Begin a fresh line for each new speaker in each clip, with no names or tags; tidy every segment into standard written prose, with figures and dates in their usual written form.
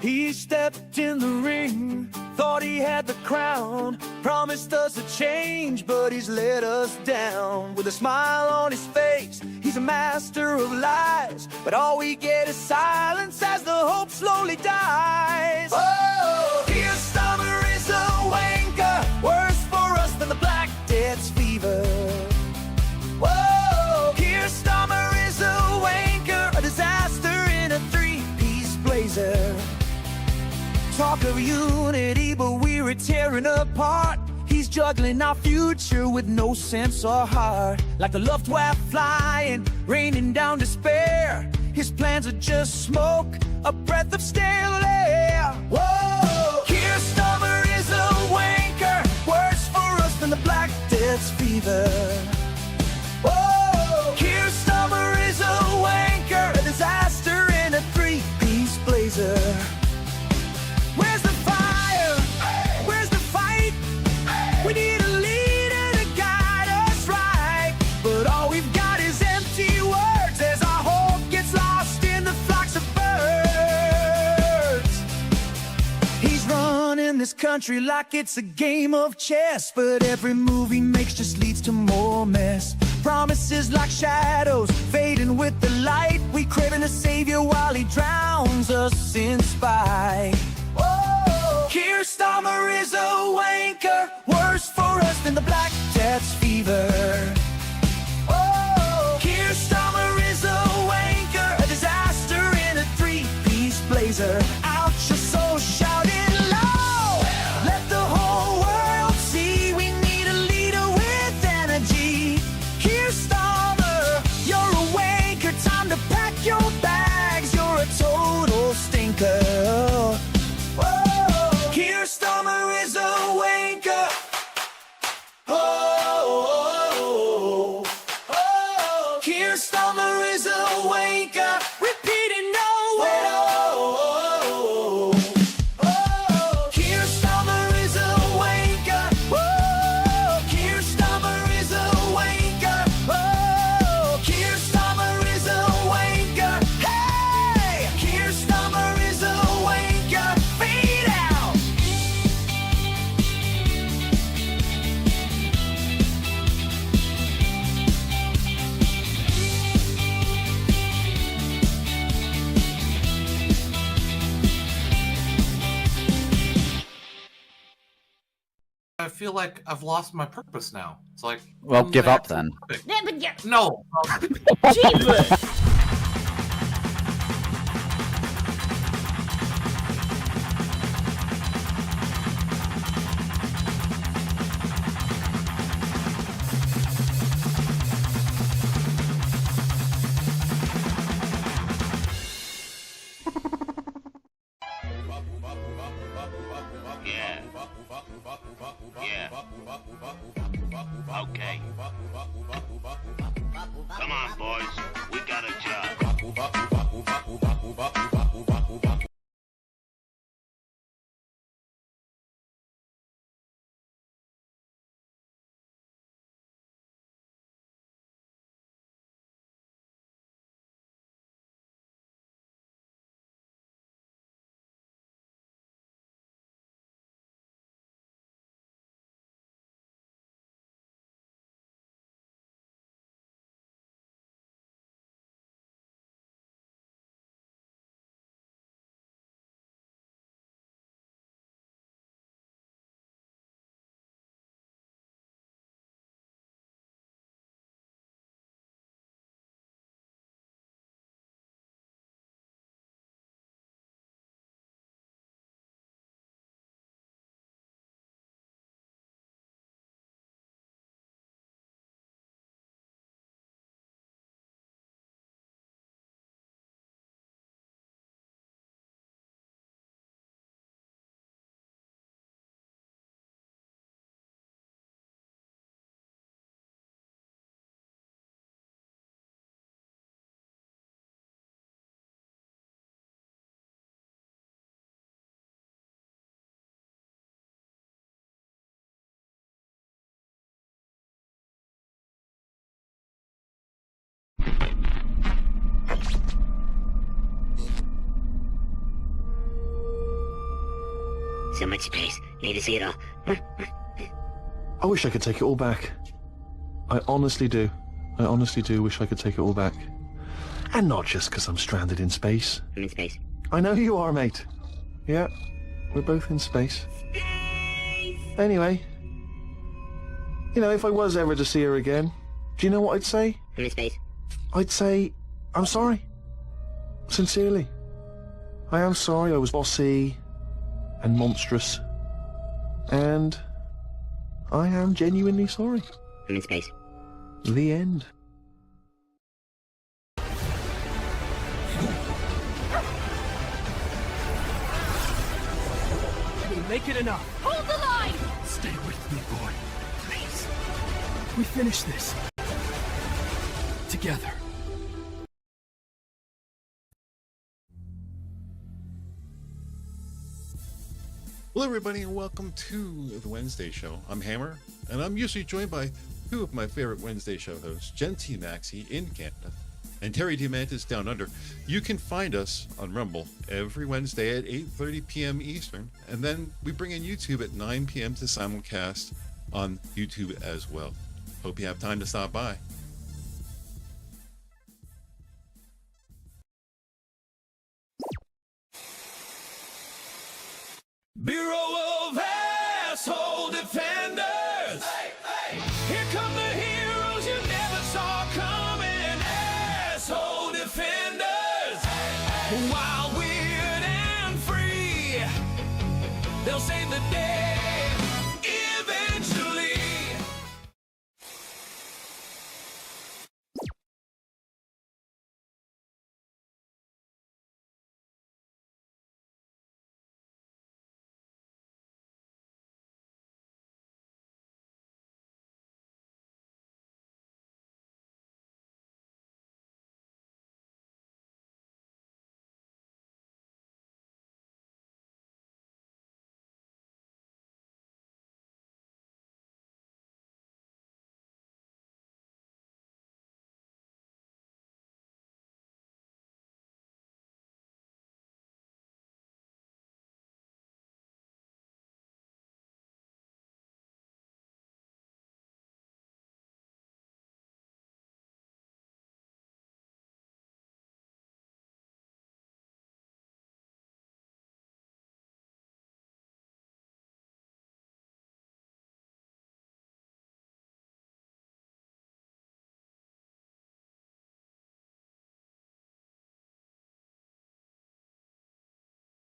He stepped in the ring, thought he had the crown, promised us a change, but he's let us down. With a smile on his face, he's a master of lies, but all we get is silence as the hope slowly dies. Oh, Tyr is a wanker, worse for us than the Black Death's fever. Whoa, Tyr is a wanker, a disaster in a three-piece blazer. Talk of unity, but we're tearing apart. He's juggling our future with no sense or heart. Like the Lothiael flying, raining down despair. His plans are just smoke, a breath of stale air. Whoa! Tyr is a wanker, worse for us than the Black Death's fever. Whoa! Tyr is a wanker, a disaster in a three-piece blazer. Where's the fire? Where's the fight? We need a leader to guide us right. But all we've got is empty words as our hope gets lost in the flocks of birds. He's running this country like it's a game of chess, but every move he makes just leads to more mess. Promises like shadows, fading with the light. We craving a savior while he drowns us in spite. Tyr is a wanker, worse for us than the Black Death's fever. Oh, Tyr is a wanker, a disaster in a three-piece blazer. Out your soul, shout it loud. Let the whole world see we need a leader with energy. Tyr you're a wanker, time to pack your bags. You're a total stinker. Tyr is a wanker. Oh, Tyr is a wanker. Repeating nowhere. Tyr is a wanker. Tyr is a wanker. Tyr is a wanker. Hey, Tyr is a wanker. Fade out.
I feel like I've lost my purpose now. It's like,
Well, give up then.
No.
Jeepers!
Yeah. Okay. Come on, boys. We got a job.
So much space. Need to see it all.
I wish I could take it all back. I honestly do. I honestly do wish I could take it all back. And not just because I'm stranded in space.
I'm in space.
I know you are, mate. Yeah, we're both in space. Anyway, you know, if I was ever to see her again, do you know what I'd say?
I'm in space.
I'd say, I'm sorry. Sincerely. I am sorry I was bossy and monstrous. And I am genuinely sorry.
I'm in space.
The end.
We'll make it enough.
Hold the line!
Stay with me, boy. Please. We finish this. Together.
Hello everybody and welcome to the Wednesday show. I'm Hammer and I'm usually joined by two of my favorite Wednesday show hosts, Jen TMaxi in Canada and Terry Diamantis down under. You can find us on Rumble every Wednesday at 8:30 p.m. Eastern, and then we bring in YouTube at 9 p.m. to simulcast on YouTube as well. Hope you have time to stop by.
Bureau of Asshole Defenders! Hey, hey. Here come the heroes you never saw coming! Asshole Defenders! Hey, hey. Wild, weird, and free! They'll save the day eventually!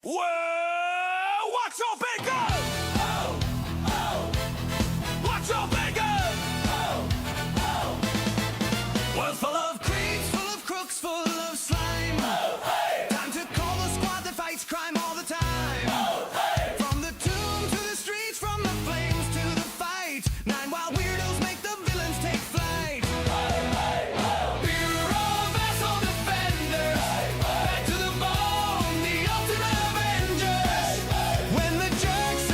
Well, watch your bacon! Oh, oh. Watch your bacon! Oh, oh. World's full of creeps, full of crooks, full of slime. Oh, hey. Time to call the squad that fights crime all the time. Oh, hey. From the tomb to the streets, from the flames to the fight. 9 wild weirdos make the villains take flight. Bureau of Asshole Defenders. Back to the bone, the ultimate Avengers. When the jerks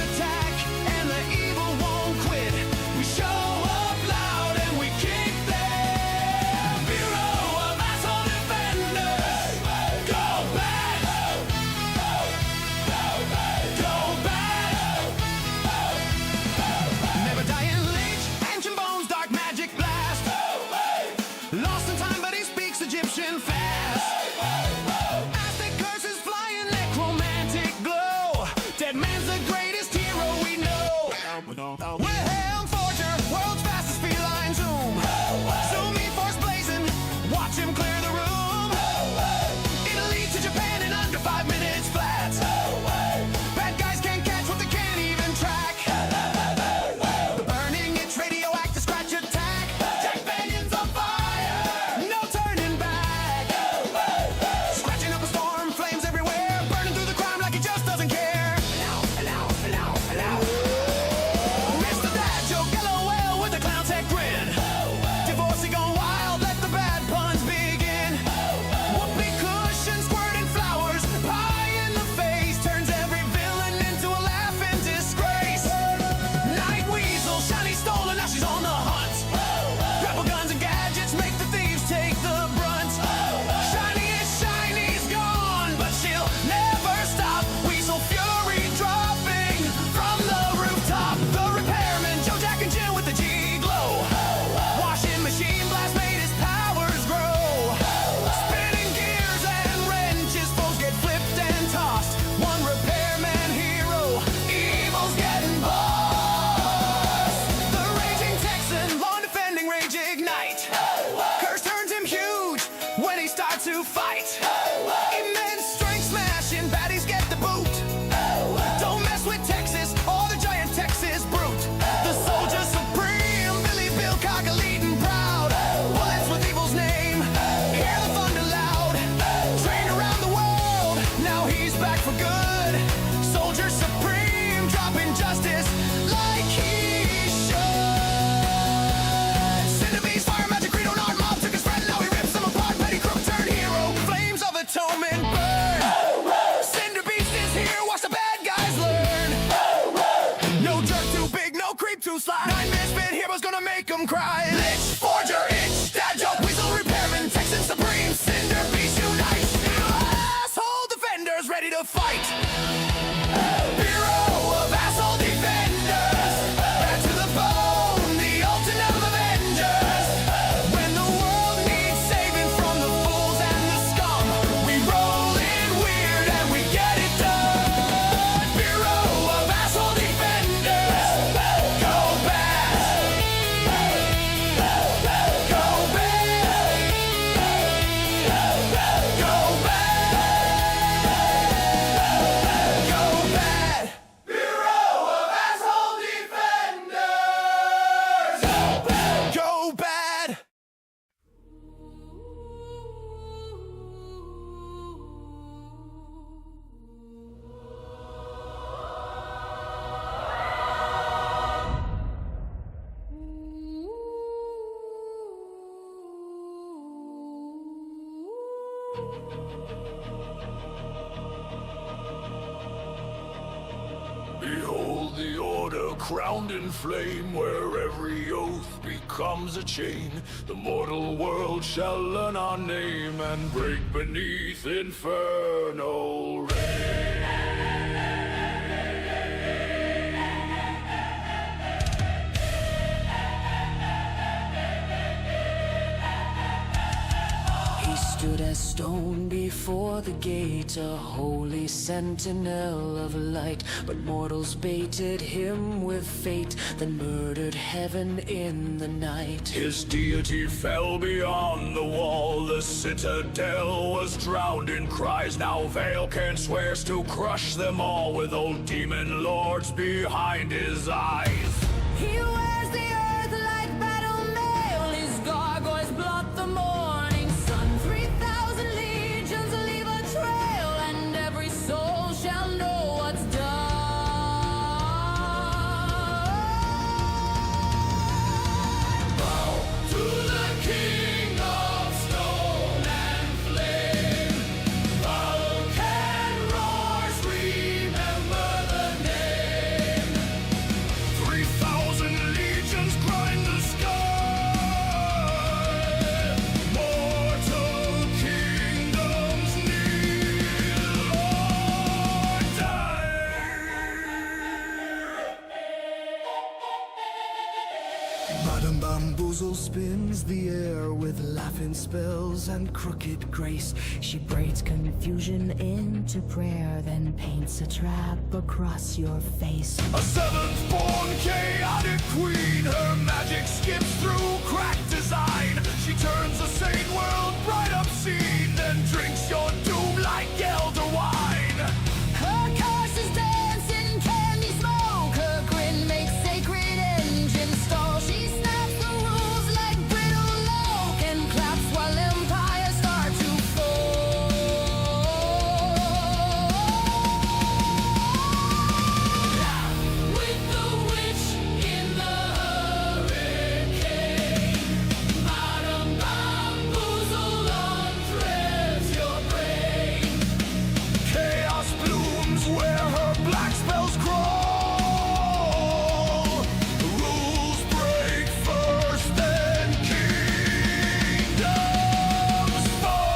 he's back for good. Soldier supreme, dropping justice like he should. Centipedes, fire, magic, creed, on art, mob took his friend, now he rips them apart. Petty crook turned hero, flames of atonement burn. Cinder Beast is here, watch the bad guys learn. No jerk too big, no creep too sly. 9 misfit heroes gonna make them cry. Lich, forger, itch, dad joke, weasel repairman, Texan supreme, Cinder Beast unite. Asshole defenders ready to fight. Bureau of asshole defenders, bad to the bone, the ultimate of avengers. When the world needs saving from the fools and the scum, we roll in weird and we get it done. Bureau of asshole defenders, go bad, go bad, go bad, go bad. Bureau of asshole defenders, go bad.
Behold the order crowned in flame, where every oath becomes a chain. The mortal world shall learn our name and break beneath infernal rain.
He stood as stone before the gate, a holy sentinel of light. But mortals baited him with fate, then murdered heaven in the night.
His deity fell beyond the wall. The citadel was drowned in cries. Now Valecan swears to crush them all, with old demon lords behind his eyes.
He wears the earth like battle mail, his gargoyles blot the morning sun. 3,000 legions leave a trail, and every soul shall know what's done.
Bow to the king of stone and flame. Valecan roars, remember the name. 3,000 legions grind the sky. Mortal kingdoms kneel or die.
Madame Bamboozle spins the air with laughing spells and crooked grace. She braids confusion into prayer, then paints a trap across your face.
A seventh born chaotic queen, her magic skips through cracked design. She turns the sane world bright obscene, then drinks your doom like elder wine.
Her curses dance in candy smoke, her grin makes sacred engines stall. She snaps the rules like brittle oak and claps while empires start to fall. With the witch in the hurricane, Madame Bamboozle unthreads your brain.
Chaos blooms where her black spells crawl. The rules break first, then kingdoms fall.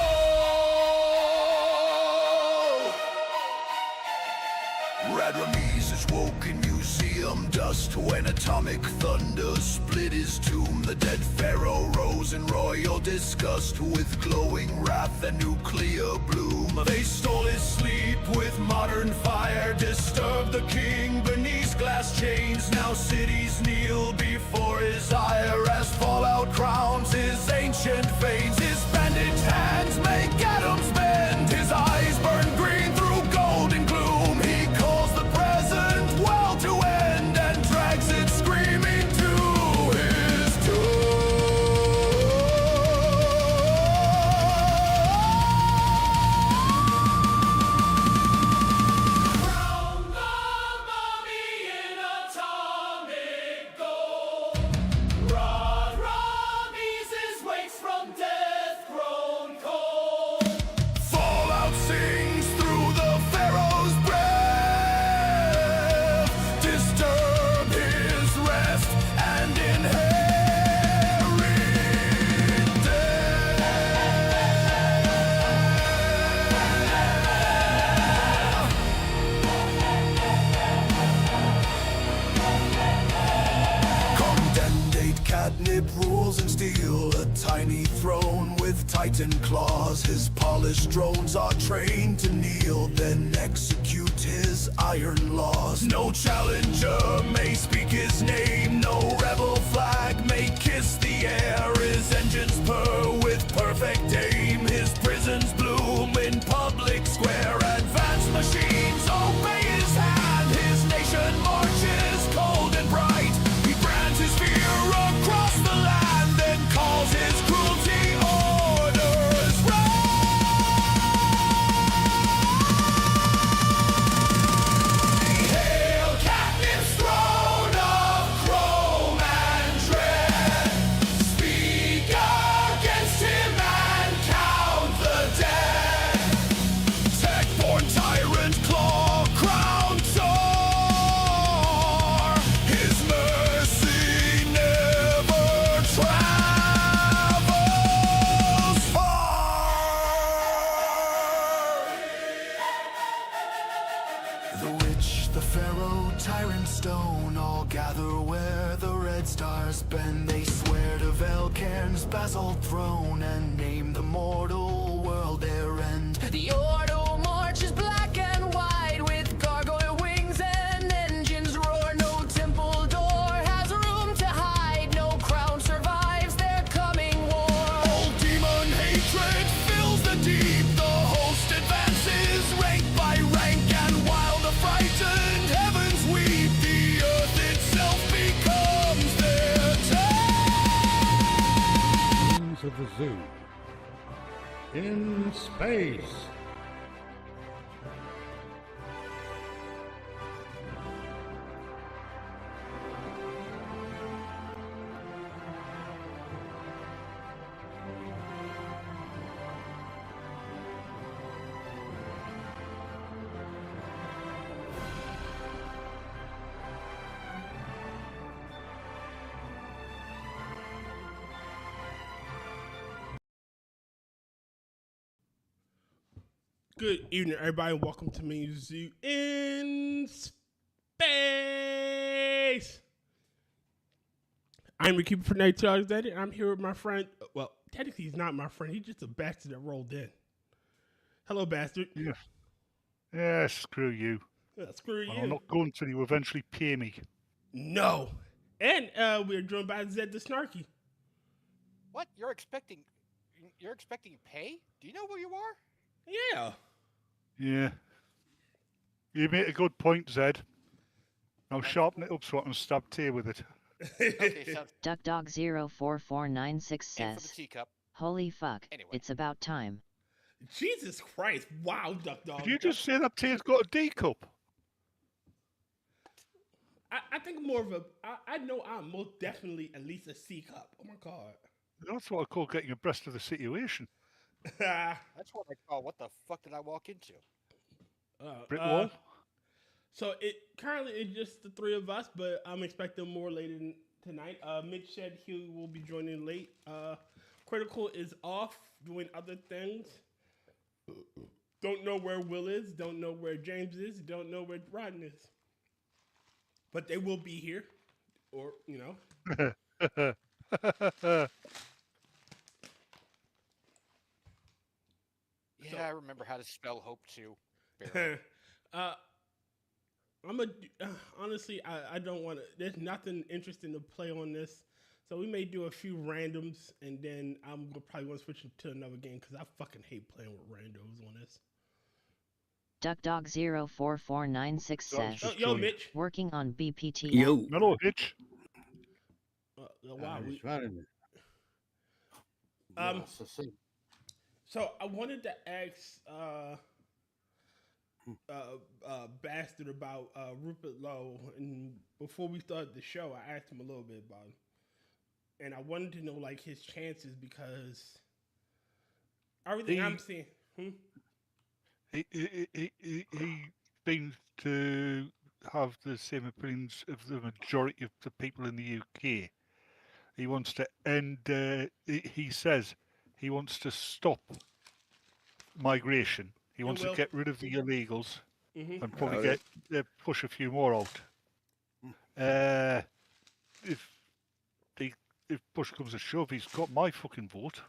Radrames's woken museum dust when atomic thunder split his tomb. The dead pharaoh rose in royal disgust with glowing wrath and nuclear bloom. They stole his sleep with modern fire, disturbed the king beneath glass chains. Now cities kneel before his ire as fallout crowns his ancient veins. His bandaged hands make atoms bend, his eyes burn green through golden gloom. He calls the present world to end and drags it screaming to his tomb. and claws. His polished drones are trained to kneel, then execute his iron laws. No challenger may speak his name, no rebel flag may kiss the air. His engines purr with perfect aim, his prisons bloom in public square. Advanced machines obey his hand, his nation marches cold and bright. He brands his fear across the land, then calls his cruelty orders right. Hail Captain's throne of chrome and dread. Speak against him and count the dead. Tech-born tyrant, claw crown Tor. His mercy never travels far. The witch, the pharaoh, tyrant stone all gather where the red stars bend. They swear to Velcairn's basalt throne and name the mortal world their end.
The order marches black and white with gargoyle wings and engines roar. No temple door has room to hide. No crown survives their coming war.
Old demon hatred fills the deep. The host advances rank by rank, and while the frightened heavens weep, the earth itself becomes their tank.
Of the zoo in space.
Good evening, everybody, and welcome to MotZ in space. I'm your keeper for night, Tyr Alexander, and I'm here with my friend. Well, technically, he's not my friend. He's just a bastard that rolled in. Hello, bastard.
Yeah. Yeah, screw you.
Screw you.
I'm not going to. You eventually pay me.
No. And we're joined by Zed the Snarky.
What? You're expecting pay? Do you know where you are?
Yeah.
Yeah. You made a good point, Zed. Now sharpen it up so I can stab Tyr with it.
Okay, sounds
DuckDog044996
in for the
says,
teacup.
"Holy fuck,
Anyway.
it's about time."
Jesus Christ. Wow, Duck Dog.
Did you just say that Tyr's got a D cup?
I think more of a... I know I'm most definitely at least a C cup. Oh, my God.
That's what I call getting abreast of the situation.
That's what I call. What the fuck did I walk into?
Brick wall?
So currently it's just the three of us, but I'm expecting more later tonight. Mitch said he will be joining late. Critical is off doing other things. Don't know where Will is. Don't know where James is. Don't know where Rodney is. But they will be here, or
Yeah, I remember how to spell hope too.
Honestly, I don't want to. There's nothing interesting to play on this, so we may do a few randoms, and then I'm probably going to switch to another game because I fucking hate playing with randos on this.
DuckDog044996 says,
Yo, Mitch.
"Working on BPT."
Yo.
Hello, Hitch.
Wow. So I wanted to ask Bastard about Rupert Lowe, and before we started the show, I asked him a little bit about him, and I wanted to know like his chances because everything I'm seeing.
He seems to have the same opinions of the majority of the people in the UK. He wants to end. He says he wants to stop migration. He wants to get rid of the illegals and probably push a few more out. If push comes to shove, he's got my fucking vote.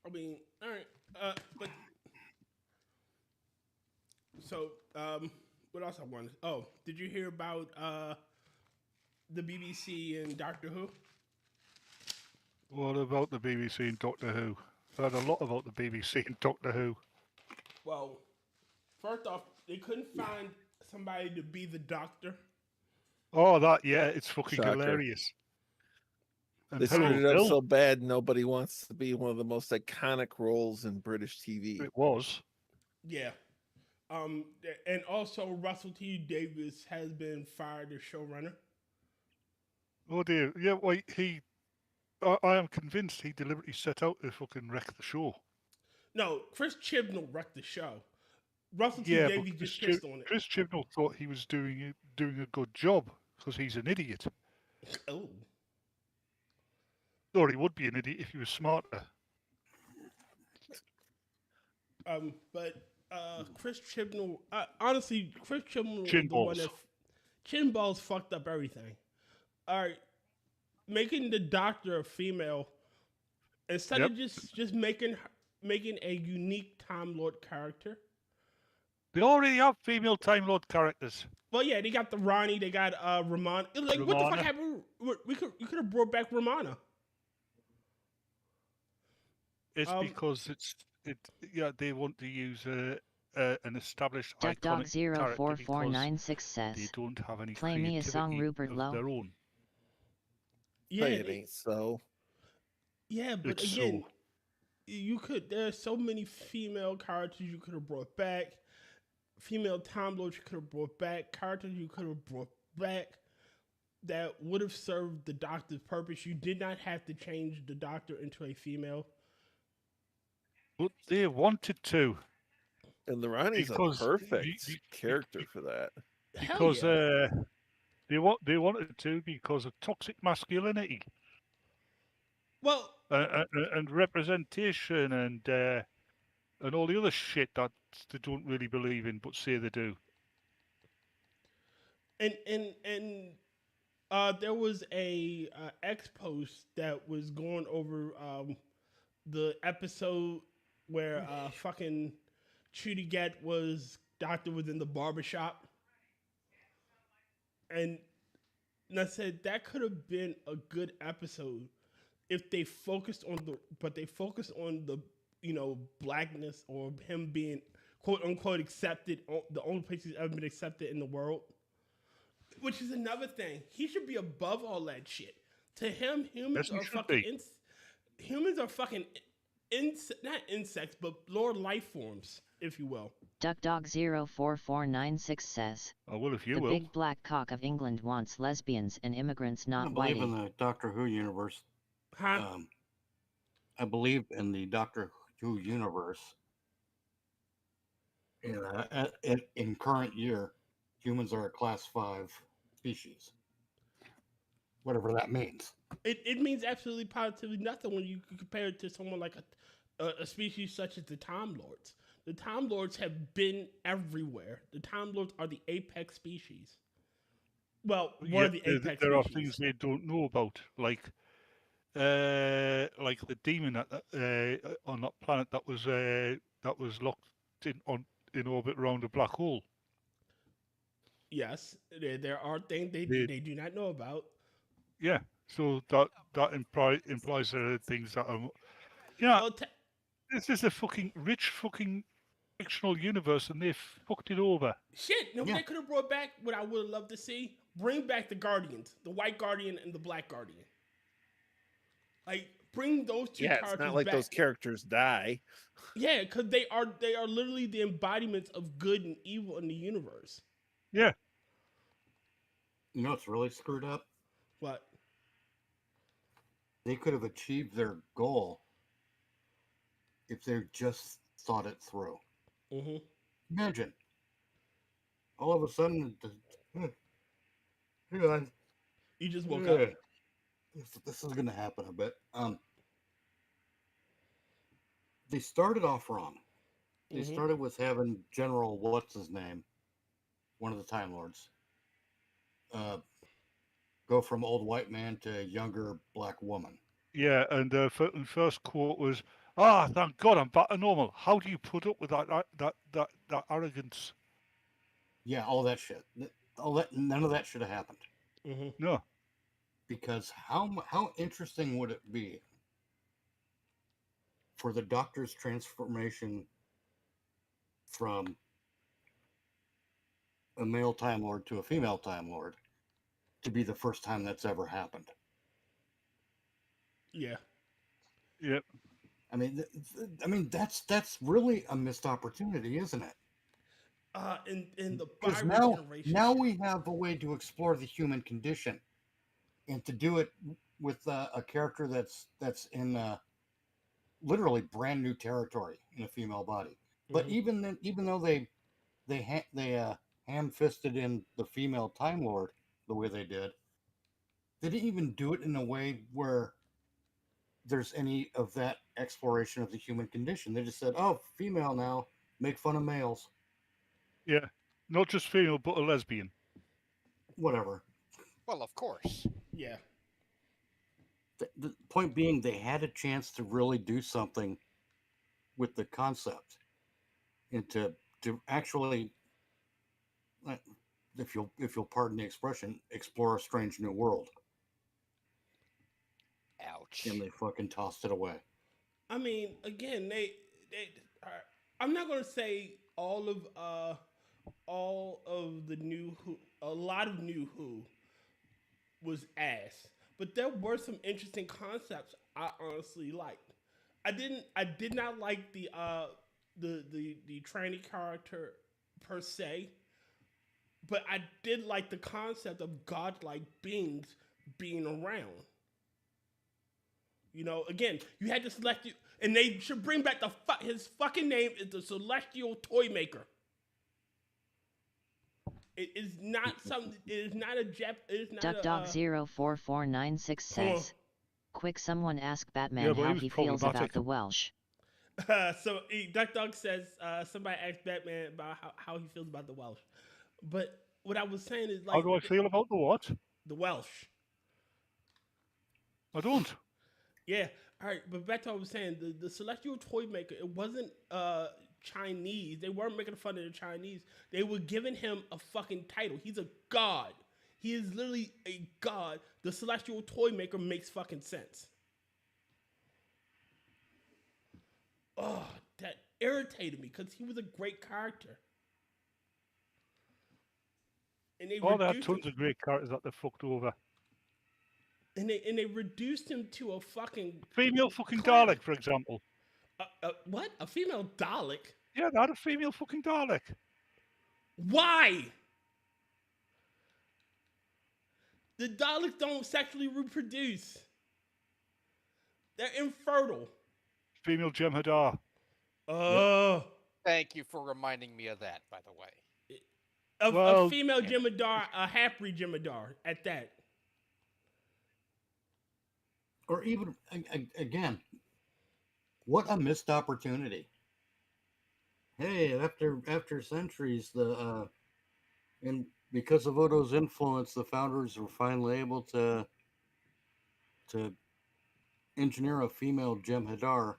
I mean, all right. But so, what else I wanted? Oh, did you hear about the BBC and Doctor Who?
What about the BBC and Doctor Who? I've heard a lot about the BBC and Doctor Who.
Well, first off, they couldn't find somebody to be the Doctor.
Oh, that, yeah, it's fucking
Shocker.
hilarious. And
They screwed it up
Bill.
so bad, nobody wants to be one of the most iconic roles in British TV.
It was.
Yeah. And also Russell T Davies has been fired as showrunner.
Oh dear. Yeah, wait, I am convinced he deliberately set out to fucking wreck the show.
No, Chris Chibnall wrecked the show. Russell T
Yeah,
Davies
but
just pissed on it.
Chris Chibnall thought he was doing a good job because he's an idiot.
Oh.
Or he would be an idiot if he was smarter.
But Chris Chibnall, honestly, Chris Chibnall,
Chin
the one
balls.
that chin balls fucked up everything. All right, making the Doctor a female instead of just making a unique Time Lord character.
They already have female Time Lord characters.
Well, yeah, they got the Ronnie, they got Ramon. Like, what the fuck
Romana.
happened? You could have brought back Romana.
It's because they want to use an established
Duck
iconic
Dog
character
04496
because they
says,
don't have any
"Play me a song,
creativity
Rupert
of
Lowe."
their own.
Yeah,
But it ain't so.
Yeah, but
It's
again,
so.
you could. There's so many female characters you could have brought back. Female Time Lords you could have brought back. Characters you could have brought back that would have served the Doctor's purpose. You did not have to change the Doctor into a female.
But they wanted to.
And the Ronnie's
Because
a perfect character for that.
Because
yeah.
they wanted to because of toxic masculinity.
Well,
and representation and all the other shit that they don't really believe in but say they do.
and there was a X post that was going over the episode where fucking Trudy Get was Doctor was in the barbershop. And I said that could have been a good episode if they focused on the blackness or him being quote unquote accepted, the only place he's ever been accepted in the world. Which is another thing. He should be above all that shit. To him, humans
Yes, he
are
should
fucking
be.
humans are fucking not insects, but lower life forms, if you will.
Duck Dog 04496 says,
Oh, well, if you
"The
will.
big black cock of England wants lesbians and immigrants,
I
not
believe
whitey."
in the Doctor Who universe.
Huh?
I believe in the Doctor Who universe. In current year, humans are a class 5 species. Whatever that means.
It means absolutely positively nothing when you compare it to someone like a species such as the Time Lords. The Time Lords have been everywhere. The Time Lords are the apex species. Well, one of the apex
there are
species.
things they don't know about, like the demon on that planet that was locked in orbit around a black hole.
Yes, there are things they do not know about.
Yeah, so that implies there are things that are. Yeah, this is a fucking rich fucking fictional universe, and they fucked it over.
Shit, you know what they could have brought back? What I would have loved to see? Bring back the Guardians, the White Guardian and the Black Guardian. Like, bring those two characters
it's not like
back.
those characters die.
Yeah, because they are literally the embodiments of good and evil in the universe.
Yeah.
You know what's really screwed up?
What?
They could have achieved their goal if they just thought it through.
Mm-hmm.
Imagine. All of a sudden, hang on.
You just woke up.
This is going to happen a bit. They started off wrong. They started with having General what's his name, one of the Time Lords, go from old white man to younger black woman.
Yeah, and the first quote was, Ah, thank God I'm back to normal. How do you put up with that arrogance?
Yeah, all that shit. None of that should have happened.
No.
Because how interesting would it be for the Doctor's transformation from a male Time Lord to a female Time Lord to be the first time that's ever happened?
Yeah.
Yep.
I mean, that's really a missed opportunity, isn't it?
In the
Because
bi-regeneration
now
shit.
we have a way to explore the human condition, and to do it with a character that's in literally brand new territory in a female body. But even then, even though they ham-fisted in the female Time Lord the way they didn't even do it in a way where there's any of that exploration of the human condition. They just said, "Oh, female now, make fun of males."
Yeah. Not just female, but a lesbian.
Whatever.
Well, of course.
Yeah.
The point being, they had a chance to really do something with the concept, and to actually, if you'll pardon the expression, explore a strange new world.
Ouch.
And they fucking tossed it away.
I mean, again, they I'm not gonna say all of the new Who, a lot of new Who was ass, but there were some interesting concepts I honestly liked. I did not like the tranny character per se, but I did like the concept of godlike beings being around. You know, again, you had to select you, and they should bring back his fucking name is the Celestial Toy Maker. It is not something. It is not a Jap. It is not
DuckDog04496 says, "Quick, someone ask Batman
but
how
he was
he feels about
problematic.
the Welsh."
So Duck Dog says somebody asked Batman about how he feels about the Welsh, but what I was saying is like,
How do I feel about the what?
The Welsh.
I don't.
Yeah, all right, but back to what I was saying, the Celestial Toy Maker, it wasn't Chinese. They weren't making fun of the Chinese. They were giving him a fucking title. He's a god. He is literally a god. The Celestial Toy Maker makes fucking sense. Oh, that irritated me because he was a great character. And they
They had
reduced
tons
him,
of great characters that they fucked over.
and they reduced him to a fucking
Female fucking
clown.
Dalek, for example.
What? A female Dalek?
Yeah, they had a female fucking Dalek.
Why? The Daleks don't sexually reproduce. They're infertile.
Female Jem'Hadar.
Oh.
Thank you for reminding me of that, by the way.
A female Jem'Hadar, a half-breed Jem'Hadar at that.
Or even, again, what a missed opportunity. Hey, after centuries, and because of Odo's influence, the founders were finally able to engineer a female Jem'Hadar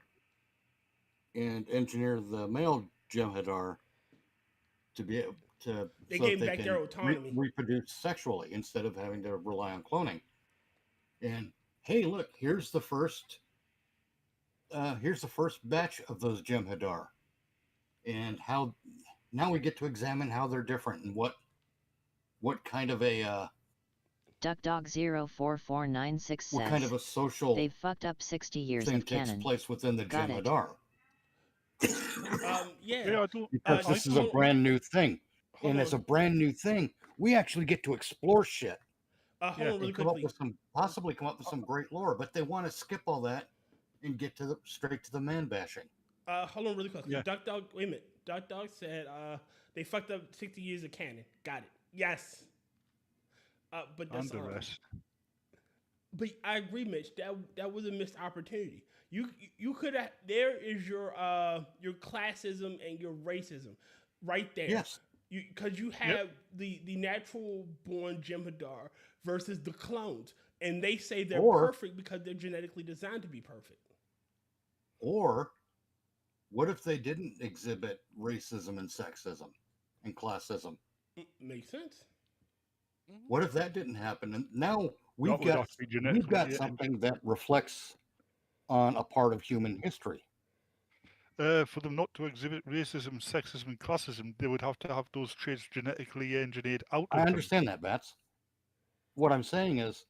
and engineer the male Jem'Hadar to be able to
They
so
gave
that
back
they
their
can
autonomy.
reproduce sexually instead of having to rely on cloning. And hey, look, here's the first batch of those Jem'Hadar, and how now we get to examine how they're different and what kind of a
DuckDog04496 says,
what kind of a social
"They've fucked up 60 years
thing
of
takes
canon."
place within the
Got it.
Jem'Hadar.
Yeah.
Because this is a brand new thing, and as a
on.
brand new thing, we actually get to explore shit.
Hold on really
And come up
quickly.
with possibly come up with some great lore, but they want to skip all that and get to straight to the man bashing.
Hold on really quickly.
Yeah.
Duck Dog, wait a minute. Duck Dog said they fucked up 60 years of canon. Got it. Yes. But that's
And the
all.
rest.
But I agree, Mitch. That was a missed opportunity. You could have. There is your classism and your racism, right there.
Yes.
Because you have the natural born Jem'Hadar versus the clones, and they say they're perfect because they're genetically designed to be perfect.
Or what if they didn't exhibit racism and sexism and classism?
Makes sense.
What if that didn't happen? And now we've
That would
got
have to be genetically
something that reflects on a part of human history.
For them not to exhibit racism, sexism, and classism, they would have to have those traits genetically engineered out of
I
them.
understand that, Bats. What I'm saying is,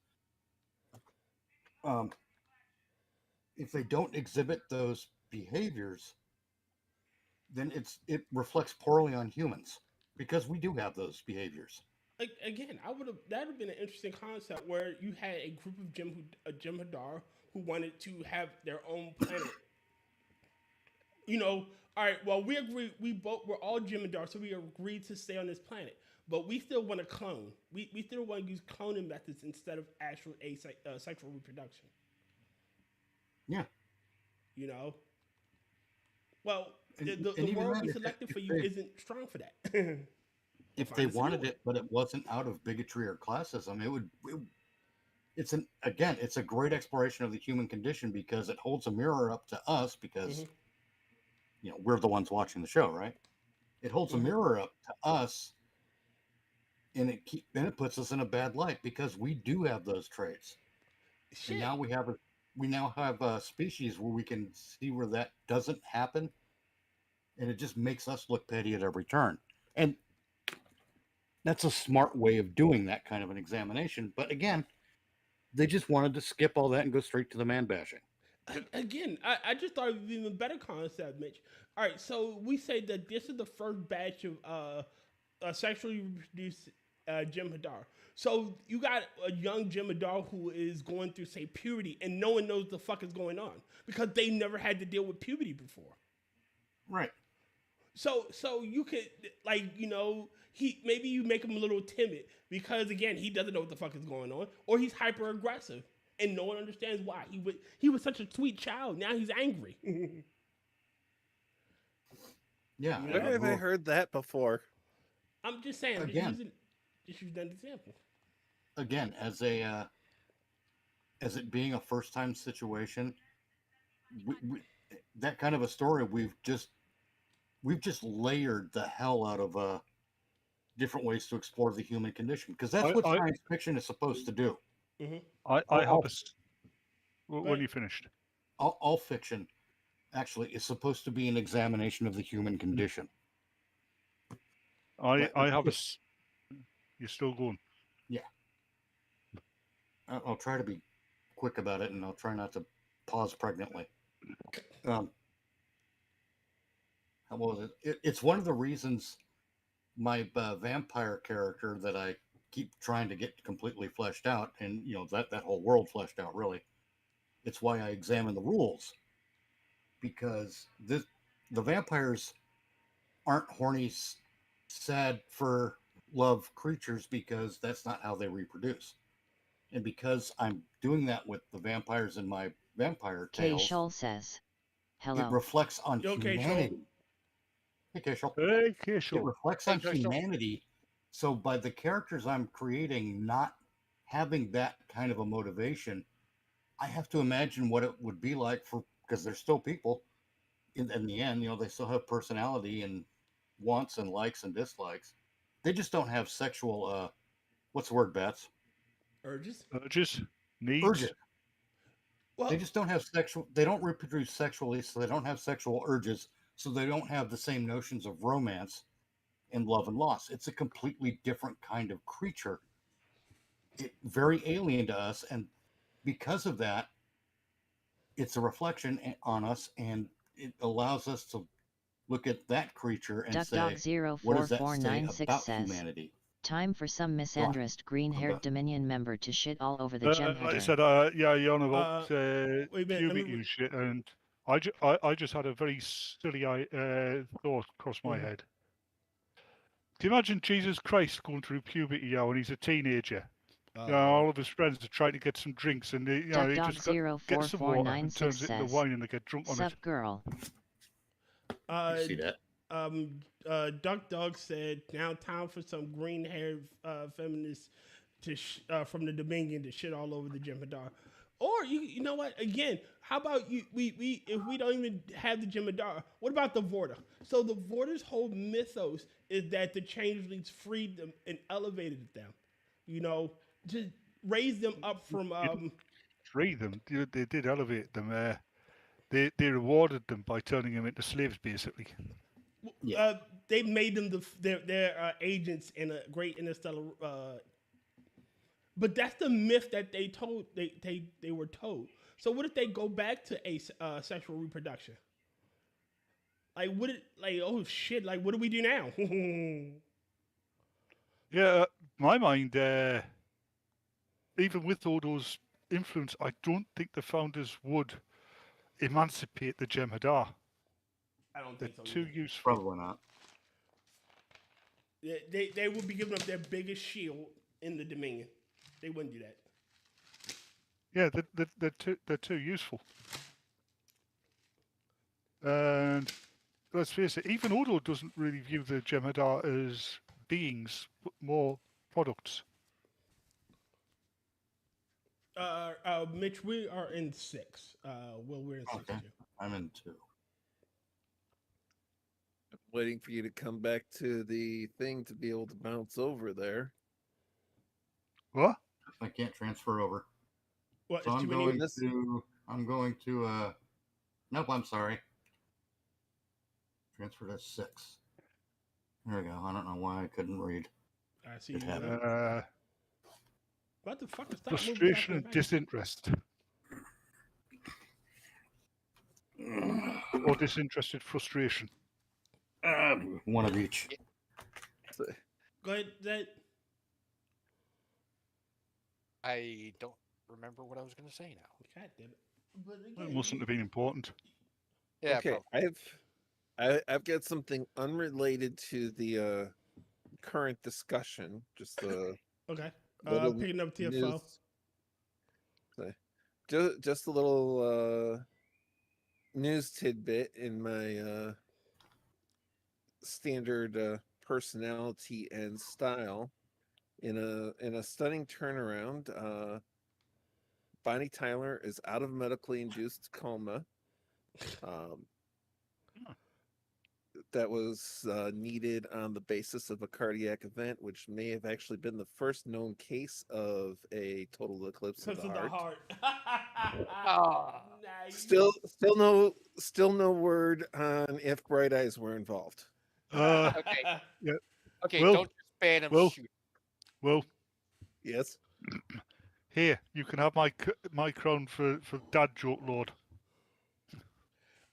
if they don't exhibit those behaviors, then it reflects poorly on humans because we do have those behaviors.
Again, that would have been an interesting concept where you had a group of Jem'Hadar who wanted to have their own planet. You know, all right. Well, we agree. We're all Jem'Hadar, so we agreed to stay on this planet. But we still want to clone. We still want to use cloning methods instead of actual sexual reproduction.
Yeah.
You know. Well, the
even
world
then,
we
if
selected for
they-
you isn't strong for that.
If they wanted it, but it wasn't out of bigotry or classism, it's a great exploration of the human condition because it holds a mirror up to us because we're the ones watching the show, right? It holds a mirror up to us, and it puts us in a bad light because we do have those traits.
Shit.
And now we now have a species where we can see where that doesn't happen, and it just makes us look petty at every turn. And that's a smart way of doing that kind of an examination. But again, they just wanted to skip all that and go straight to the man bashing.
Again, I just thought it would be an even better concept, Mitch. All right, so we say that this is the first batch of sexually reproduced Jem'Hadar. So you got a young Jem'Hadar who is going through, say, puberty, and no one knows the fuck is going on because they never had to deal with puberty before.
Right.
So you could, maybe you make him a little timid because, again, he doesn't know what the fuck is going on, or he's hyper aggressive and no one understands why. He was such a sweet child. Now he's angry.
Yeah. Where have I heard that before?
I'm just saying.
Again,
just use that example.
Again, as it being a first time situation, that kind of a story, we've just layered the hell out of different ways to explore the human condition because that's what science fiction is supposed to do.
When you finished,
all fiction actually is supposed to be an examination of the human condition.
You're still going.
Yeah. I'll try to be quick about it, and I'll try not to pause pregnantly. How was it? It's one of the reasons my vampire character that I keep trying to get completely fleshed out, and that whole world fleshed out, really. It's why I examine the rules, because the vampires aren't horny, sad for love creatures because that's not how they reproduce. And because I'm doing that with the vampires in my vampire tales,
K-Shol says, hello.
it reflects on humanity. Hey, K-Shol.
Hey, K-Shol.
It reflects on humanity. So by the characters I'm creating not having that kind of a motivation, I have to imagine what it would be like because they're still people. In the end, they still have personality and wants and likes and dislikes. They just don't have sexual, what's the word, Bats?
Urges?
Needs?
Urges. Well, they just don't have they don't reproduce sexually, so they don't have sexual urges, so they don't have the same notions of romance and love and loss. It's a completely different kind of creature. Very alien to us, and because of that, it's a reflection on us, and it allows us to look at that creature and say, what does that say about humanity?
Time for some misandrist green-haired Dominion member to shit all over the Jem'Hadar.
Like I said, you're on about puberty and shit, and I just had a very silly thought cross my head. Do you imagine Jesus Christ going through puberty now when he's a teenager? All of his friends are trying to get some drinks, and he just gets some water and turns it into wine, and they get drunk on it.
Girl.
See that?
Duck Dog said, now time for some green-haired feminists from the Dominion to shit all over the Jem'Hadar. Or you know what? Again, how about we if we don't even have the Jem'Hadar, what about the Vorta? So the Vorta's whole mythos is that the changelings freed them and elevated them. You know, just raised them up from
Free them. They did elevate them. They rewarded them by turning them into slaves, basically.
They made them their agents in a great interstellar. But that's the myth that they told they were told. So what if they go back to sexual reproduction? Like oh shit, like what do we do now?
Yeah, my mind, even with all those influence, I don't think the founders would emancipate the Jem'Hadar.
I don't
They're
think so.
too useful.
Probably not.
They would be giving up their biggest shield in the Dominion. They wouldn't do that.
Yeah, they're too useful. And let's face it, even Odo doesn't really view the Jem'Hadar as beings, but more products.
Mitch, we are in 6. We're in 6 too.
I'm in 2.
Waiting for you to come back to the thing to be able to bounce over there.
What?
I can't transfer over.
What?
So I'm going to. Nope, I'm sorry. Transfer to 6. There we go. I don't know why I couldn't read.
I see.
It happened.
What the fuck is that?
Frustration and disinterest. Or disinterested frustration.
One of each.
Go ahead, Zed.
I don't remember what I was going to say now.
God damn it! But again,
It mustn't have been important.
Yeah.
Okay,
probably.
I've got something unrelated to the current discussion. Just the
okay.
little
Picking up TFO.
Just a little news tidbit in my standard personality and style. In a stunning turnaround, Bonnie Tyler is out of medically induced coma. That was needed on the basis of a cardiac event, which may have actually been the first known case of a total eclipse of the heart.
Nice.
Still no word on if Bright Eyes were involved.
Okay.
Yeah.
Okay,
Will,
don't just ban him.
Will,
Shoot.
Will,
Yes.
here you can have my crown for Dad Joke Lord.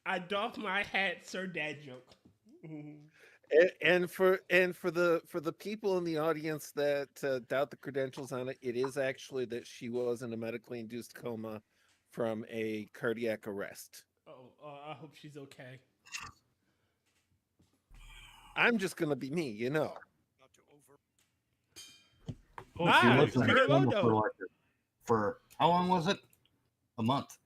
I doff my hat, Sir Dad Joke.
And for the people in the audience that doubt the credentials on it, it is actually that she was in a medically induced coma from a cardiac arrest.
I hope she's okay.
I'm just gonna be me, you know.
For how long was it? A month.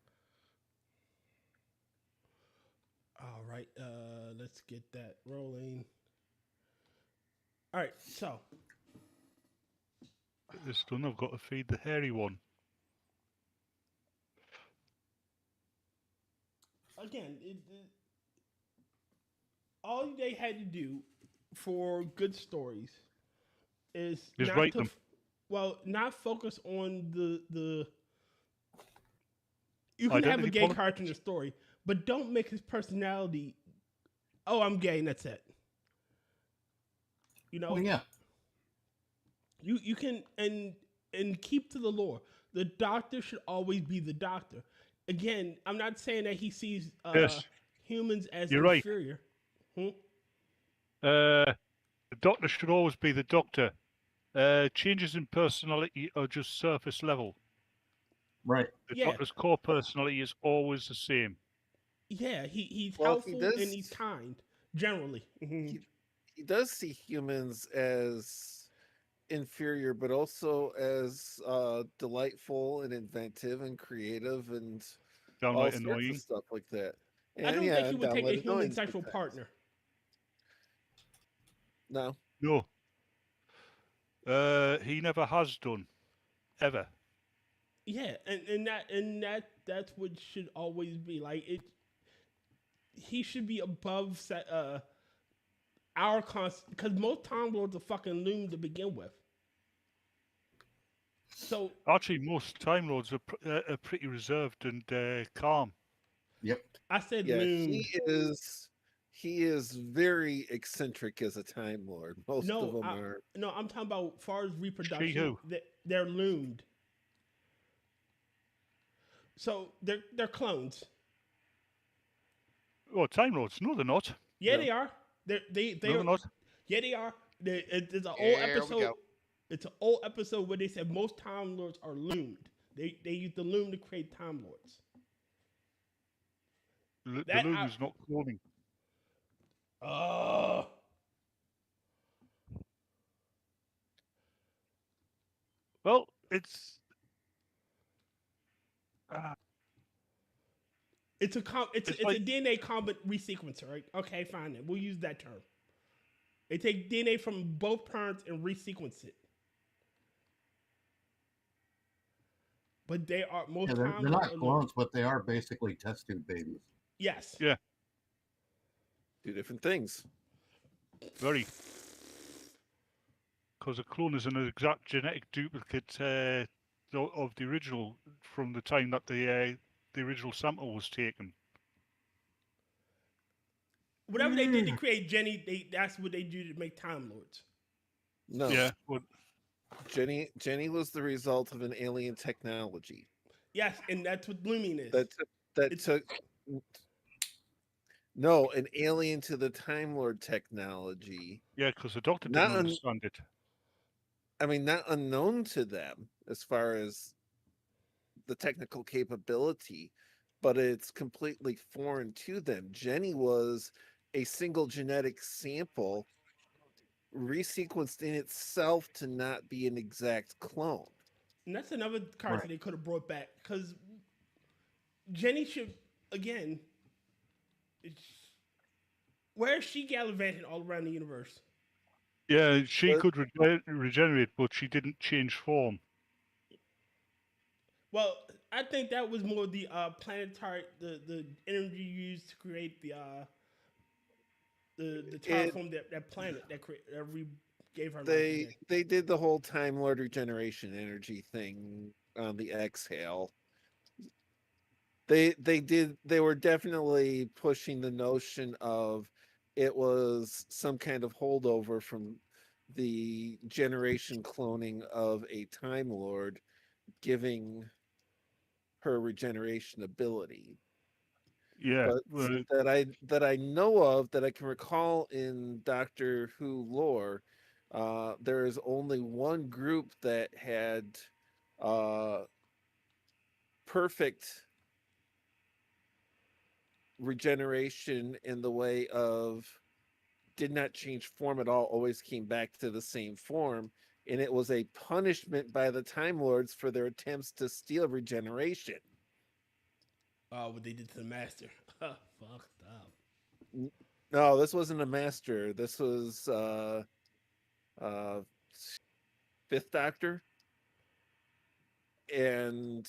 All right, let's get that rolling. All right, so
This done. I've got to feed the hairy one.
Again, all they had to do for good stories is
Just
not
write
to,
them.
not focus on the. You can have a gay character in the story, but don't make his personality. Oh, I'm gay, and that's it. You know.
Oh yeah.
You can and keep to the lore. The doctor should always be the doctor. Again, I'm not saying that he sees humans as inferior.
Right. The doctor should always be the doctor. Changes in personality are just surface level.
Right.
The doctor's core personality is always the same.
Yeah, he's helpful and he's kind, generally.
He does see humans as inferior, but also as delightful and inventive and creative and all sorts of stuff like that. And
I don't think he would take a human sexual partner.
No.
No. He never has done. Ever.
Yeah, that's what should always be like it. He should be above our constant because most Time Lords are fucking loom to begin with. So
actually, most Time Lords are pretty reserved and calm.
Yep.
I said
Yeah,
loom.
he is very eccentric as a Time Lord. Most of them are.
No, I'm talking about as far as reproduction.
She-Who.
They're loomed. So they're clones.
Oh, Time Lords? No, they're not.
Yeah, they are. They
No,
are
they're not.
Yeah, they are. There's an old
There we
episode.
go.
It's an old episode where they said most Time Lords are loomed. They use the loom to create Time Lords.
The loom is not cloning. Well, it's
It's a
like,
a DNA resequencer, right? Okay, fine then. We'll use that term. They take DNA from both parents and resequence it. But they are most
they're
times
not clones, but they are basically test tube babies.
Yes.
Yeah.
Two different things.
Very. Because a clone is an exact genetic duplicate of the original from the time that the original sample was taken.
Whatever they did to create Jenny, that's what they do to make Time Lords.
No.
Yeah. Well,
Jenny was the result of an alien technology.
Yes, and that's what blooming is.
That took no, an alien to the Time Lord technology.
Yeah, because the Doctor didn't understand it.
I mean, not unknown to them as far as the technical capability, but it's completely foreign to them. Jenny was a single genetic sample resequenced in itself to not be an exact clone.
And that's another card that they could have brought back because Jenny should again. Where is she gallivanting all around the universe?
Yeah, she could regenerate, but she didn't change form.
Well, I think that was more the planetary, the energy used to create the terraform that planet that we gave her.
They did the whole Time Lord regeneration energy thing on the exhale. They were definitely pushing the notion of it was some kind of holdover from the generation cloning of a Time Lord, giving her regeneration ability.
Yeah,
but that I know of, that I can recall in Doctor Who lore, there is only one group that had perfect regeneration in the way of did not change form at all, always came back to the same form, and it was a punishment by the Time Lords for their attempts to steal regeneration.
Oh, what they did to the Master. Fucked up.
No, this wasn't a Master. This was Fifth Doctor. And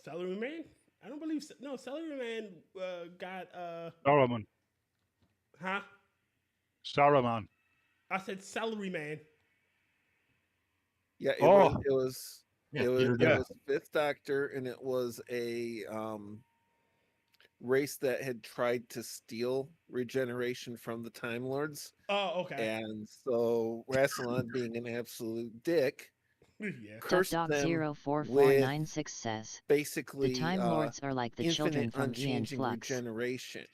Salaryman? I don't believe so. No, Salaryman got
Saruman.
Huh?
Saruman.
I said Salaryman.
Yeah, it was Fifth Doctor, and it was a race that had tried to steal regeneration from the Time Lords.
Oh, okay.
And so Rassilon, being an absolute dick, cursed
Dog
them
04496 says
basically
the Time Lords are like the children from Ian Flux.
Regeneration.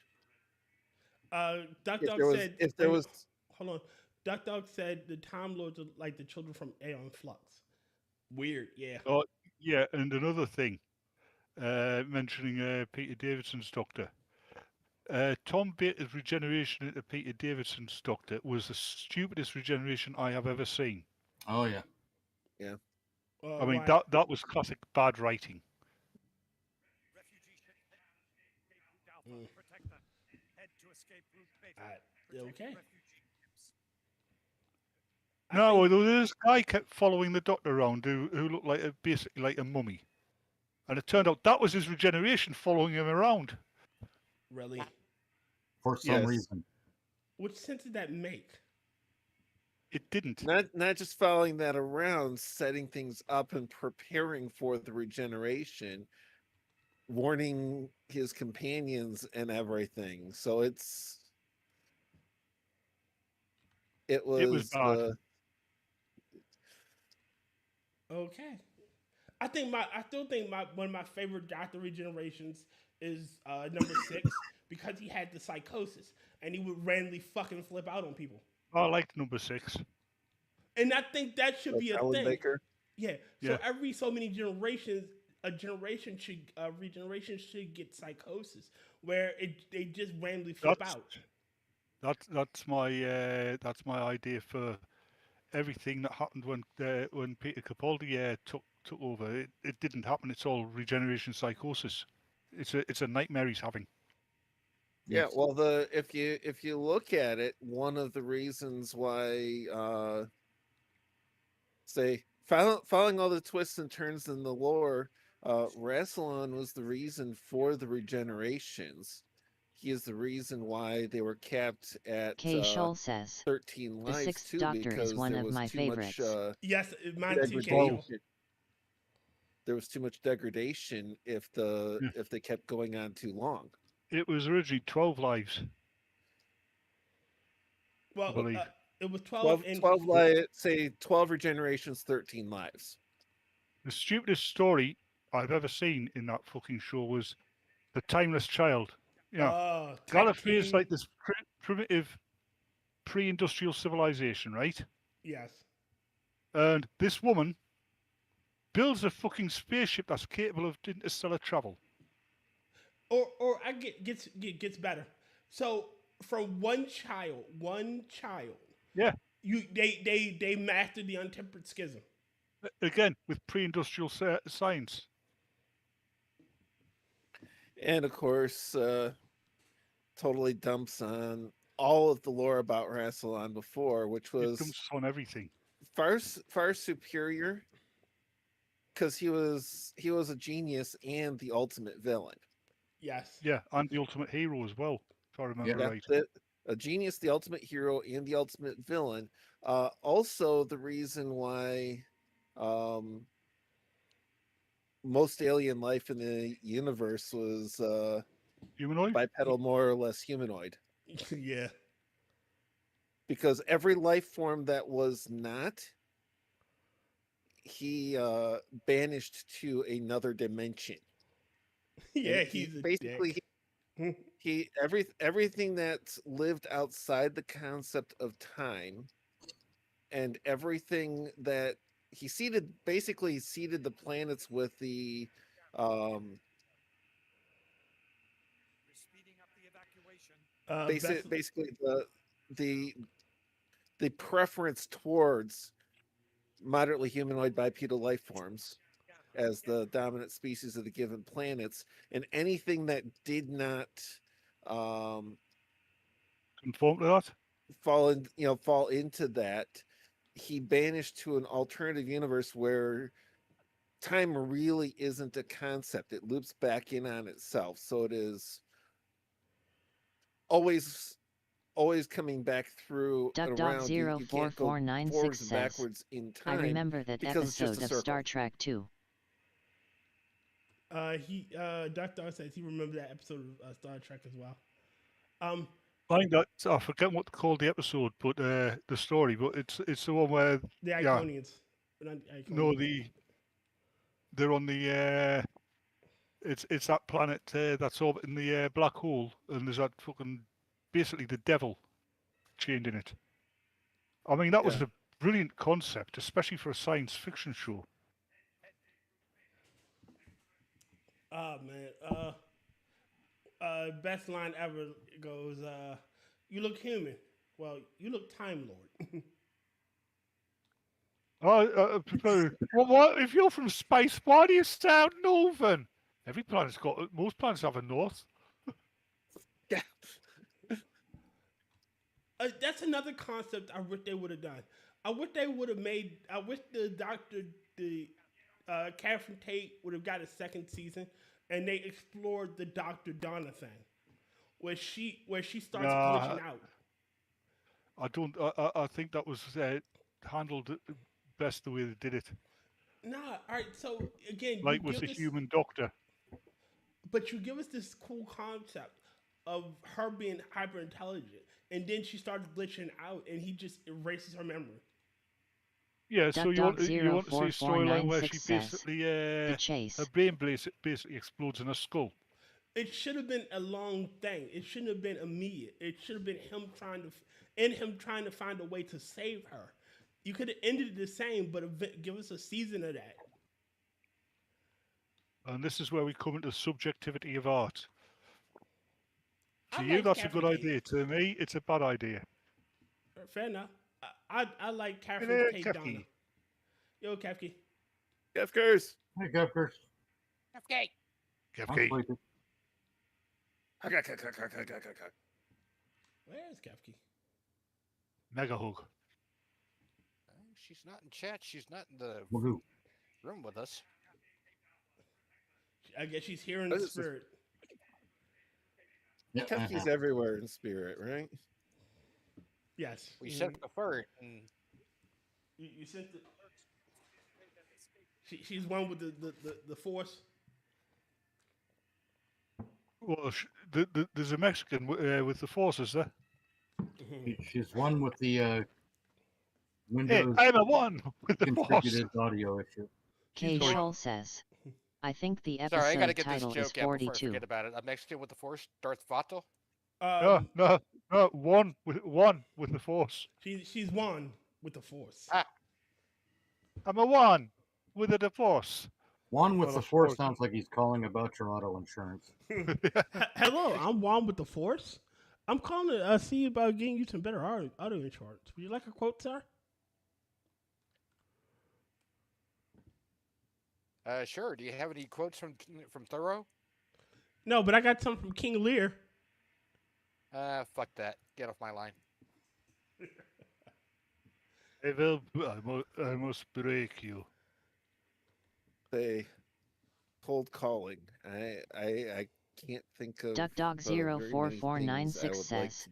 Duck Dog said hold on. Duck Dog said the Time Lords are like the children from Aeon Flux. Weird, yeah.
Oh, yeah, and another thing, mentioning Peter Davidson's Doctor. Tom Baker's regeneration into Peter Davidson's Doctor was the stupidest regeneration I have ever seen.
Oh, yeah.
Yeah.
I mean, that was classic bad writing.
Okay.
No, this guy kept following the Doctor around who looked like basically like a mummy, and it turned out that was his regeneration following him around.
Really?
For some reason.
Which sense did that make?
It didn't.
Not just following that around, setting things up and preparing for the regeneration, warning his companions and everything. So it was
bad.
Okay. I still think one of my favorite Doctor regenerations is number 6 because he had the psychosis and he would randomly fucking flip out on people.
I liked number 6.
And I think that should be a
Alan
thing.
Baker?
Yeah. So
Yeah.
every so many generations, regeneration should get psychosis where they just randomly flip out.
That's my idea for everything that happened when Peter Capaldi took over. It didn't happen. It's all regeneration psychosis. It's a nightmare he's having.
Yeah, well, if you look at it, one of the reasons why, following all the twists and turns in the lore, Rassilon was the reason for the regenerations. He is the reason why they were capped at
K. Scholl says
13
the
lives
6th
too,
Doctor
because
is one
there
of
was
my
too
favorites.
much,
Yes, mine too.
degradation. There was too much degradation if they kept going on too long.
It was originally 12 lives.
Well,
I believe.
it was 12
lives, say 12 regenerations, 13 lives.
The stupidest story I've ever seen in that fucking show was the Timeless Child. Yeah, Gallifrey is like this primitive pre-industrial civilization, right?
Yes.
And this woman builds a fucking spaceship that's capable of interstellar travel.
Or I gets better. So from one child,
yeah,
they mastered the untempered schism.
Again, with pre-industrial science.
And of course, totally dumps on all of the lore about Rassilon before, which was
dumps on everything.
Far superior, because he was a genius and the ultimate villain.
Yes.
Yeah, and the ultimate hero as well, if I remember right.
A genius, the ultimate hero, and the ultimate villain. Also, the reason why most alien life in the universe was
humanoid,
bipedal, more or less humanoid.
Yeah.
Because every life form that was not, he banished to another dimension.
Yeah, he's
basically everything that's lived outside the concept of time, and everything that he seeded the planets with the basically the preference towards moderately humanoid bipedal life forms as the dominant species of the given planets, and anything that did not
conform to that,
fall into that, he banished to an alternative universe where time really isn't a concept. It loops back in on itself, so it is always coming back through and around. You can't go forwards and backwards in time.
I remember that episode of Star Trek 2.
Dr. says he remembered that episode of Star Trek as well.
I forget what they called the episode, but the story, but it's the one where
the Iconians.
No, they're on the it's that planet that's orbiting the black hole, and there's that fucking basically the devil chained in it. I mean, that was a brilliant concept, especially for a science fiction show.
Oh man, best line ever goes, "You look human. Well, you look Time Lord."
What if you're from space? Why do you sound northern? Most planets have a north.
Yeah.
That's another concept I wish they would have done. I wish they would have made. I wish Catherine Tate would have got a second season, and they explored the Dr. Donna thing, where she starts glitching out.
I don't. I think that was handled best the way they did it.
Nah, all right. So again,
like with the human doctor.
But you give us this cool concept of her being hyper intelligent, and then she starts glitching out, and he just erases her memory.
Yeah, so you want to see a storyline where she basically her brain basically explodes in her skull.
It should have been a long thing. It shouldn't have been immediate. It should have been him trying to find a way to save her. You could have ended it the same, but give us a season of that.
And this is where we come into subjectivity of art. To you,
like
that's a good idea. To me, it's a bad idea.
Fair enough. I like Catherine Tate Donna. Yo, Kefki.
Kefkers.
Hey, Kefkers.
Kefki.
Kefki.
Where is Kefki?
Mega hug.
She's not in chat. She's not in the room with us.
I guess she's here in the spirit.
Kefki's everywhere in spirit, right?
Yes.
We sent the fur.
You sent the. She's one with the force.
Well, there's a Mexican with the force, is there?
She's one with the Windows.
Hey, I'm a one with the force.
Audio issue.
K. Scholl says, I think the episode
Sorry, I gotta get this
title is
joke out before I
42.
forget about it. A Mexican with the force, Darth Vato.
No, one with the force.
She's one with the force.
I'm a one with the force.
One with the force sounds like he's calling about your auto insurance.
Hello, I'm Juan with the force. I'm calling to see about getting you some better auto insurance. Would you like a quote, sir?
Sure. Do you have any quotes from THUR?
No, but I got some from King Lear.
Fuck that. Get off my line.
I must break you.
Say, cold calling. I can't think of.
DuckDog04496 says,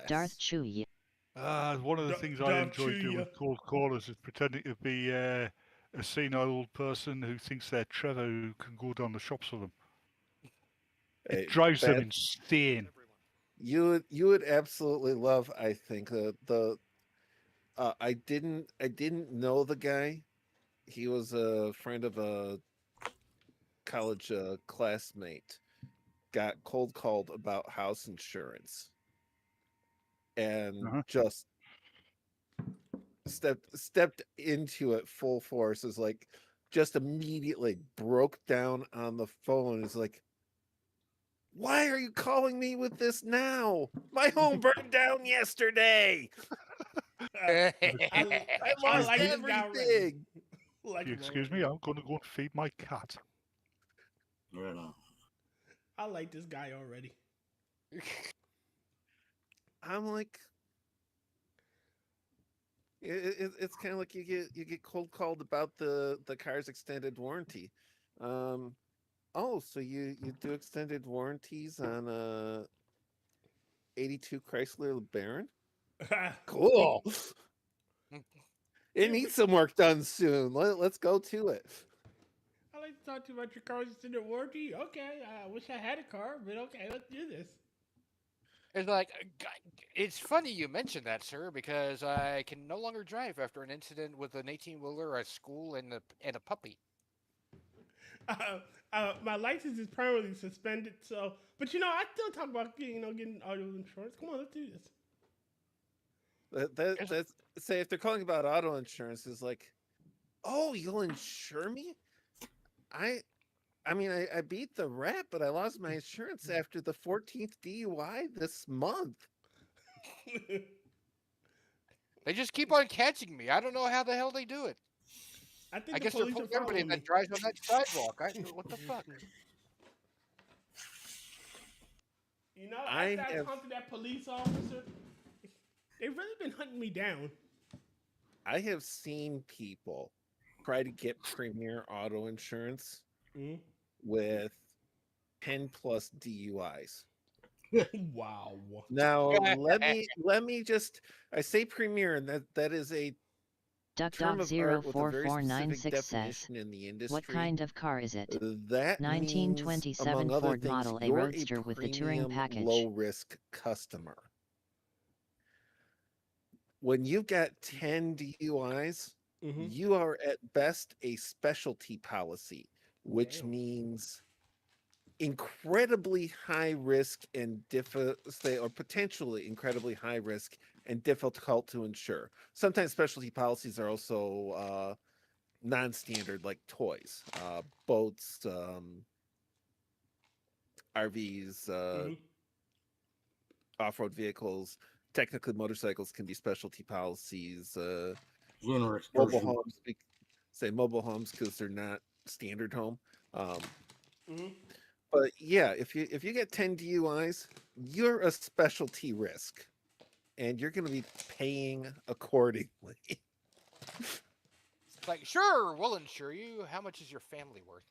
Darth Chewie.
One of the things I enjoy doing with cold callers is pretending to be a senile old person who thinks they're Trevor who can go down the shops for them. It drives them insane.
You would absolutely love, I think, I didn't know the guy. He was a friend of a college classmate. Got cold called about house insurance, and just stepped into it full force. Is like just immediately broke down on the phone. Is like, why are you calling me with this now? My home burned down yesterday. I lost everything.
Excuse me, I'm going to go and feed my cat.
Right on.
I like this guy already.
I'm like, it's kind of like you get cold called about the car's extended warranty. Oh, so you do extended warranties on a 82 Chrysler LeBaron? Cool. It needs some work done soon. Let's go to it.
I like to talk to you about your car's extended warranty. Okay, I wish I had a car, but okay, let's do this.
It's like, it's funny you mentioned that, sir, because I can no longer drive after an incident with an 18-wheeler at school and a puppy.
My license is permanently suspended, so. But I still talk about getting auto insurance. Come on, let's do this.
That's say if they're calling about auto insurance, is like, oh, you'll insure me? I mean, I beat the rap, but I lost my insurance after the 14th DUI this month.
They just keep on catching me. I don't know how the hell they do it. I guess they're pulling everybody that drives on that sidewalk. What the fuck?
I talked to that police officer. They've really been hunting me down.
I have seen people try to get Premier auto insurance with 10 plus DUIs.
Wow.
Now let me just I say Premier, and that is a term of art with a very specific definition in the industry.
What kind of car is it?
That
1927
means, among other
Ford
things,
Model A
you're
Roadster with the touring
premium
package.
low risk customer. When you've got 10 DUIs, you are at best a specialty policy, which means incredibly high risk and or potentially incredibly high risk and difficult to insure. Sometimes specialty policies are also non-standard, like toys, boats, RVs, off-road vehicles. Technically, motorcycles can be specialty policies.
Lunar
mobile
excursion.
homes, say mobile homes because they're not standard home. But yeah, if you get 10 DUIs, you're a specialty risk, and you're going to be paying accordingly.
It's like, sure, we'll insure you. How much is your family worth?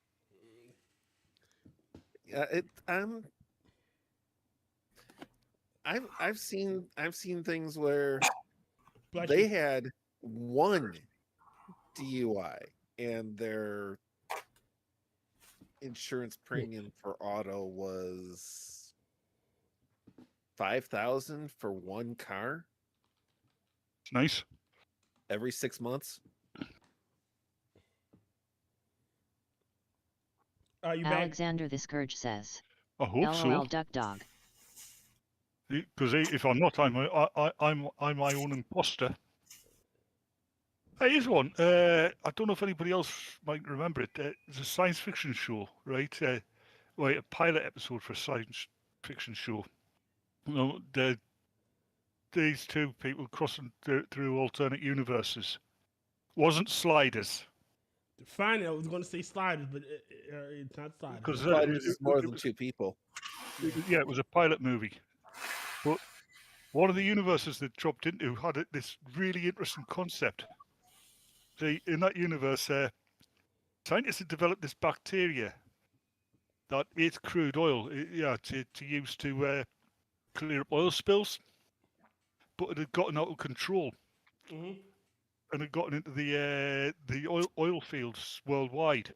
I've seen things where they had one DUI and their insurance premium for auto was $5,000 for one car.
Nice.
Every 6 months.
Alexander the Scourge says.
I hope so.
LOL duck dog.
Because if I'm not, I'm my own imposter. Hey, here's one. I don't know if anybody else might remember it. It's a science fiction show, right? A pilot episode for a science fiction show. You know, these two people crossing through alternate universes. Wasn't Sliders.
Fine, I was going to say Sliders, but it's not Sliders.
Because Sliders is more than two people.
Yeah, it was a pilot movie. But one of the universes that dropped into had this really interesting concept. See, in that universe, scientists had developed this bacteria that ate crude oil, to use to clear up oil spills. But it had gotten out of control, and had gotten into the oil fields worldwide,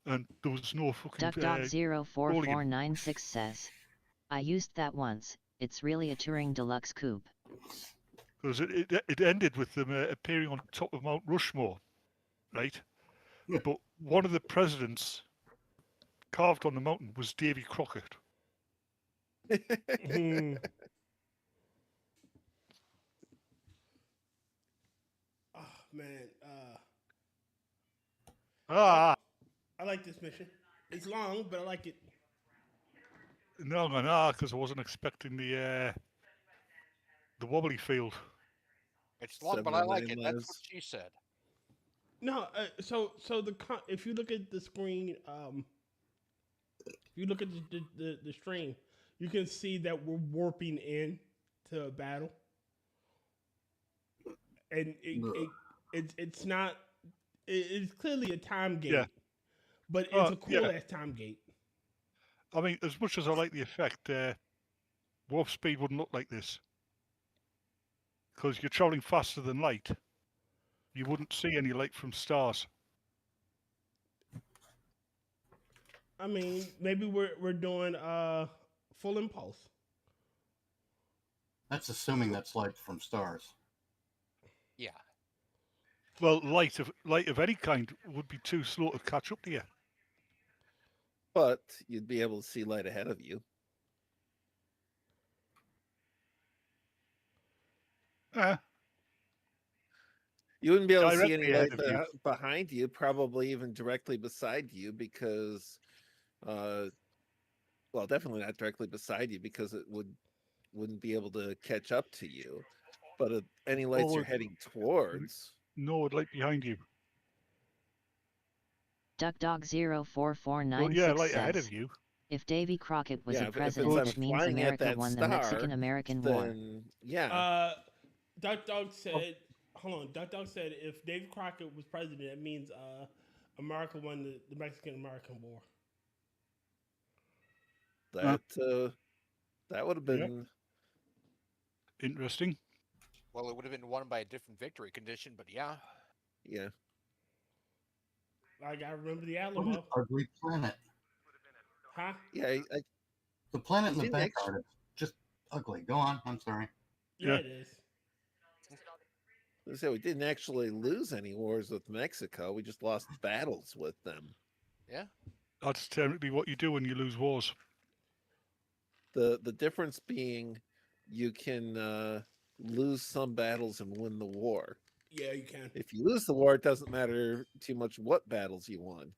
and there was no fucking.
DuckDog04496 says, "I used that once. It's really a Touring Deluxe coupe."
Because it ended with them appearing on top of Mount Rushmore, right? But one of the presidents carved on the mountain was Davy Crockett.
Oh man,
I
like this mission. It's long, but I like it.
No, because I wasn't expecting the wobbly field.
It's long, but I like it. That's what she said.
No, so if you look at the screen, if you look at the stream, you can see that we're warping in to a battle, and it's not. It's clearly a time gate, but it's a cool ass time gate.
I mean, as much as I like the effect, warp speed wouldn't look like this. Because you're traveling faster than light. You wouldn't see any light from stars.
I mean, maybe we're doing full impulse.
That's assuming that's light from stars.
Yeah.
Well, light of any kind would be too slow to catch up to you.
But you'd be able to see light ahead of you. You wouldn't be able to see any light behind you, probably even directly beside you, because, well, definitely not directly beside you, because it wouldn't be able to catch up to you. But any lights you're heading towards,
no light behind you.
DuckDog04496
well, yeah, light
says,
ahead of you.
If Davy Crockett was a
if
president, which means America won the Mexican-American War.
Yeah.
Duck Dog said, hold on. Duck Dog said if Dave Crockett was president, that means America won the Mexican-American War.
That would have been
interesting.
Well, it would have been won by a different victory condition, but yeah.
Yeah.
I gotta remember the
What an
Alamo.
ugly planet.
Huh?
Yeah.
The planet in the
didn't
background is just ugly. Go on. I'm sorry.
Yeah, it is.
So we didn't actually lose any wars with Mexico. We just lost battles with them.
Yeah.
That's technically what you do when you lose wars.
The difference being you can lose some battles and win the war.
Yeah, you can.
If you lose the war, it doesn't matter too much what battles you won.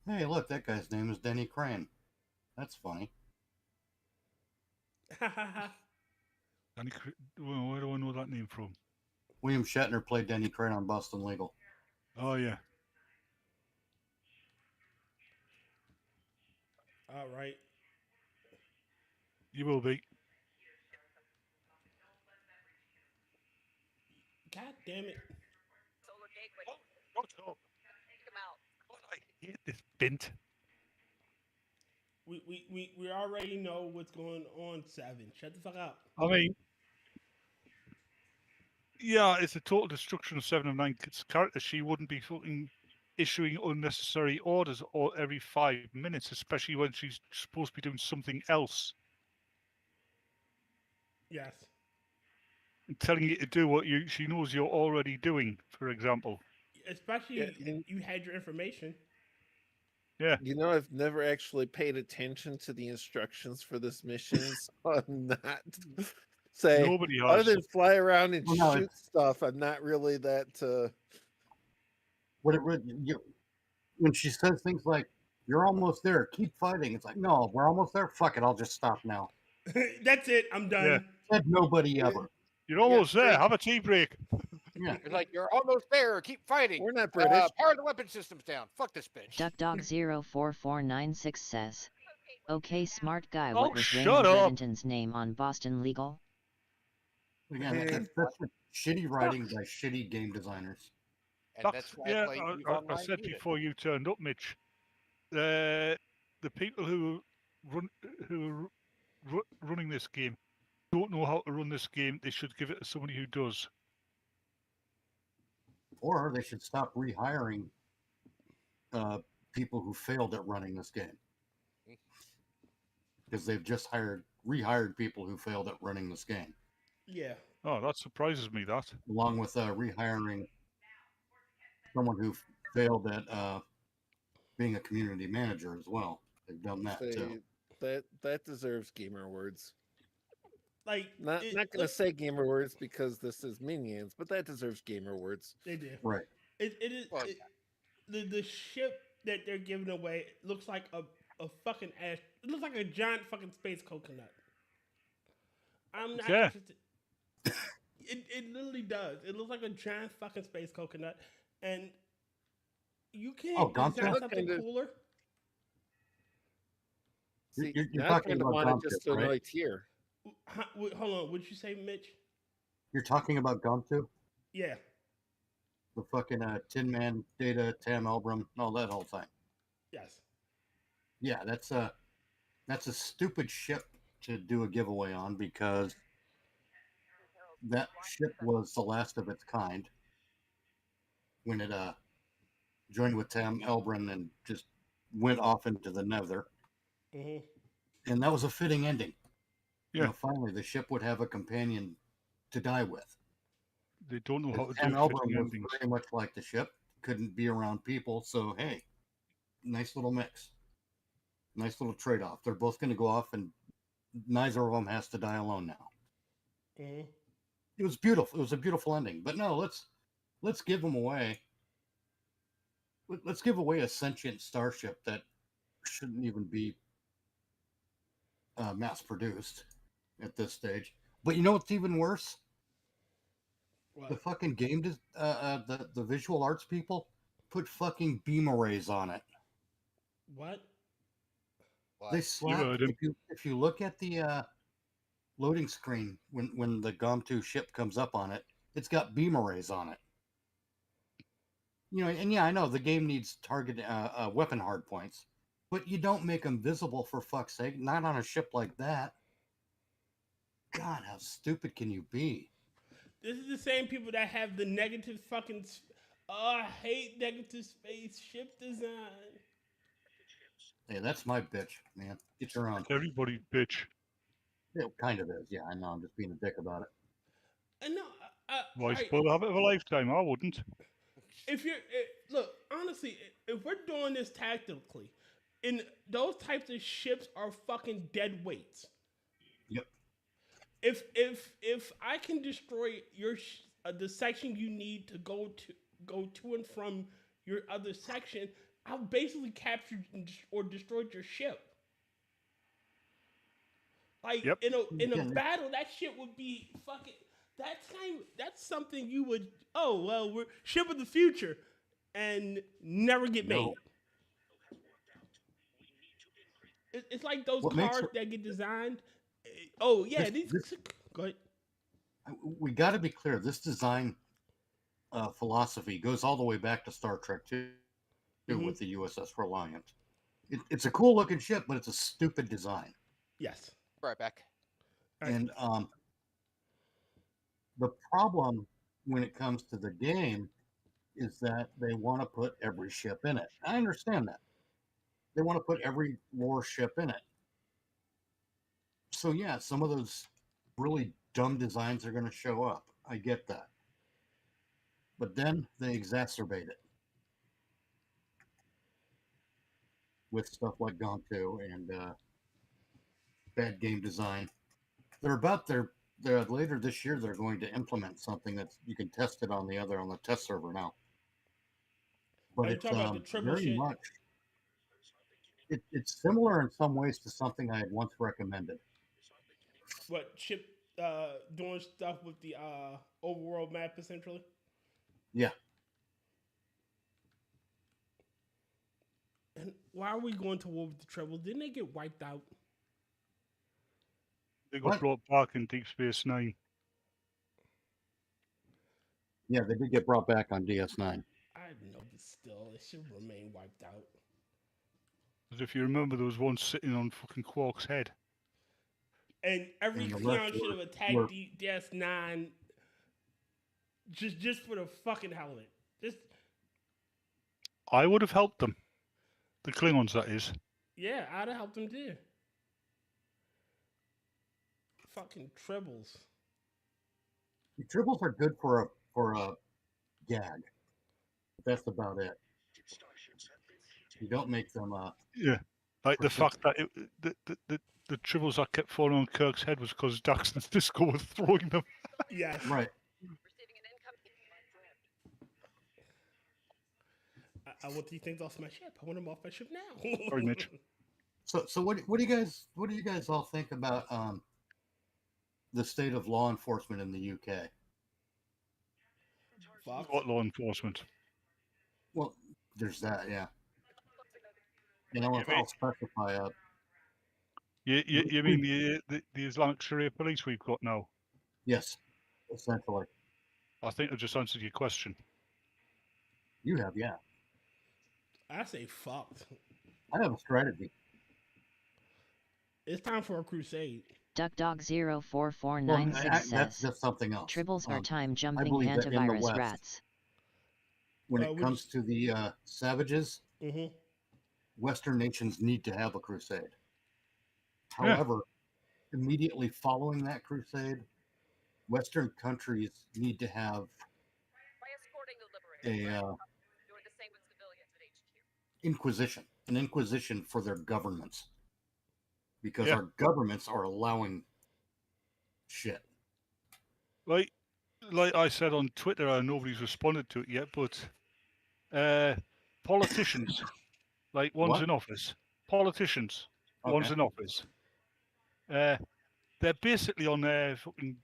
Hey, look, that guy's name is Denny Crane. That's funny.
Where do I know that name from?
William Shatner played Denny Crane on Boston Legal.
Oh, yeah.
All right.
You will be.
God damn it.
I hate this bint.
We already know what's going on, Seven. Shut the fuck up.
I mean, yeah, it's a total destruction of 7 of 9's character. She wouldn't be fucking issuing unnecessary orders every 5 minutes, especially when she's supposed to be doing something else.
Yes.
And telling you to do what she knows you're already doing, for example.
Especially you had your information.
Yeah.
You know, I've never actually paid attention to the instructions for this mission, so I'm not say
Nobody has.
other than fly around and
Well, no,
shoot stuff. I'm not really that.
When she says things like, "You're almost there. Keep fighting," it's like, "No, we're almost there. Fuck it. I'll just stop now."
That's it. I'm done.
Yeah.
Said nobody ever.
You're almost there. Have a tea break.
Yeah.
It's like, you're almost there. Keep fighting.
We're not British.
Power the weapon systems down. Fuck this bitch.
DuckDog04496 says, "Okay, smart guy.
Oh,
What was
shut
Raymond
up.
Reddington's name on Boston Legal?"
Again, that's shitty writing by shitty game designers.
And that's why
Yeah,
I play EVE
I
Online
said
Muted.
before you turned up, Mitch. The people who are running this game don't know how to run this game. They should give it to somebody who does.
Or they should stop rehiring people who failed at running this game. Because they've just rehired people who failed at running this game.
Yeah.
Oh, that surprises me, that.
Along with rehiring someone who failed at being a community manager as well. They've done that too.
That deserves gamer words.
Like
not gonna say gamer words because this is Minions, but that deserves gamer words.
They do.
Right.
It is the ship that they're giving away looks like a fucking ass. It looks like a giant fucking space coconut. I'm not interested. It literally does. It looks like a giant fucking space coconut, and you can't design something cooler.
See,
you're
now
talking
I
about
want
Gumtooth,
just to annoy
right?
Tyr.
Hold on. What'd you say, Mitch?
You're talking about Gumtooth?
Yeah.
The fucking Tin Man, Data, Tam Elbrum, all that whole thing.
Yes.
Yeah, that's a stupid ship to do a giveaway on because that ship was the last of its kind when it joined with Tam Elbrum and just went off into the nether.
Mm-hmm.
And that was a fitting ending.
Yeah.
You know, finally, the ship would have a companion to die with.
They don't know how to
Tam
do
Elbrum
fitting
was
endings.
very much like the ship, couldn't be around people, so hey, nice little mix. Nice little trade-off. They're both going to go off, and neither of them has to die alone now.
Mm-hmm.
It was beautiful. It was a beautiful ending. But no, let's give them away. Let's give away a sentient starship that shouldn't even be mass-produced at this stage. But you know what's even worse?
What?
The fucking game, the visual arts people put fucking beam arrays on it.
What?
They slap. If you look at the loading screen when the GOM2 ship comes up on it, it's got beam arrays on it. You know, and yeah, I know the game needs target weapon hard points, but you don't make them visible for fuck's sake. Not on a ship like that. God, how stupid can you be?
This is the same people that have the negative fucking. Oh, I hate negative spaceship design.
Hey, that's my bitch, man. Get your own.
Everybody's bitch.
It kind of is. Yeah, I know. I'm just being a dick about it.
I know.
Why spoil the habit of a lifetime? I wouldn't.
If you're look, honestly, if we're doing this tactically, in those types of ships are fucking dead weights.
Yep.
If I can destroy your the section you need to go to and from your other section, I've basically captured or destroyed your ship. Like in a battle, that shit would be fucking. That's something you would. Oh well, we're ship of the future, and never get made. It's like those cars that get designed. Oh yeah, go ahead.
We got to be clear. This design philosophy goes all the way back to Star Trek 2 with the USS Reliant. It's a cool looking ship, but it's a stupid design.
Yes. Right back.
And the problem when it comes to the game is that they want to put every ship in it. I understand that. They want to put every lore ship in it. So yeah, some of those really dumb designs are going to show up. I get that. But then they exacerbate it with stuff like GOM2 and bad game design. They're later this year. They're going to implement something that you can test it on the test server now. But it's very much. It's similar in some ways to something I had once recommended.
What ship doing stuff with the overworld map essentially?
Yeah.
And why are we going to war with the Trebles? Didn't they get wiped out?
They got brought back in Deep Space Nine.
Yeah, they did get brought back on DS9.
I know, but still, it should remain wiped out.
Because if you remember, there was one sitting on fucking Quark's head.
And every peon should have attacked DS9 just for the fucking hell of it. Just
I would have helped them. The Klingons, that is.
yeah, I'd have helped them too. Fucking Tribbles.
The Tribbles are good for a gag. That's about it. You don't make them
yeah, like the fact that the Tribbles that kept falling on Kirk's head was because Daxton's Disco was throwing them.
Yes.
Right.
What do you think off my ship? I want him off my ship now.
Sorry, Mitch.
So what do you guys all think about the state of law enforcement in the UK?
What law enforcement?
Well, there's that, yeah. You know, I'll specify up.
You mean the Islamic Sharia police we've got now?
Yes, essentially.
I think I just answered your question.
You have, yeah.
I say fucked.
I have a strategy.
It's time for a crusade.
DuckDog04496 says,
that's just something else.
Tribbles are time-jumping hantavirus rats.
When it comes to the savages, Western nations need to have a crusade. However, immediately following that crusade, Western countries need to have an inquisition for their governments. Because our governments are allowing shit.
Like I said on Twitter, nobody's responded to it yet, but politicians, like ones in office, ones in office, they're basically on their fucking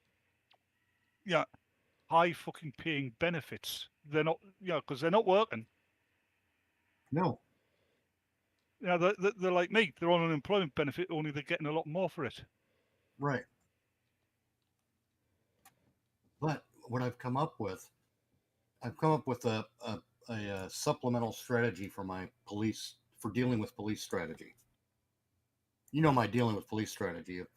high fucking paying benefits. They're not because they're not working.
No.
Yeah, they're like me. They're on unemployment benefit, only they're getting a lot more for it.
Right. But what I've come up with a supplemental strategy for my police, for dealing with police strategy. You know my dealing with police strategy. If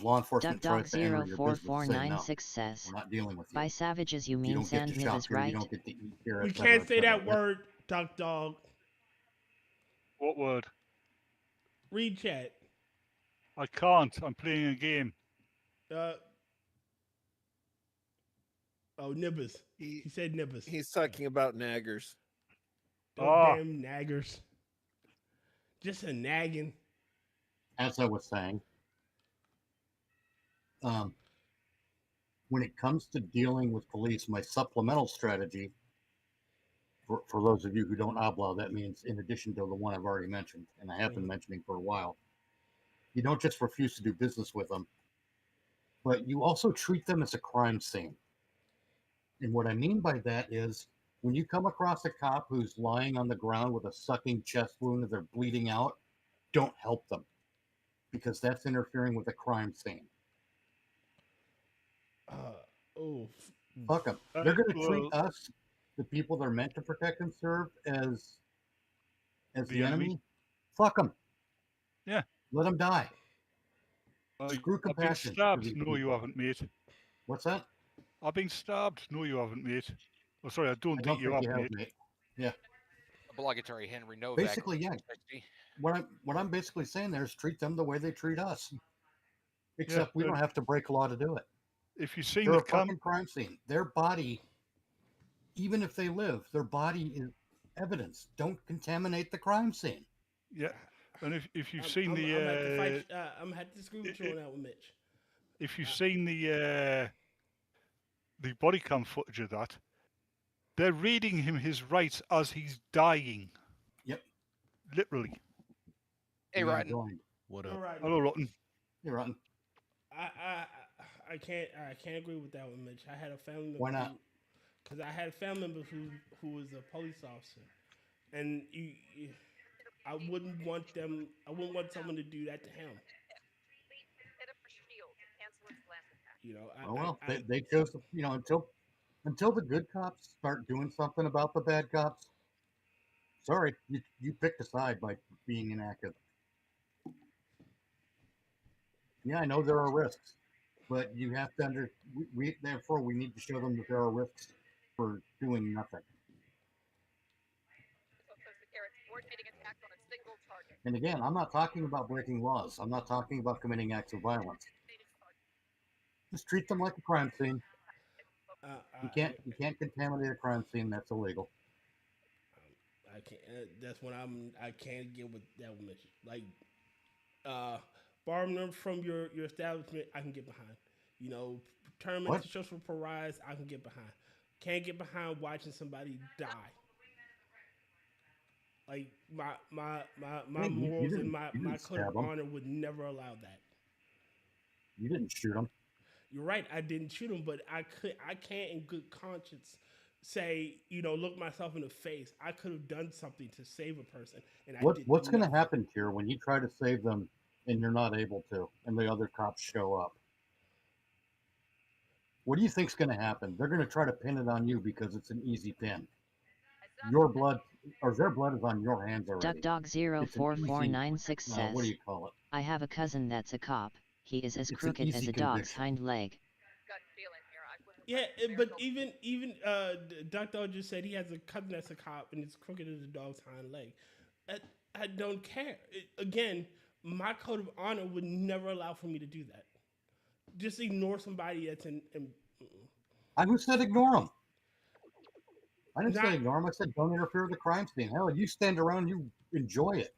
law enforcement tries to enter your business, say no,
says,
we're not dealing with you.
by savages you
You
mean
don't get to
Sandnib
shop
is
here. You
right?
don't get to eat here.
We
et
can't
cetera,
say
et cetera.
that word, Duck Dog.
What word?
Read chat.
I can't. I'm playing a game.
Oh, nibbers. He said nibbers.
He's talking about naggers.
Those damn naggers. Just a nagging.
As I was saying, when it comes to dealing with police, my supplemental strategy, for those of you who don't habla, that means in addition to the one I've already mentioned, and I have been mentioning for a while, you don't just refuse to do business with them, but you also treat them as a crime scene. And what I mean by that is when you come across a cop who's lying on the ground with a sucking chest wound and they're bleeding out, don't help them, because that's interfering with the crime scene. Fuck them. They're going to treat us, the people they're meant to protect and serve, as the enemy. Fuck them.
Yeah.
Let them die. Screw
I've been
compassion.
stabbed. No, you haven't, mate.
What's that?
I've been stabbed. No, you haven't, mate. Oh, sorry, I don't think you have, mate.
Yeah.
Obligatory Henry Novak.
Basically, yeah. What I'm basically saying there is treat them the way they treat us. Except we don't have to break law to do it.
If you've seen
They're a fucking crime scene. Their body, even if they live, their body is evidence. Don't contaminate the crime scene.
Yeah. And if you've seen
I'm
the
going to have to disagree with you on that one, Mitch.
If you've seen the body cam footage of that, they're reading him his rights as he's dying.
Yep.
Literally.
Hey, Rotten.
What up?
Hello, Rotten.
Hey, Rotten.
I can't agree with that one, Mitch. I had a family member.
Why not?
Because I had a family member who was a police officer, and I wouldn't want someone to do that to him. You know,
they chose, until the good cops start doing something about the bad cops. Sorry, you picked a side by being inactive. Yeah, I know there are risks, but you have to therefore we need to show them that there are risks for doing nothing. And again, I'm not talking about breaking laws. I'm not talking about committing acts of violence. Just treat them like a crime scene. You can't contaminate a crime scene. That's illegal.
I can't. That's when I can't get with that one, Mitch. Like, borrowing them from your establishment, I can get behind. You know, tournaments, social pariahs, I can get behind. Can't get behind watching somebody die. Like my morals and my code of honor would never allow that.
You didn't shoot him.
You're right. I didn't shoot him, but I can't in good conscience say, look myself in the face. I could have done something to save a person, and
what's going to happen here when you try to save them and you're not able to, and the other cops show up? What do you think's going to happen? They're going to try to pin it on you because it's an easy pin. Your blood, or their blood, is on your hands already.
DuckDog04496 says,
what do you call it?
I have a cousin that's a cop. He is as crooked as a dog's hind leg.
Yeah, but even Duck Dog just said he has a cousin that's a cop and it's crooked as a dog's hind leg. I don't care. Again, my code of honor would never allow for me to do that. Just ignore somebody that's in
I who said ignore them? I didn't say ignore them. I said don't interfere with the crime scene. Hell, you stand around, you enjoy it.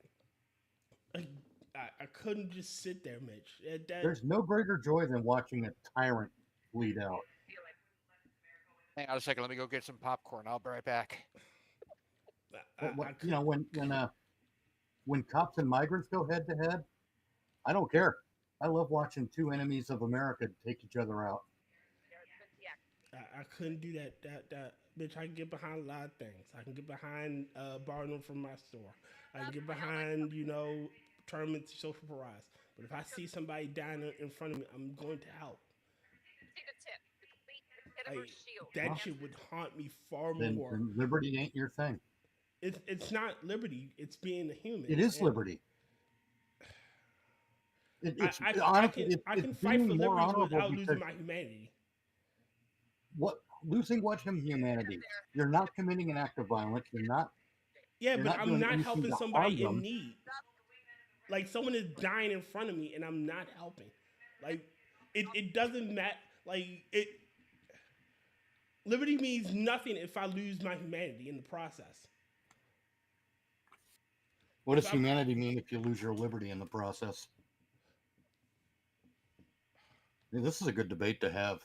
I couldn't just sit there, Mitch.
There's no greater joy than watching a tyrant bleed out.
Hang on a second. Let me go get some popcorn. I'll be right back.
When cops and migrants go head to head, I don't care. I love watching two enemies of America take each other out.
I couldn't do that bitch, I can get behind a lot of things. I can get behind borrowing them from my store. I can get behind, tournaments, social prize. But if I see somebody dying in front of me, I'm going to help. That shit would haunt me far more.
Then liberty ain't your thing.
It's not liberty. It's being a human.
It is liberty.
I can fight for liberty without losing my humanity.
Losing what humanity? You're not committing an act of violence. You're not.
Yeah, but I'm not helping somebody in need. Like, someone is dying in front of me and I'm not helping. Like, it doesn't matter. Like, liberty means nothing if I lose my humanity in the process.
What does humanity mean if you lose your liberty in the process? This is a good debate to have.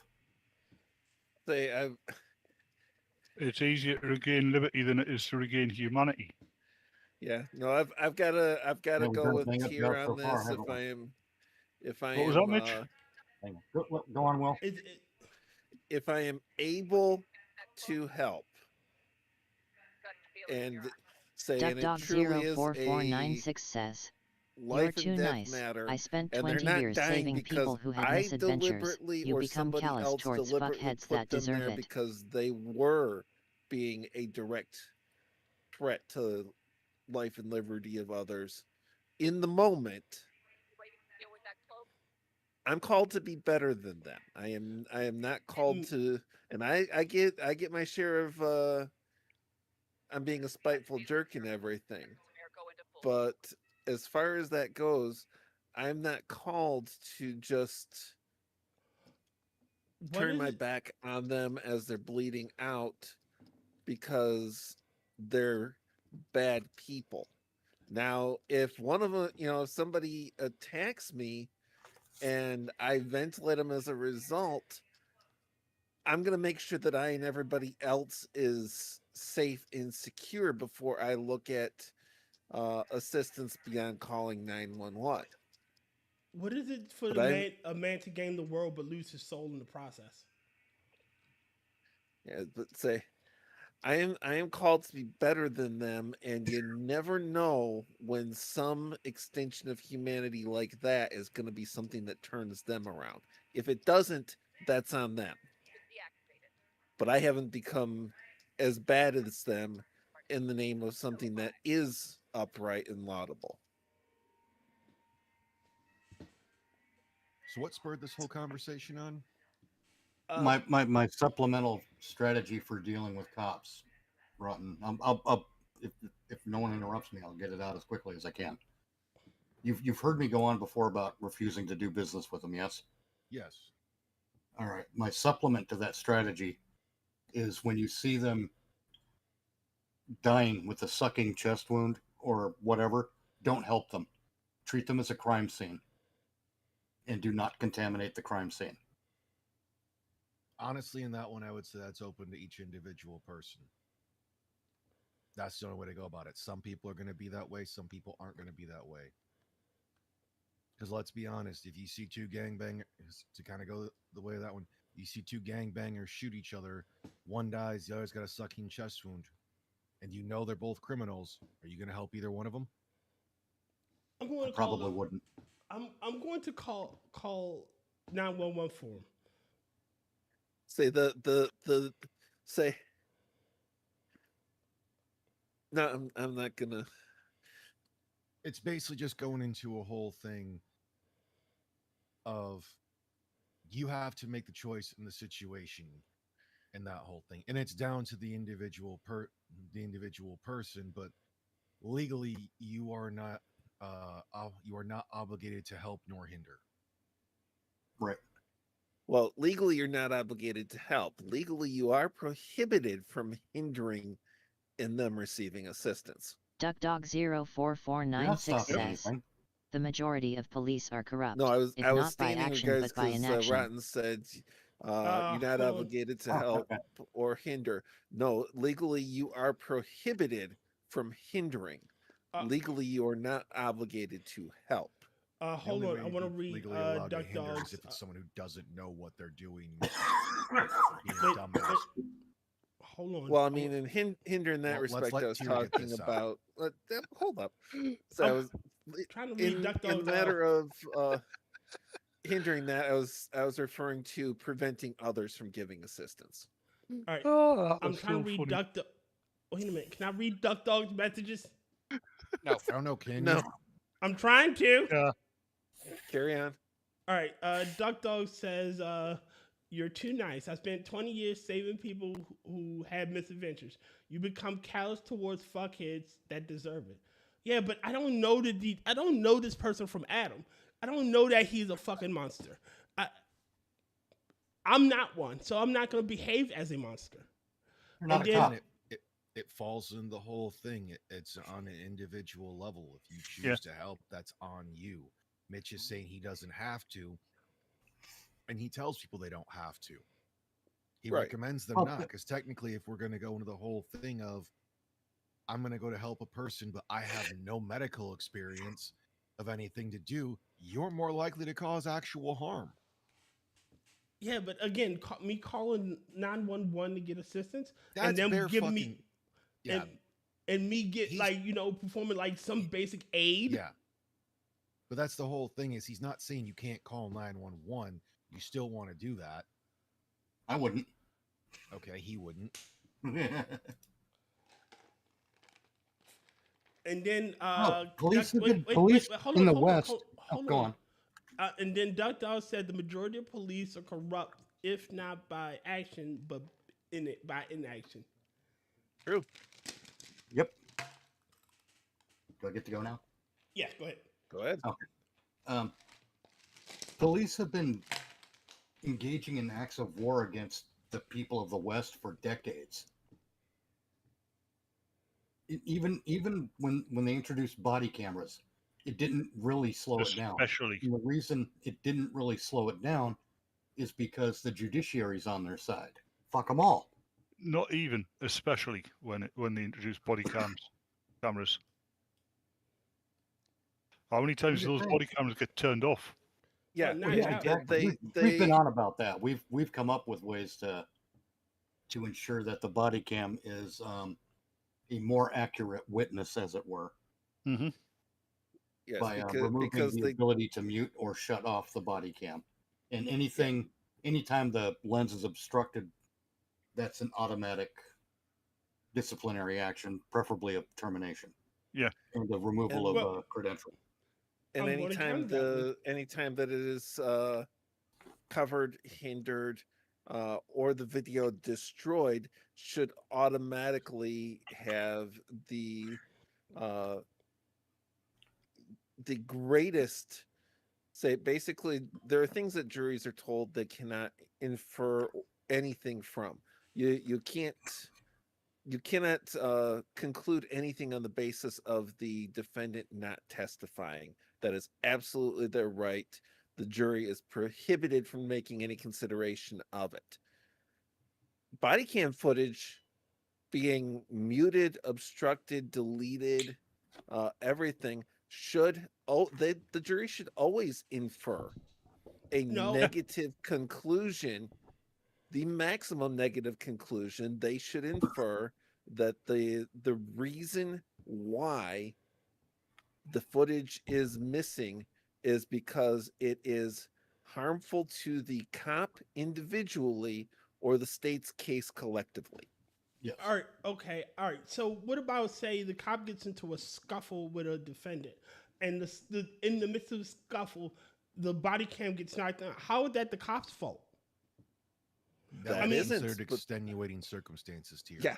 It's easier to regain liberty than it is to regain humanity.
Yeah, no, I've got to go with Tyr on this. If I am,
what was that, Mitch?
Go on, Will.
If I am able to help, and say, and it truly is a
says,
life
"You're too
and death
nice.
matter,
I spent
and they're
20
not
years
dying
saving
because
people who had
I
misadventures.
deliberately
You
or
become
somebody
callous
else
towards
deliberately
fuckheads
put
that
them
deserve
there
it."
because they were being a direct threat to life and liberty of others in the moment. I'm called to be better than them. I am not called to, and I get my share of I'm being a spiteful jerk and everything. But as far as that goes, I'm not called to just turn my back on them as they're bleeding out because they're bad people. Now, if one of them, if somebody attacks me and I ventilate them as a result, I'm going to make sure that I and everybody else is safe and secure before I look at assistance beyond calling 911.
What is it for a man to gain the world but lose his soul in the process?
Yeah, but say, I am called to be better than them, and you never know when some extinction of humanity like that is going to be something that turns them around. If it doesn't, that's on them. But I haven't become as bad as them in the name of something that is upright and laudable.
So what spurred this whole conversation on?
My supplemental strategy for dealing with cops, Rotten. I'll if no one interrupts me, I'll get it out as quickly as I can. You've heard me go on before about refusing to do business with them, yes?
Yes.
All right. My supplement to that strategy is when you see them dying with a sucking chest wound or whatever, don't help them. Treat them as a crime scene and do not contaminate the crime scene.
Honestly, in that one, I would say that's open to each individual person. That's the only way to go about it. Some people are going to be that way. Some people aren't going to be that way. Because let's be honest, if you see two gangbangers, to kind of go the way of that one, you see two gangbangers shoot each other, one dies, the other's got a sucking chest wound, and you know they're both criminals, are you going to help either one of them?
I probably wouldn't.
I'm going to call 911 for him.
Say say. No, I'm not gonna.
It's basically just going into a whole thing of you have to make the choice in the situation and that whole thing, and it's down to the individual person. But legally, you are not obligated to help nor hinder.
Right.
Well, legally, you're not obligated to help. Legally, you are prohibited from hindering in them receiving assistance.
DuckDog0449 says, "The majority of police are corrupt.
No, I was
not by
standing
action,
guys
but by
because
inaction."
Rotten said you're not obligated to help or hinder. No, legally, you are prohibited from hindering. Legally, you are not obligated to help.
Hold on, I want to read Duck Dog's.
If it's someone who doesn't know what they're doing,
hold on.
Well, I mean, in hindering that
Well, let's
respect, I
let
was
Tyr get
talking
this out.
about. Hold up. So I was
trying to read
in the matter of hindering that. I was referring to preventing others from giving assistance.
All right,
Oh,
I'm trying to read
funny.
Duck Dog. Wait a minute. Can I read Duck Dog's messages?
No.
I don't know, can
No,
you?
I'm trying to.
Yeah.
carry on.
All right. Duck Dog says, "You're too nice. I spent 20 years saving people who had misadventures. You become callous towards fuckheads that deserve it." Yeah, but I don't know I don't know this person from Adam. I don't know that he's a fucking monster. I'm not one, so I'm not gonna behave as a monster.
You're not
And
a
then-
cop.
It falls in the whole thing. It's on an individual level. If you choose
Yeah.
to help, that's on you. Mitch is saying he doesn't have to, and he tells people they don't have to. He
Right.
recommends them
Oh,
not,
but-
because technically, if we're going to go into the whole thing of, I'm going to go to help a person, but I have no medical experience of anything to do, you're more likely to cause actual harm.
Yeah, but again, me calling 911 to get assistance,
That's
and them
bare
giving
fucking,
me
yeah,
and me get
He's-
performing like some basic aid.
yeah. But that's the whole thing, is he's not saying you can't call 911. You still want to do that.
I wouldn't.
Okay, he wouldn't.
And then
police
Duck-
have been- police
hold
in
on,
the
hold on,
West.
hold
Go
on. And then Duck Dog said the majority of police are corrupt, if not by action, but by inaction.
True.
Yep. Do I get to go now?
Yeah, go ahead.
Go ahead.
Okay. Police have been engaging in acts of war against the people of the West for decades. Even when they introduced body cameras, it didn't really slow it down.
Especially.
And the reason it didn't really slow it down is because the judiciary's on their side. Fuck them all.
Not even, especially when they introduce body cameras. How many times do those body cameras get turned off?
Yeah,
Well,
Yeah,
now-
exactly. We've been on about that. We've come up with ways to ensure that the body cam is a more accurate witness, as it were,
Mm-hmm.
Yes,
by removing the ability to mute or shut off the body cam. And anytime the lens is obstructed, that's an automatic disciplinary action, preferably a termination.
Yeah.
And the removal
And-
of a credential.
and
I'm going to
anytime
counter
anytime that it is covered, hindered, or the video destroyed, should automatically have the greatest say. Basically, there are things that juries are told they cannot infer anything from. You cannot conclude anything on the basis of the defendant not testifying. That is absolutely their right. The jury is prohibited from making any consideration of it. Body cam footage being muted, obstructed, deleted, everything should the jury should always infer a
No.
negative conclusion. The maximum negative conclusion, they should infer that the reason why the footage is missing is because it is harmful to the cop individually or the state's case collectively.
Yes.
All right, okay, all right. So what about, say, the cop gets into a scuffle with a defendant, and in the midst of the scuffle, the body cam gets knocked out? How is that the cop's fault?
That
I mean,
is considered
isn't, but-
extenuating circumstances here.
Yeah.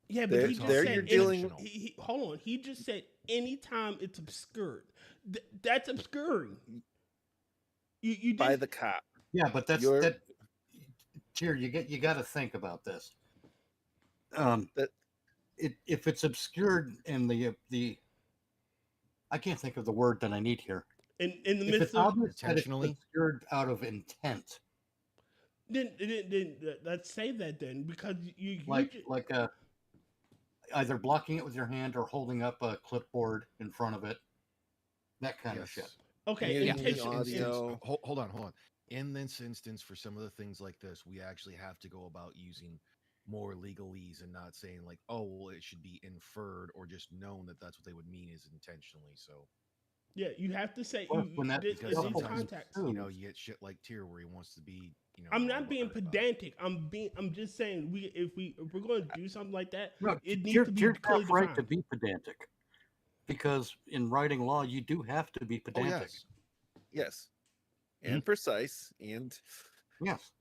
Yeah, but
There-
he just
there
said
you're dealing-
hold on. He just said anytime it's obscured. That's obscuring. You
By
didn't-
the cop.
Yeah, but that's
You're-
that. Here, you got to think about this. If it's obscured and the I can't think of the word that I need here.
in the
If
midst
it's
of
obvious that it's
Intentionally?
obscured out of intent,
then let's say that then, because you
like either blocking it with your hand or holding up a clipboard in front of it, that kind of shit.
Okay,
Yeah.
In this
Audio.
instance, hold on. In this instance, for some of the things like this, we actually have to go about using more legalese and not saying like, oh, well, it should be inferred or just known that that's what they would mean is intentionally. So
Yeah, you have to say
because
in
sometimes
context.
you know you get shit like Tyr where he wants to be, you know.
I'm not being pedantic. I'm just saying if we're going to do something like that,
No,
it needs to be
Tyr's
clearly
not right to
defined.
be pedantic, because in writing law you do have to be pedantic.
Yes, and precise, and
yes.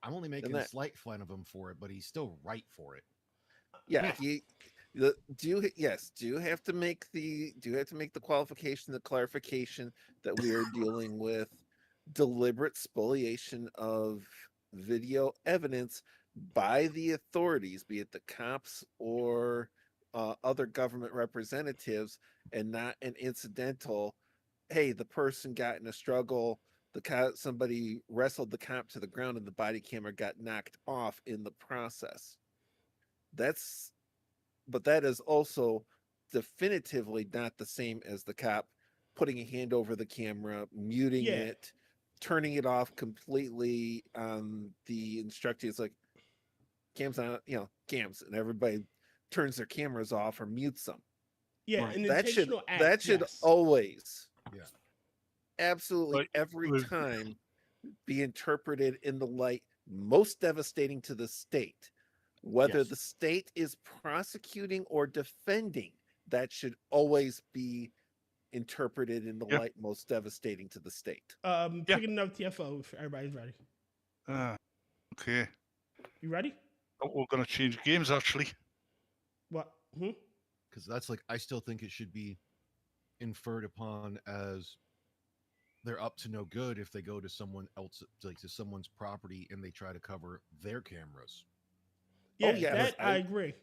I'm only making a slight fun of him for it, but he's still right for it.
Yeah, do you have to make the qualification, the clarification that we are dealing with deliberate spoliation of video evidence by the authorities, be it the cops or other government representatives, and not an incidental, hey, the person got in a struggle, somebody wrestled the cop to the ground and the body camera got knocked off in the process. But that is also definitively not the same as the cop putting a hand over the camera, muting it, turning it off completely on the instructor. It's like, cams on, cams, and everybody turns their cameras off or mutes them.
Yeah,
right.
An
that should
intentional act,
that should
yes.
always, absolutely
Like,
every time be interpreted in the light most devastating to the state. Whether the state is prosecuting or defending, that should always be interpreted in the light most devastating to the state.
Picking another TFO if everybody's ready.
Okay.
You ready?
Oh, we're going to change games, actually.
What?
Because that's like, I still think it should be inferred upon as they're up to no good if they go to someone else, like to someone's property, and they try to cover their cameras.
Yeah, that I agree.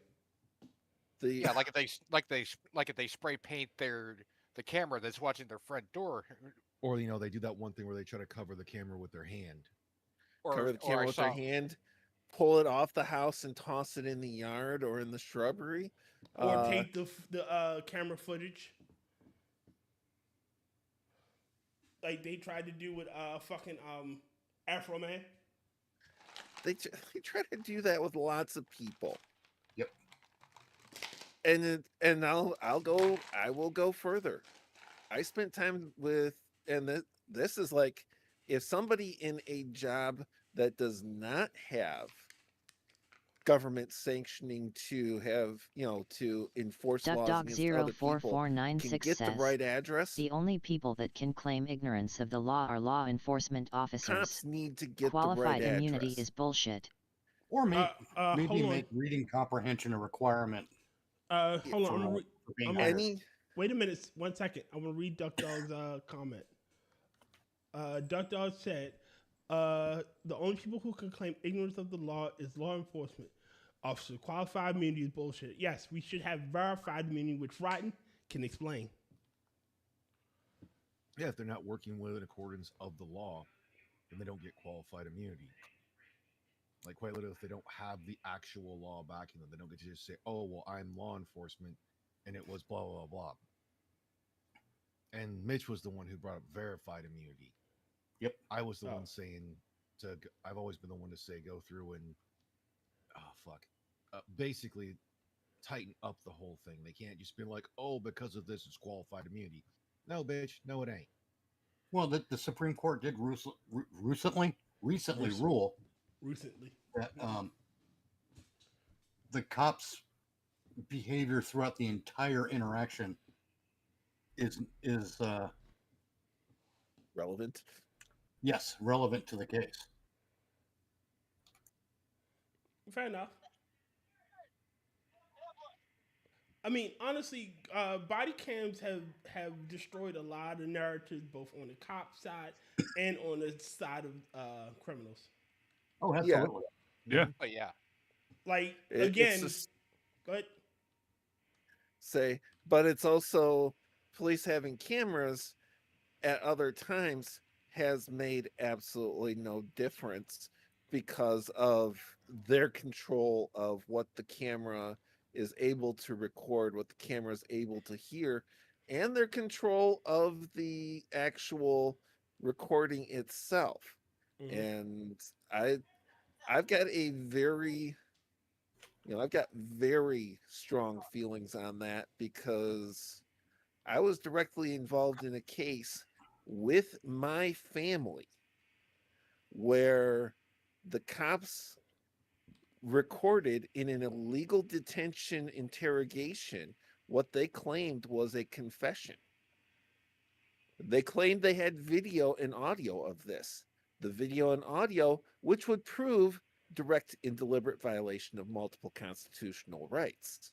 Like if they spray paint the camera that's watching their front door,
or they do that one thing where they try to cover the camera with their hand,
cover the camera with their hand, pull it off the house and toss it in the yard or in the shrubbery,
or take the camera footage. Like they tried to do with fucking Afro Man.
They try to do that with lots of people.
Yep.
And I will go further. I spent time with, and this is like, if somebody in a job that does not have government sanctioning to have, to enforce laws against other people, can get the right address.
The only people that can claim ignorance of the law are law enforcement officers.
Cops need to get
Qualified
the right
immunity
address.
is bullshit.
Or maybe make reading comprehension a requirement.
Hold on. Wait a minute. 1 second. I'm going to read Duck Dog's comment. Duck Dog said, the only people who can claim ignorance of the law is law enforcement officers. Qualified immunity is bullshit. Yes, we should have verified immunity, which Rotten can explain.
Yeah, if they're not working within accordance of the law, then they don't get qualified immunity. Like, quite literally, if they don't have the actual law backing them, they don't get to just say, oh, well, I'm law enforcement, and it was blah, blah, blah. And Mitch was the one who brought up verified immunity.
Yep.
I was the one saying I've always been the one to say go through and, basically tighten up the whole thing. They can't just be like, oh, because of this, it's qualified immunity. No, bitch, no, it ain't.
Well, the Supreme Court did recently rule that the cops' behavior throughout the entire interaction is
relevant.
Yes, relevant to the case.
Fair enough. I mean, honestly, body cams have destroyed a lot of narratives, both on the cop side and on the side of criminals.
Oh, absolutely.
Yeah.
Oh, yeah.
Like, again, go ahead.
But it's also police having cameras at other times has made absolutely no difference because of their control of what the camera is able to record, what the camera is able to hear, and their control of the actual recording itself. And I've got a very I've got very strong feelings on that because I was directly involved in a case with my family where the cops recorded in an illegal detention interrogation what they claimed was a confession. They claimed they had video and audio of this. The video and audio, which would prove direct and deliberate violation of multiple constitutional rights.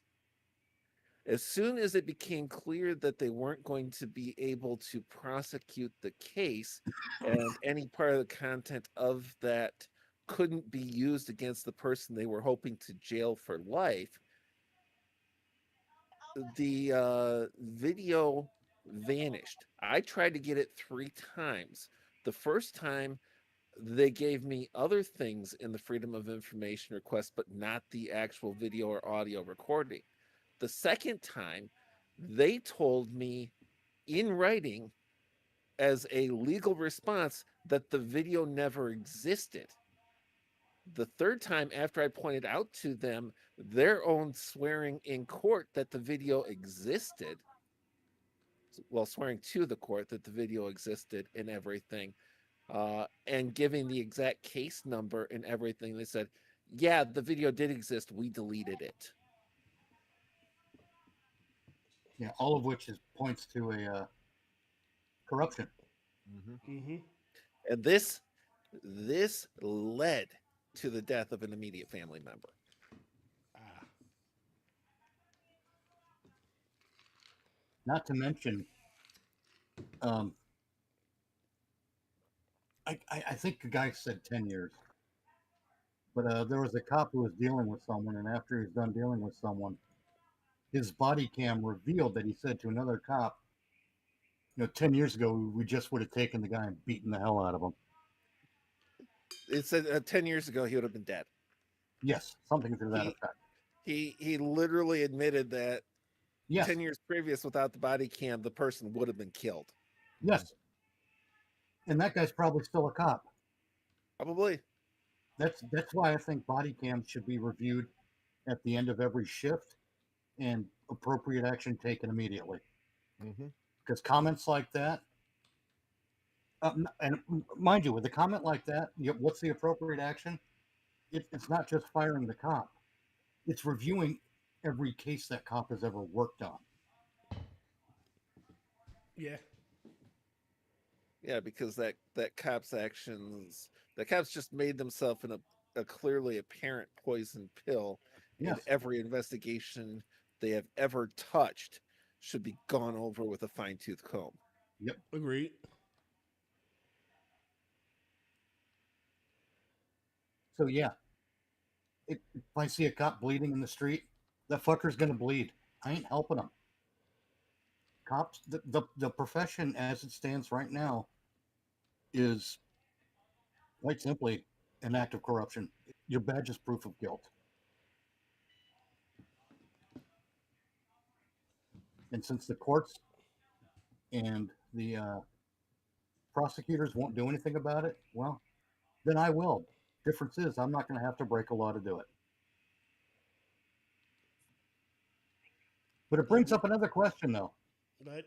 As soon as it became clear that they weren't going to be able to prosecute the case and any part of the content of that couldn't be used against the person they were hoping to jail for life, the video vanished. I tried to get it 3 times. The first time, they gave me other things in the Freedom of Information request, but not the actual video or audio recording. The second time, they told me in writing as a legal response that the video never existed. The third time, after I pointed out to them their own swearing in court that the video existed, well, swearing to the court that the video existed and everything, and giving the exact case number and everything, they said, yeah, the video did exist, we deleted it.
Yeah, all of which points to a corruption.
And this led to the death of an immediate family member.
Not to mention, I think the guy said 10 years, but there was a cop who was dealing with someone, and after he was done dealing with someone, his body cam revealed that he said to another cop, 10 years ago, we just would have taken the guy and beaten the hell out of him.
It said 10 years ago, he would have been dead.
Yes, something to that effect.
He literally admitted that
yes.
10 years previous, without the body cam, the person would have been killed.
Yes. And that guy's probably still a cop.
Probably.
That's why I think body cams should be reviewed at the end of every shift and appropriate action taken immediately. Because comments like that, and mind you, with a comment like that, what's the appropriate action? It's not just firing the cop. It's reviewing every case that cop has ever worked on.
Yeah.
Yeah, because that cop's actions, the cops just made themselves in a clearly apparent poison pill.
Yes.
And every investigation they have ever touched should be gone over with a fine-tooth comb.
Yep.
Agreed.
So yeah, if I see a cop bleeding in the street, that fucker's gonna bleed. I ain't helping him. Cops, the profession as it stands right now is quite simply an act of corruption. Your badge is proof of guilt. And since the courts and the prosecutors won't do anything about it, well, then I will. Difference is, I'm not going to have to break a law to do it. But it brings up another question, though.
Right.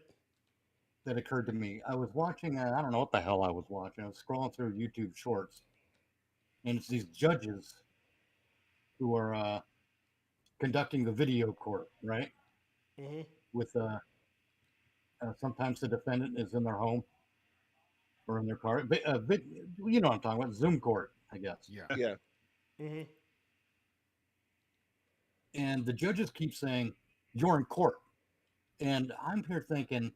That occurred to me. I was watching, I don't know what the hell I was watching. I was scrolling through YouTube Shorts. And it's these judges who are conducting the video court, right? With sometimes the defendant is in their home or in their car. You know what I'm talking about, Zoom court, I guess.
Yeah.
And the judges keep saying, you're in court. And I'm here thinking,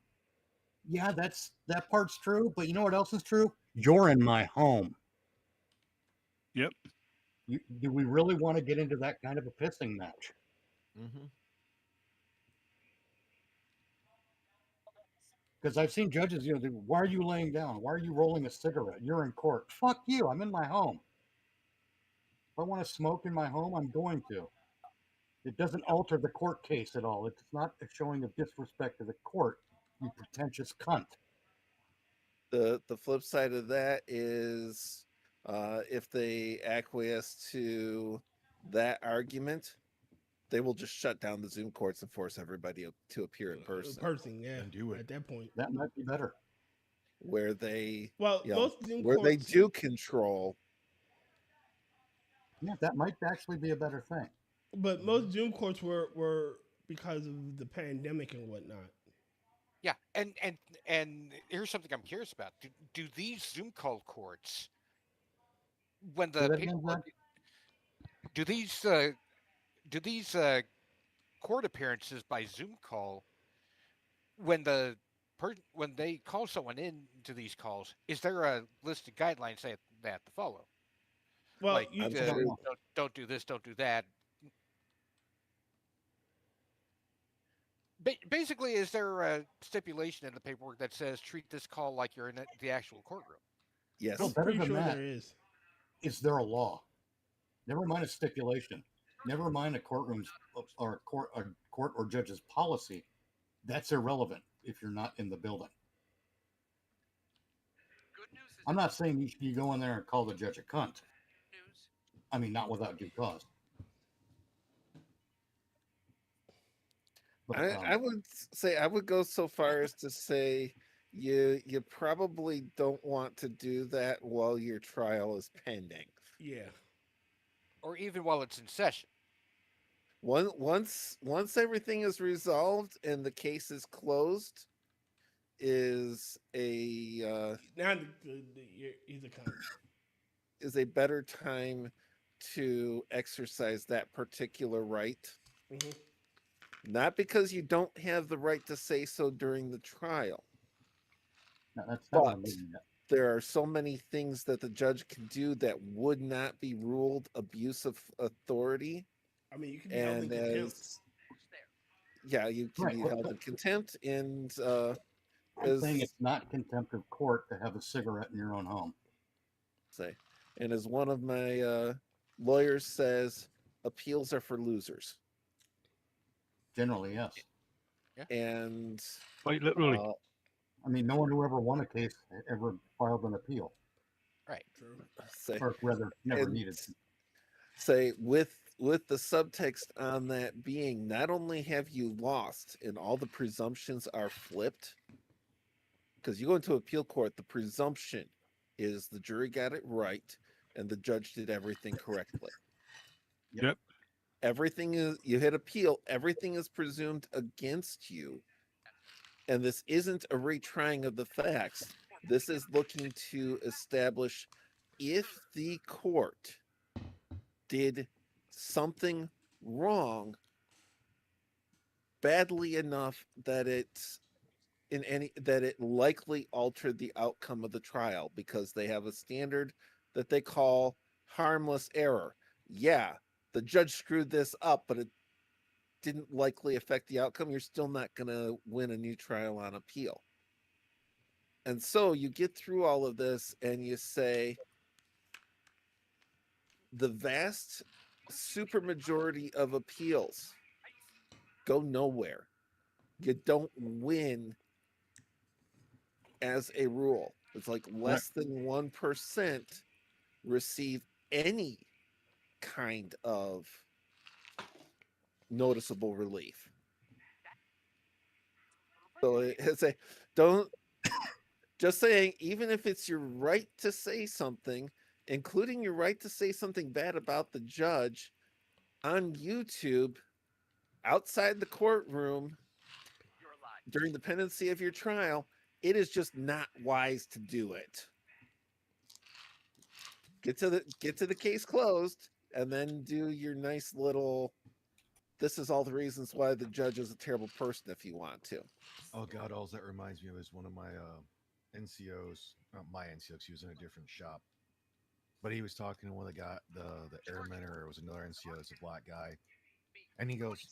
yeah, that part's true, but you know what else is true? You're in my home.
Yep.
Do we really want to get into that kind of a pissing match? Because I've seen judges, why are you laying down? Why are you rolling a cigarette? You're in court. Fuck you. I'm in my home. If I want to smoke in my home, I'm going to. It doesn't alter the court case at all. It's not a showing of disrespect to the court, you pretentious cunt.
The flip side of that is if they acquiesce to that argument, they will just shut down the Zoom courts and force everybody to appear in person.
Yeah.
And do it.
At that point,
That might be better.
Where they,
most Zoom
where they
courts,
do control.
Yeah, that might actually be a better thing.
but most Zoom courts were because of the pandemic and whatnot.
Yeah, and here's something I'm curious about. Do these Zoom call courts, when the paperwork, do these court appearances by Zoom call, when when they call someone in to these calls, is there a list of guidelines they have to follow?
Well,
like
you
don't do this, don't do that. Basically, is there a stipulation in the paperwork that says treat this call like you're in the actual courtroom?
Yes.
No, better than that.
there is.
Is there a law? Never mind a stipulation. Never mind a courtroom's or a court or judge's policy. That's irrelevant if you're not in the building. I'm not saying you go in there and call the judge a cunt. I mean, not without due cause. But,
I would say, I would go so far as to say you probably don't want to do that while your trial is pending.
Yeah.
Or even while it's in session.
Once everything is resolved and the case is closed, is a
now he's a cunt.
Is a better time to exercise that particular right.
Mm-hmm.
Not because you don't have the right to say so during the trial.
No, that's not
but there are so many things that the judge can do that would not be ruled abuse of authority.
I mean, you can be held in contempt.
Yeah, you can be held in contempt, and
I'm saying it's not contempt of court to have a cigarette in your own home.
And as one of my lawyers says, appeals are for losers.
Generally, yes.
Yeah.
And
quite literally.
I mean, no one who ever won a case ever filed an appeal.
Right.
Say,
or rather, never needed to.
Say, with the subtext on that being, not only have you lost and all the presumptions are flipped, because you go into appeal court, the presumption is the jury got it right and the judge did everything correctly.
Yep.
Everything is, you hit appeal, everything is presumed against you. And this isn't a retrying of the facts. This is looking to establish if the court did something wrong badly enough that it likely altered the outcome of the trial, because they have a standard that they call harmless error. Yeah, the judge screwed this up, but it didn't likely affect the outcome. You're still not going to win a new trial on appeal. And so you get through all of this and you say, the vast supermajority of appeals go nowhere. You don't win as a rule. It's like less than 1% receive any kind of noticeable relief. So it's a don't just saying, even if it's your right to say something, including your right to say something bad about the judge on YouTube outside the courtroom during the pendency of your trial, it is just not wise to do it. Get to the case closed and then do your nice little, this is all the reasons why the judge is a terrible person if you want to.
Oh God, all that reminds me of is one of my NCOs, not my NCO, he was in a different shop. But he was talking to one of the airmen, or it was another NCO, it's a black guy. And he goes,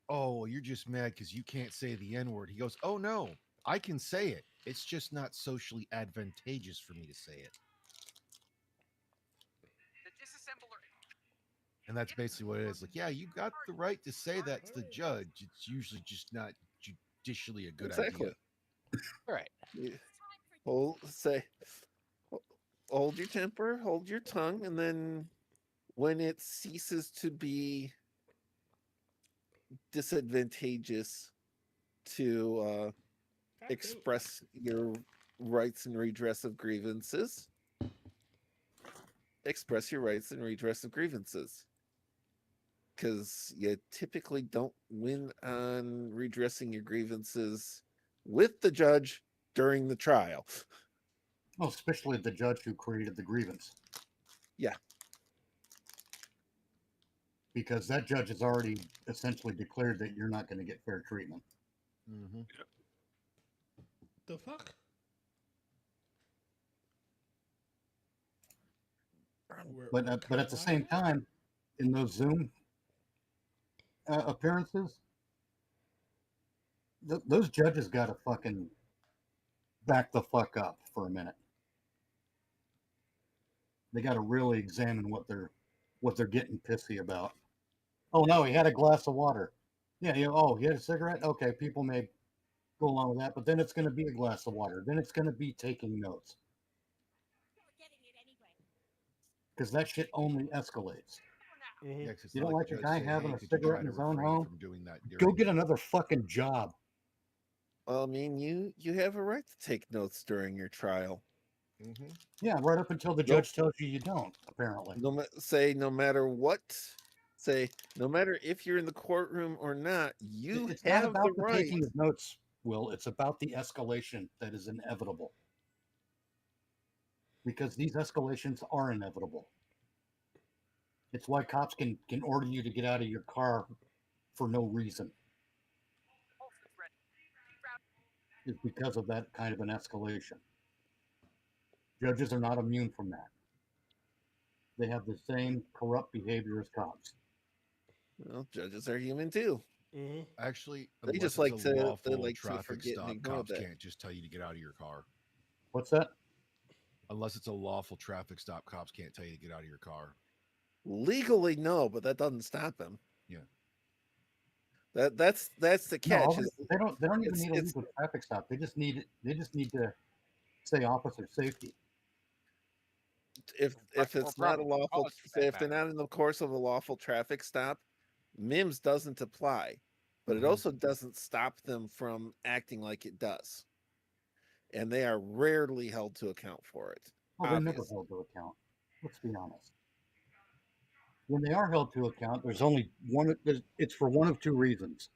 oh, you're just mad because you can't say the N-word. He goes, oh no, I can say it. It's just not socially advantageous for me to say it. And that's basically what it is. Like, yeah, you got the right to say that to the judge. It's usually just not judicially a good idea.
Right.
Hold your temper, hold your tongue, and then when it ceases to be disadvantageous to express your rights and redress of grievances, express your rights and redress of grievances. Because you typically don't win on redressing your grievances with the judge during the trial.
Well, especially the judge who created the grievance.
Yeah.
Because that judge has already essentially declared that you're not going to get fair treatment.
Mm-hmm.
The fuck?
But at the same time, in those Zoom appearances, those judges got to fucking back the fuck up for a minute. They got to really examine what they're getting pissy about. Oh no, he had a glass of water. Yeah, he had a cigarette. Okay, people may go along with that, but then it's going to be a glass of water. Then it's going to be taking notes. Because that shit only escalates.
Yeah,
You don't like a guy having a
"Could you
cigarette
try
in
to
his own
refrain
home?
from doing that
Go
during
get another fucking job.
Well, I mean, you have a right to take notes during your trial.
Mm-hmm.
Yeah, right up until the judge tells you don't, apparently.
No matter if you're in the courtroom or not,
It's
have
not about
the
the
right.
taking of notes, Will. It's about the escalation that is inevitable. Because these escalations are inevitable. It's why cops can order you to get out of your car for no reason. It's because of that kind of an escalation. Judges are not immune from that. They have the same corrupt behavior as cops.
Well, judges are human too.
Mm-hmm.
Actually,
They
unless
just
it's
like
a
to
lawful traffic
forget and
stop,
ignore
cops
that.
can't just tell you to get out of your car.
What's that?
Unless it's a lawful traffic stop, cops can't tell you to get out of your car.
Legally, no, but that doesn't stop them.
Yeah.
That's the catch.
No, they don't even need a legal traffic stop. They just need to say officer safety.
If it's not a lawful, if they're not in the course of a lawful traffic stop, MIMS doesn't apply, but it also doesn't stop them from acting like it does, and they are rarely held to account for it.
Well, they're never held to account. Let's be honest. When they are held to account, there's only one. It's for one of two reasons.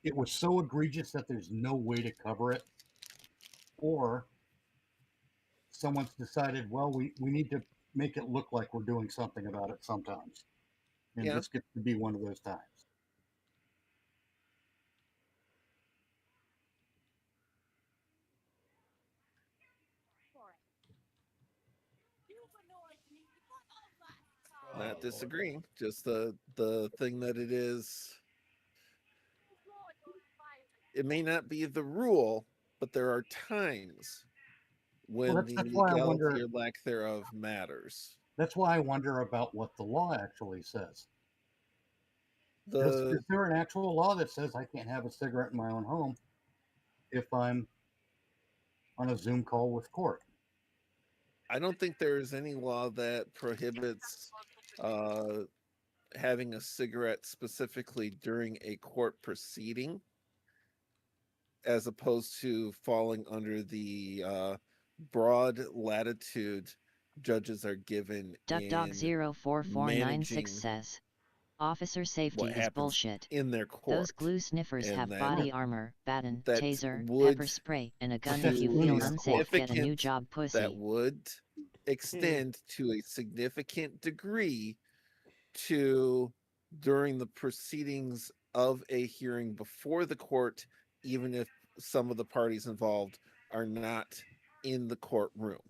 It was so egregious that there's no way to cover it, or someone's decided, well, we need to make it look like we're doing something about it sometimes. And this gets to be one of those times.
Not disagreeing, just the thing that it is. It may not be the rule, but there are times when the legality or lack thereof matters.
That's why I wonder about what the law actually says. Is there an actual law that says I can't have a cigarette in my own home if I'm on a Zoom call with court?
I don't think there is any law that prohibits having a cigarette specifically during a court proceeding, as opposed to falling under the broad latitude judges are given.
Duck044996 says, officer safety is bullshit.
In their court.
Those glue sniffers
and
have
that-
body armor, baton,
that
taser,
would
pepper spray, and a gun
to
if you feel
a
unsafe. Get a new
significant-
job, pussy.
That would extend to a significant degree to during the proceedings of a hearing before the court, even if some of the parties involved are not in the courtroom.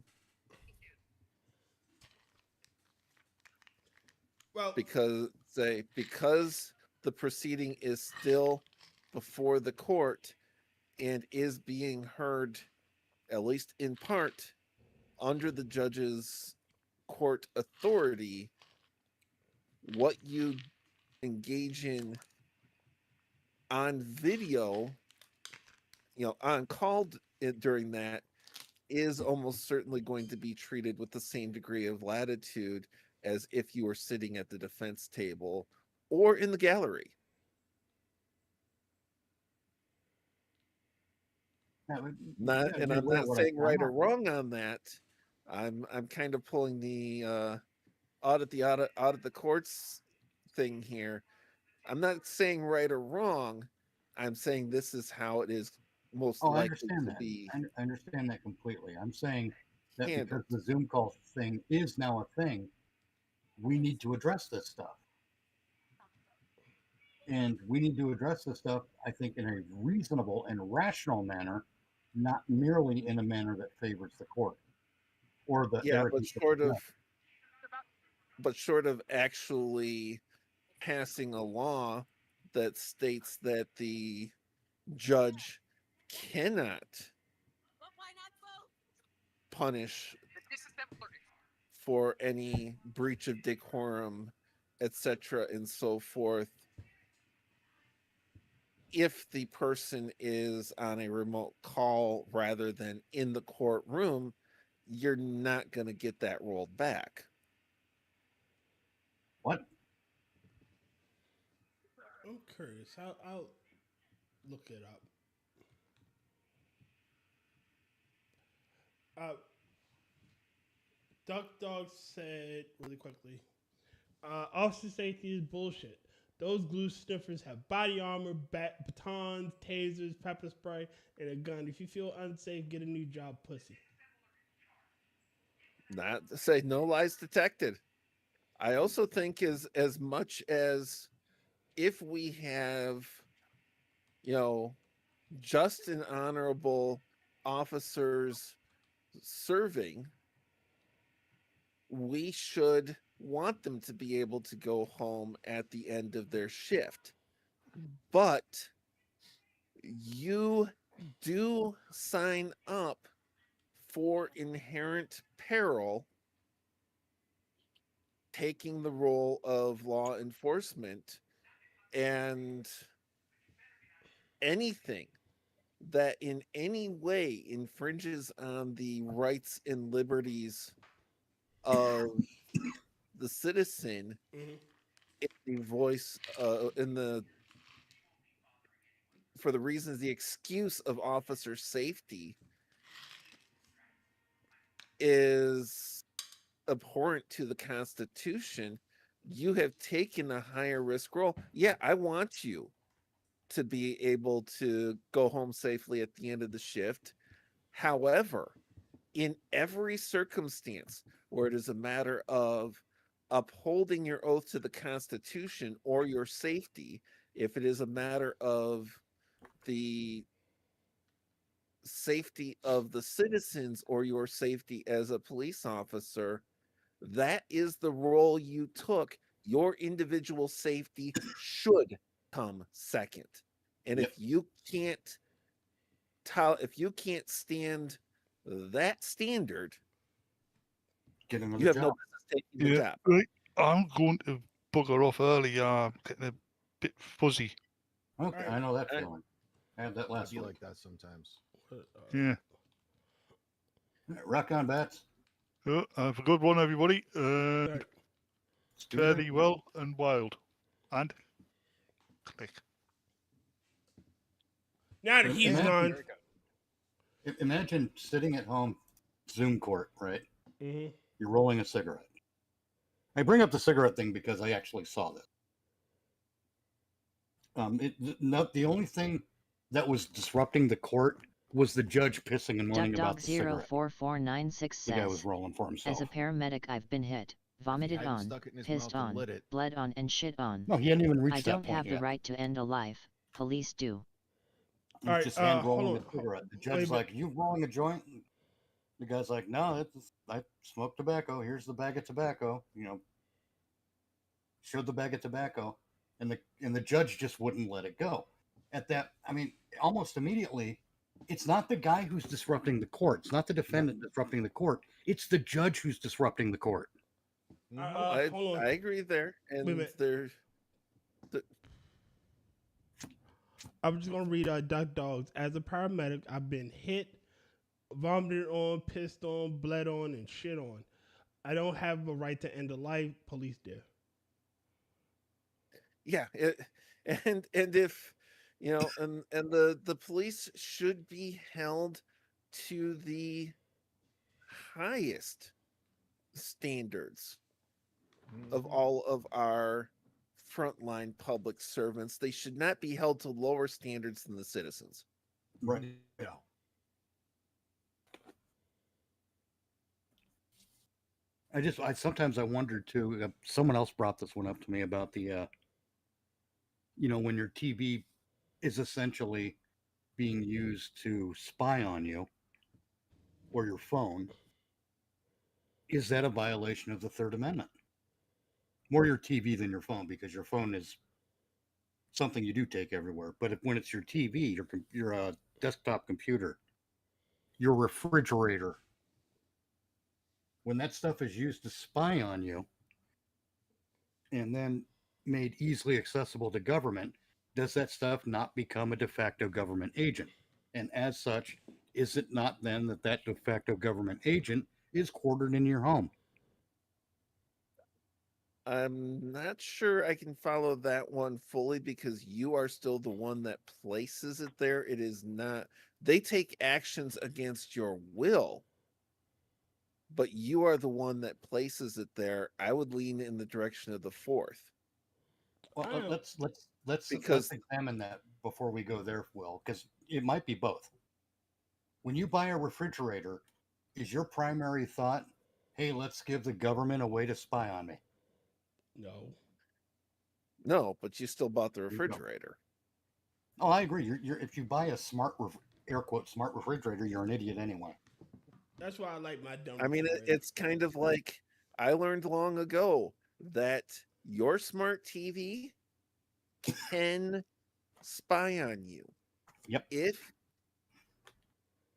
Well,
because the proceeding is still before the court and is being heard, at least in part, under the judge's court authority, what you engage in on video, on call during that, is almost certainly going to be treated with the same degree of latitude as if you were sitting at the defense table or in the gallery. And I'm not saying right or wrong on that. I'm kind of pulling the audit the courts thing here. I'm not saying right or wrong. I'm saying this is how it is most likely to be.
I understand that completely. I'm saying that
handled.
because the Zoom call thing is now a thing, we need to address this stuff. And we need to address this stuff, I think, in a reasonable and rational manner, not merely in a manner that favors the court or the
but short of actually passing a law that states that the judge cannot punish for any breach of decorum, etc., and so forth, if the person is on a remote call rather than in the courtroom, you're not going to get that rolled back.
What?
I'm curious. I'll look it up. Duck Dog said really quickly, officer safety is bullshit. Those glue sniffers have body armor, batons, tasers, pepper spray, and a gun. If you feel unsafe, get a new job, pussy.
Not to say no lies detected. I also think as much as if we have, just and honorable officers serving, we should want them to be able to go home at the end of their shift. But you do sign up for inherent peril, taking the role of law enforcement, and anything that in any way infringes on the rights and liberties of the citizen, in the voice for the reasons, the excuse of officer safety is abhorrent to the Constitution. You have taken a higher risk role. Yeah, I want you to be able to go home safely at the end of the shift. However, in every circumstance where it is a matter of upholding your oath to the Constitution or your safety, if it is a matter of the safety of the citizens or your safety as a police officer, that is the role you took. Your individual safety should come second. And if you can't stand that standard,
you
have no business taking the job.
Right. I'm going to bugger off early. Getting a bit fuzzy.
Okay, I know that feeling. I had that last
week.
week.
Like that sometimes.
Yeah.
Rock on, Bats.
Have a good one, everybody. Fare thee well and wild. And click.
Now that he's gone.
Imagine sitting at home, Zoom court, right?
Mm-hmm.
You're rolling a cigarette. I bring up the cigarette thing because I actually saw this. The only thing that was disrupting the court was the judge pissing and moaning about the cigarette.
Dog04496 says,
the guy was rolling for himself.
As a paramedic, I've been hit, vomited on, pissed on, bled on, and shit on.
No, he hadn't even reached
I
that
don't
point
have
yet.
the right to end a life. Police do.
He's just hand rolling a cigarette. The judge's like, "You rolling a joint?" The guy's like, "No, I smoke tobacco. Here's the bag of tobacco." Showed the bag of tobacco, and the judge just wouldn't let it go. At that, almost immediately, it's not the guy who's disrupting the court. It's not the defendant disrupting the court. It's the judge who's disrupting the court.
I agree there, and
I'm just gonna read Duck Dogs. As a paramedic, I've been hit, vomited on, pissed on, bled on, and shit on. I don't have a right to end a life. Police do.
Yeah, and if You know, and the police should be held to the highest standards of all of our frontline public servants. They should not be held to lower standards than the citizens.
Right. Yeah. I sometimes I wonder too. Someone else brought this one up to me about the, when your TV is essentially being used to spy on you or your phone, is that a violation of the Third Amendment? More your TV than your phone, because your phone is something you do take everywhere. But when it's your TV, your desktop computer, your refrigerator, when that stuff is used to spy on you and then made easily accessible to government, does that stuff not become a de facto government agent? And as such, is it not then that de facto government agent is quartered in your home?
I'm not sure I can follow that one fully, because you are still the one that places it there. It is not, they take actions against your will, but you are the one that places it there. I would lean in the direction of the fourth.
Well, let's
because
examine that before we go there, Will, because it might be both. When you buy a refrigerator, is your primary thought, hey, let's give the government a way to spy on me?
No, but you still bought the refrigerator.
Oh, I agree. If you buy a air quote smart refrigerator, you're an idiot anyway.
That's why I like my dumb.
I mean, it's kind of like, I learned long ago that your smart TV can spy on you.
Yep.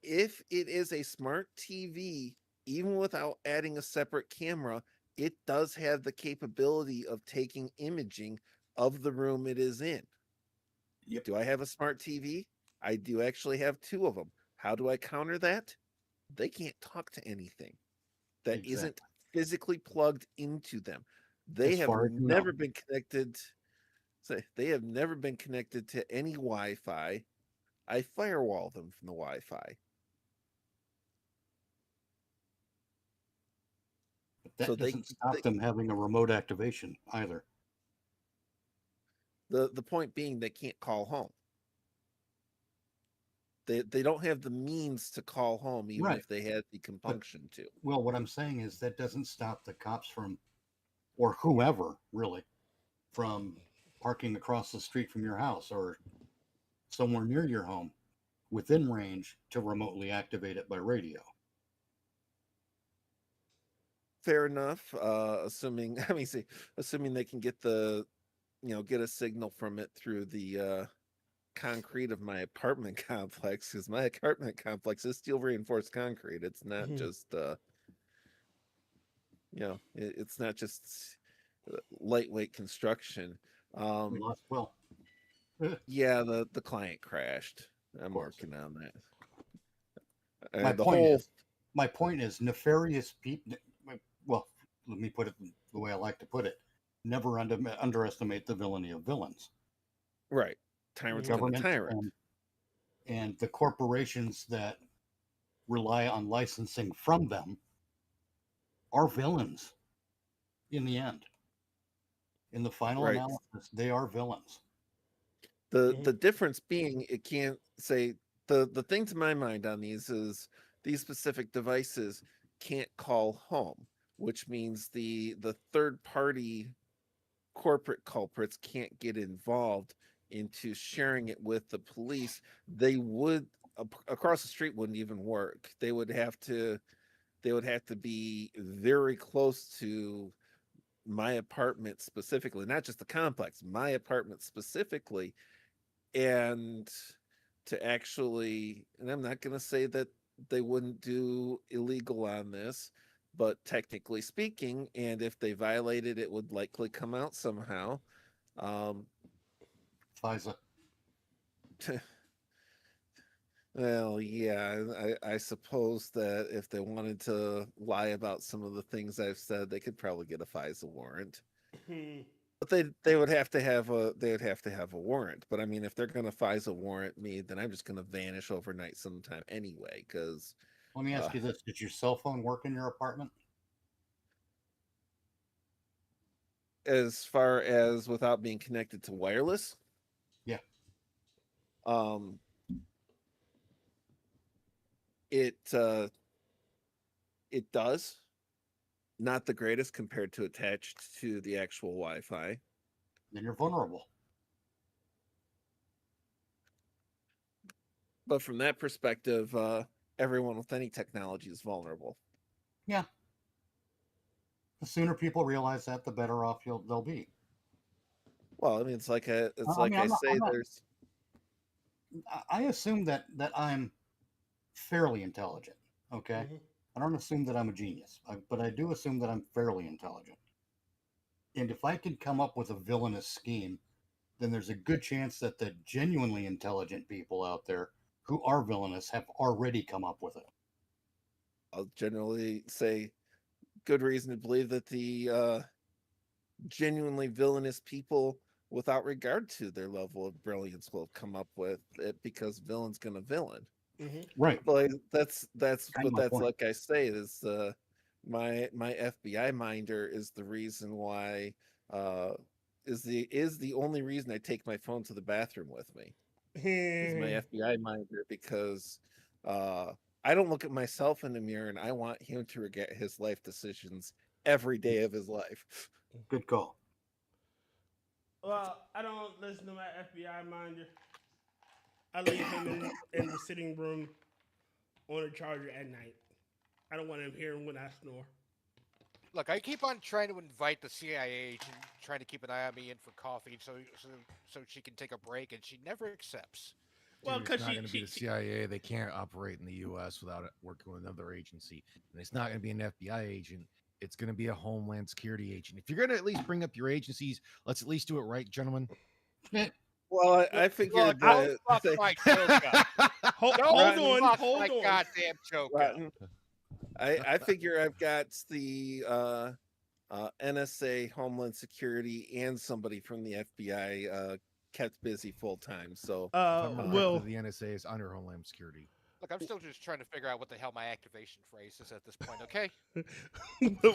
If it is a smart TV, even without adding a separate camera, it does have the capability of taking imaging of the room it is in.
Yep.
Do I have a smart TV? I do actually have 2 of them. How do I counter that? They can't talk to anything that isn't physically plugged into them. They have never been connected. They have never been connected to any Wi-Fi. I firewall them from the Wi-Fi.
That doesn't stop them having a remote activation either.
The point being, they can't call home. They don't have the means to call home, even if they had the compunction to.
Well, what I'm saying is that doesn't stop the cops from, or whoever really, from parking across the street from your house or somewhere near your home within range to remotely activate it by radio.
Fair enough. Assuming they can get get a signal from it through the concrete of my apartment complex, because my apartment complex is steel reinforced concrete. It's not just it's not just lightweight construction.
We lost Will.
Yeah, the client crashed. I'm working on that.
My point is nefarious people. Well, let me put it the way I like to put it. Never underestimate the villainy of villains.
Right. Tyrants gonna tyrant.
And the corporations that rely on licensing from them are villains in the end. In the final analysis, they are villains.
The difference being, it can't say, the thing to my mind on these is these specific devices can't call home, which means the third party corporate culprits can't get involved into sharing it with the police. They would, across the street wouldn't even work. They would have to be very close to my apartment specifically, not just the complex, my apartment specifically, and to actually, and I'm not going to say that they wouldn't do illegal on this, but technically speaking, and if they violated, it would likely come out somehow.
FISA.
Well, yeah, I suppose that if they wanted to lie about some of the things I've said, they could probably get a FISA warrant. But they would have to have a warrant. But I mean, if they're gonna FISA warrant me, then I'm just gonna vanish overnight sometime anyway. Because
let me ask you this: did your cell phone work in your apartment?
as far as without being connected to wireless,
yeah.
It does. Not the greatest compared to attached to the actual Wi-Fi.
Then you're vulnerable.
But from that perspective, everyone with any technology is vulnerable.
Yeah. The sooner people realize that, the better off they'll be.
Well, I mean, it's like I
assume that I'm fairly intelligent. Okay.
Mm-hmm.
I don't assume that I'm a genius, but I do assume that I'm fairly intelligent. And if I can come up with a villainous scheme, then there's a good chance that the genuinely intelligent people out there who are villainous have already come up with it.
I'll generally say good reason to believe that the genuinely villainous people, without regard to their level of brilliance, will come up with it because villain's gonna villain.
Mm-hmm.
Right.
But that's
kind of my point.
like I say, is my FBI minder is the reason why is the only reason I take my phone to the bathroom with me. Is my FBI minder, because I don't look at myself in the mirror and I want him to regret his life decisions every day of his life.
Good call.
Well, I don't listen to my FBI minder. I leave him in the sitting room on a charger at night. I don't want him hearing when I snore.
Look, I keep on trying to invite the CIA agent, trying to keep an eye on me in for coffee so she can take a break, and she never accepts.
Well, because
it's not going to be the CIA. They can't operate in the U.S. without working with another agency. And it's not going to be an FBI agent. It's going to be a Homeland Security agent. If you're going to at least bring up your agencies, let's at least do it right, gentlemen.
Well, I figured
Don't fuck my joke up.
Hold on.
Goddamn joke up.
I figure I've got the NSA, Homeland Security, and somebody from the FBI kept busy full time. So,
the NSA is under Homeland Security.
Look, I'm still just trying to figure out what the hell my activation phrase is at this point. Okay.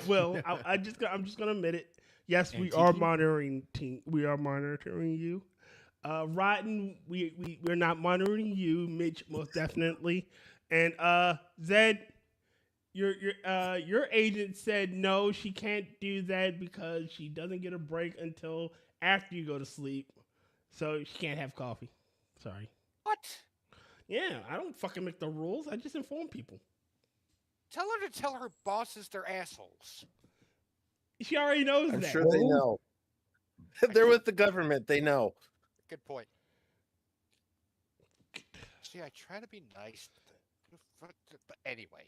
Well, I'm just gonna admit it. Yes, we are monitoring We are monitoring you. Rotten, we're not monitoring you, Mitch, most definitely. And Zed, your agent said no, she can't do that because she doesn't get a break until after you go to sleep. So she can't have coffee. Sorry.
What?
Yeah, I don't fucking make the rules. I just inform people.
Tell her to tell her bosses they're assholes.
She already knows that.
I'm sure they know. They're with the government. They know.
Good point. See, I try to be nice, but anyway.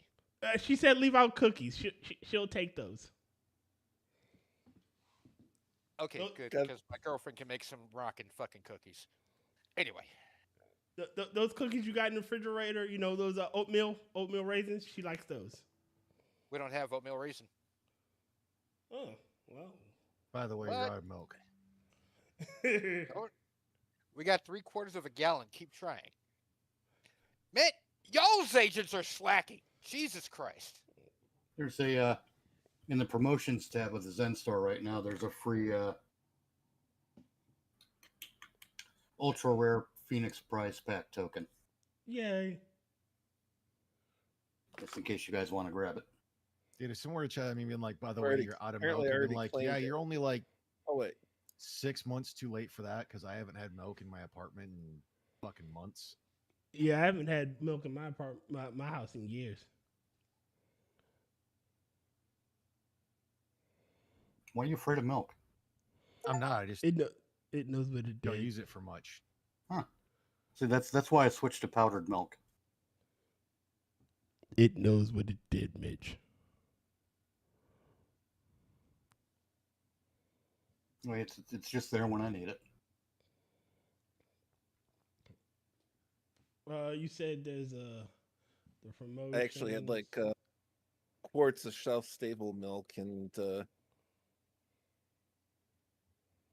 She said leave out cookies. She'll take those.
Okay, good, because my girlfriend can make some rockin' fucking cookies. Anyway.
Those cookies you got in the refrigerator, you know, those oatmeal raisins, she likes those.
We don't have oatmeal raisin.
Oh, well.
By the way, you're out of milk.
We got 3/4 of a gallon. Keep trying. Man, y'all's agents are slacking. Jesus Christ.
There's a in the promotions tab of the Zen store right now, there's a free ultra rare Phoenix Prize Pack token.
Yay.
Just in case you guys want to grab it.
Dude, if somewhere to chat, I mean, being like, by the way, you're out of milk. And like, yeah, you're only like 6 months too late for that because I haven't had milk in my apartment in fucking months.
Yeah, I haven't had milk in my my house in years.
Why are you afraid of milk?
I'm not. I just
it knows what it does.
Don't use it for much.
Huh. See, that's why I switched to powdered milk.
It knows what it did, Mitch.
Wait, it's just there when I need it.
You said there's the promotion.
I actually had like quarts of shelf-stable milk and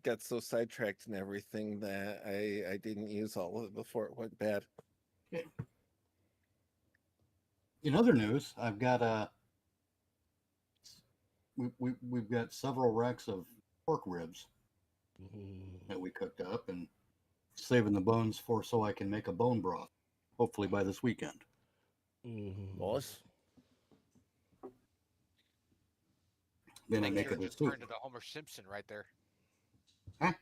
got so sidetracked and everything that I didn't use all of it before it went bad.
Okay. In other news, I've got we've got several racks of pork ribs that we cooked up and saving the bones for so I can make a bone broth, hopefully by this weekend.
Nice.
Then I make it with
just
soup.
turned into Homer Simpson right there.
Huh?
I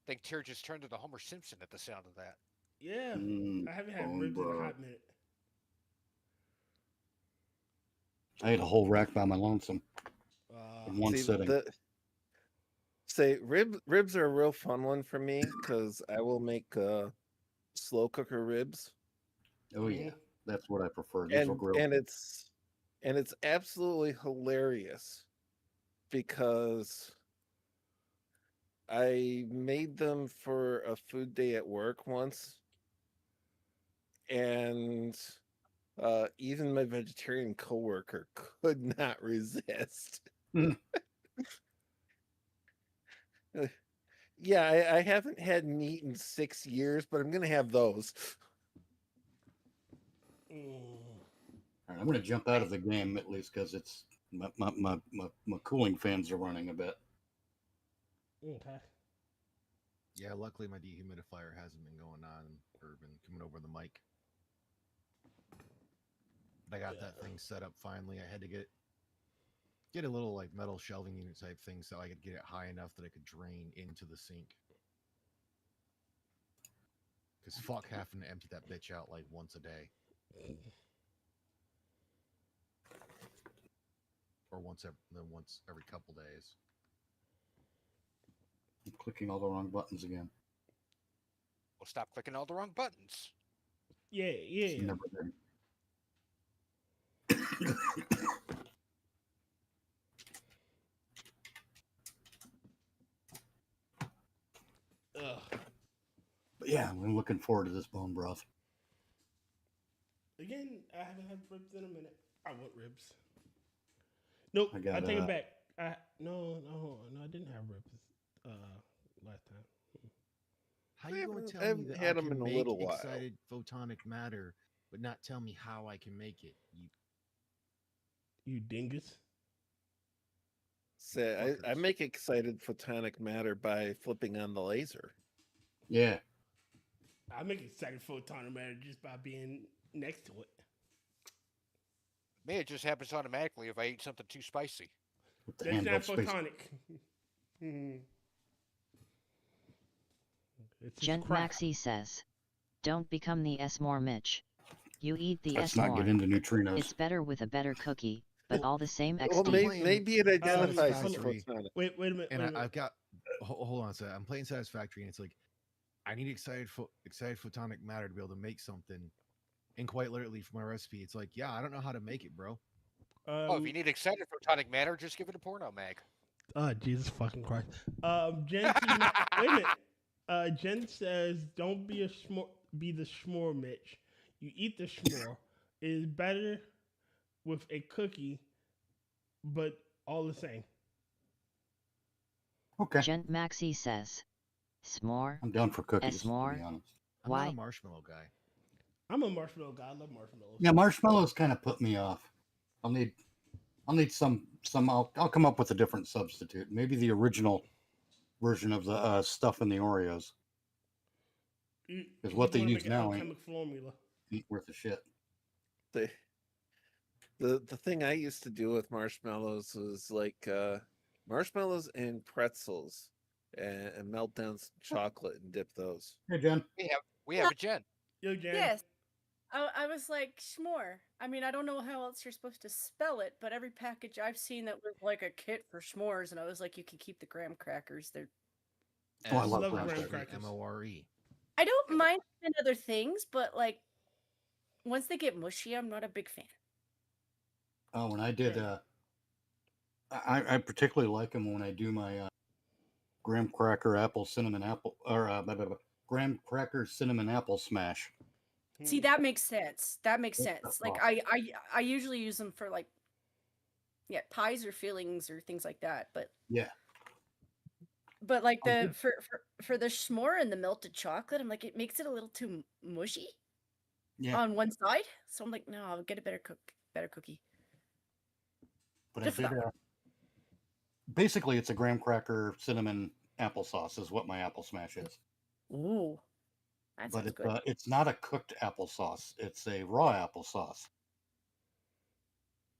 think Tyr just turned into Homer Simpson at the sound of that.
Yeah, I haven't had
bone
ribs in a
broth.
hot minute.
I ate a whole rack by my lonesome in one sitting.
Ribs are a real fun one for me because I will make slow cooker ribs.
Oh yeah, that's what I prefer.
And it's absolutely hilarious because I made them for a food day at work once, and even my vegetarian coworker could not resist. Yeah, I haven't had meat in 6 years, but I'm gonna have those.
All right, I'm going to jump out of the game at least because it's my cooling fans are running a bit.
Okay.
Yeah, luckily my dehumidifier hasn't been going on or been coming over the mic. But I got that thing set up finally. I had to get a little like metal shelving unit type thing so I could get it high enough that I could drain into the sink. Because fuck having to empty that bitch out like once a day. Or once every couple days.
I'm clicking all the wrong buttons again.
Well, stop clicking all the wrong buttons.
Yeah.
Never been. But yeah, I'm looking forward to this bone broth.
Again, I haven't had ribs in a minute. I want ribs. Nope, I take it back. No, I didn't have ribs last time.
How you going to tell me that I can make excited photonic matter, but not tell me how I can make it?
You dingus.
Say, I make excited photonic matter by flipping on the laser.
Yeah.
I make excited photonic matter just by being next to it.
Me, it just happens automatically if I eat something too spicy.
That's not photonic.
Gent Maxi says, "Don't become the S-more Mitch. You eat the
Let's
S-more.
not get into neutrinos.
It's better with a better cookie, but all the same XD."
Well, maybe it identifies as
Satisfactory.
photonic.
Wait a minute.
And I've got hold on a second. I'm playing Satisfactory, and it's like I need excited photonic matter to be able to make something. And quite literally for my recipe, it's like, yeah, I don't know how to make it, bro.
If you need excited photonic matter, just give it a porno mag.
Oh, Jesus fucking Christ. Jen, wait a minute. Jen says, "Don't be be the s'more, Mitch. You eat the s'more. It is better with a cookie, but all the same."
Okay.
Gent Maxi says, "S'more.
I'm down for cookies,
S-more.
to be honest.
I'm
Why?
not a marshmallow guy.
I'm a marshmallow guy. I love marshmallows.
Yeah, marshmallows kind of put me off. I'll need some. I'll come up with a different substitute. Maybe the original version of the stuff in the Oreos. Because what they use now ain't worth a shit.
The thing I used to do with marshmallows was like marshmallows and pretzels, and melt down some chocolate and dip those.
Hey, Jen.
We have a Jen.
Yo, Jen.
Yes. I was like, s'more. I mean, I don't know how else you're supposed to spell it, but every package I've seen that was like a kit for s'mores, and I was like, you can keep the graham crackers. They're
Oh, I love graham
crackers.
MORE.
I don't mind in other things, but like once they get mushy, I'm not a big fan.
Oh, when I did, I particularly like them when I do my graham cracker apple cinnamon apple or graham cracker cinnamon apple smash.
See, that makes sense. That makes sense. Like I usually use them for like pies or fillings or things like that. But
yeah,
But like for the s'more and the melted chocolate, I'm like, it makes it a little too mushy on one side. So I'm like, no, I'll get a better cookie.
But
Just
I did. Basically, it's a graham cracker cinnamon applesauce is what my apple smash is.
Ooh, that sounds good.
But it's not a cooked applesauce. It's a raw applesauce,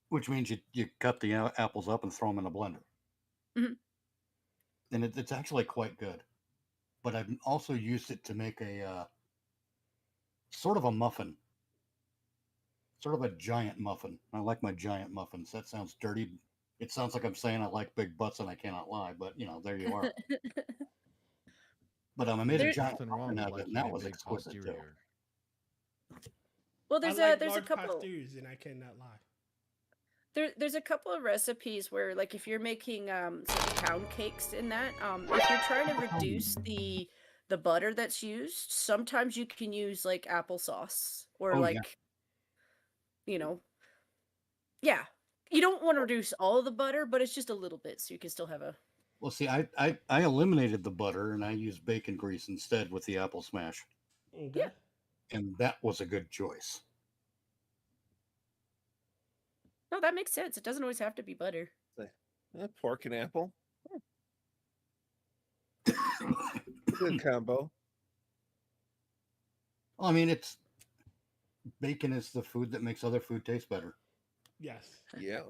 which means you cut the apples up and throw them in a blender.
Mhm.
And it's actually quite good. But I've also used it to make a sort of a muffin, sort of a giant muffin. I like my giant muffins. That sounds dirty. It sounds like I'm saying I like big butts and I cannot lie, but there you are. But I made a giant muffin out of it, and that was exquisite too.
Well,
I
there's
like
a
large
couple.
pastures, and I cannot lie.
There's a couple of recipes where, like, if you're making say pound cakes in that, if you're trying to reduce the butter that's used, sometimes you can use like applesauce or yeah. You don't want to reduce all of the butter, but it's just a little bit, so you can still have a.
Well, see, I eliminated the butter and I used bacon grease instead with the apple smash.
Okay.
Yeah.
And that was a good choice.
No, that makes sense. It doesn't always have to be butter.
Pork and apple. Good combo.
Well, I mean, it's bacon is the food that makes other food taste better.
Yes.
Yeah.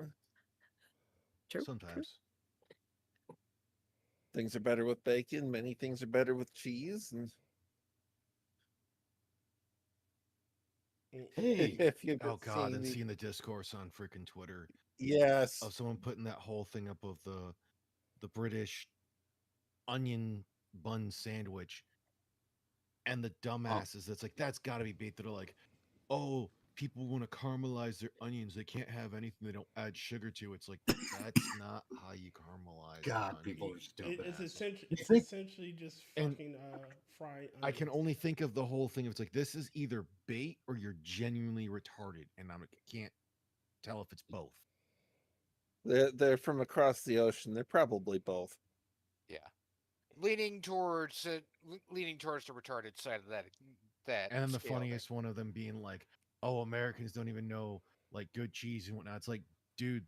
True.
Sometimes.
Things are better with bacon. Many things are better with cheese. And
hey,
if you've
Oh God! And
seen
seeing the discourse on freaking Twitter.
Yes.
Of someone putting that whole thing up of the British onion bun sandwich, and the dumbasses that's like, that's got to be bait. That are like, oh, people want to caramelize their onions. They can't have anything they don't add sugar to. It's like, that's not how you caramelize.
God, people are stupid.
It's essentially just fucking frying.
I can only think of the whole thing. It's like, this is either bait or you're genuinely retarded, and I can't tell if it's both.
They're from across the ocean. They're probably both.
Yeah, leaning towards the retarded side of that.
And then the
scale
funniest one of them being like, "Oh, Americans don't even know like good cheese and whatnot." It's like, dude,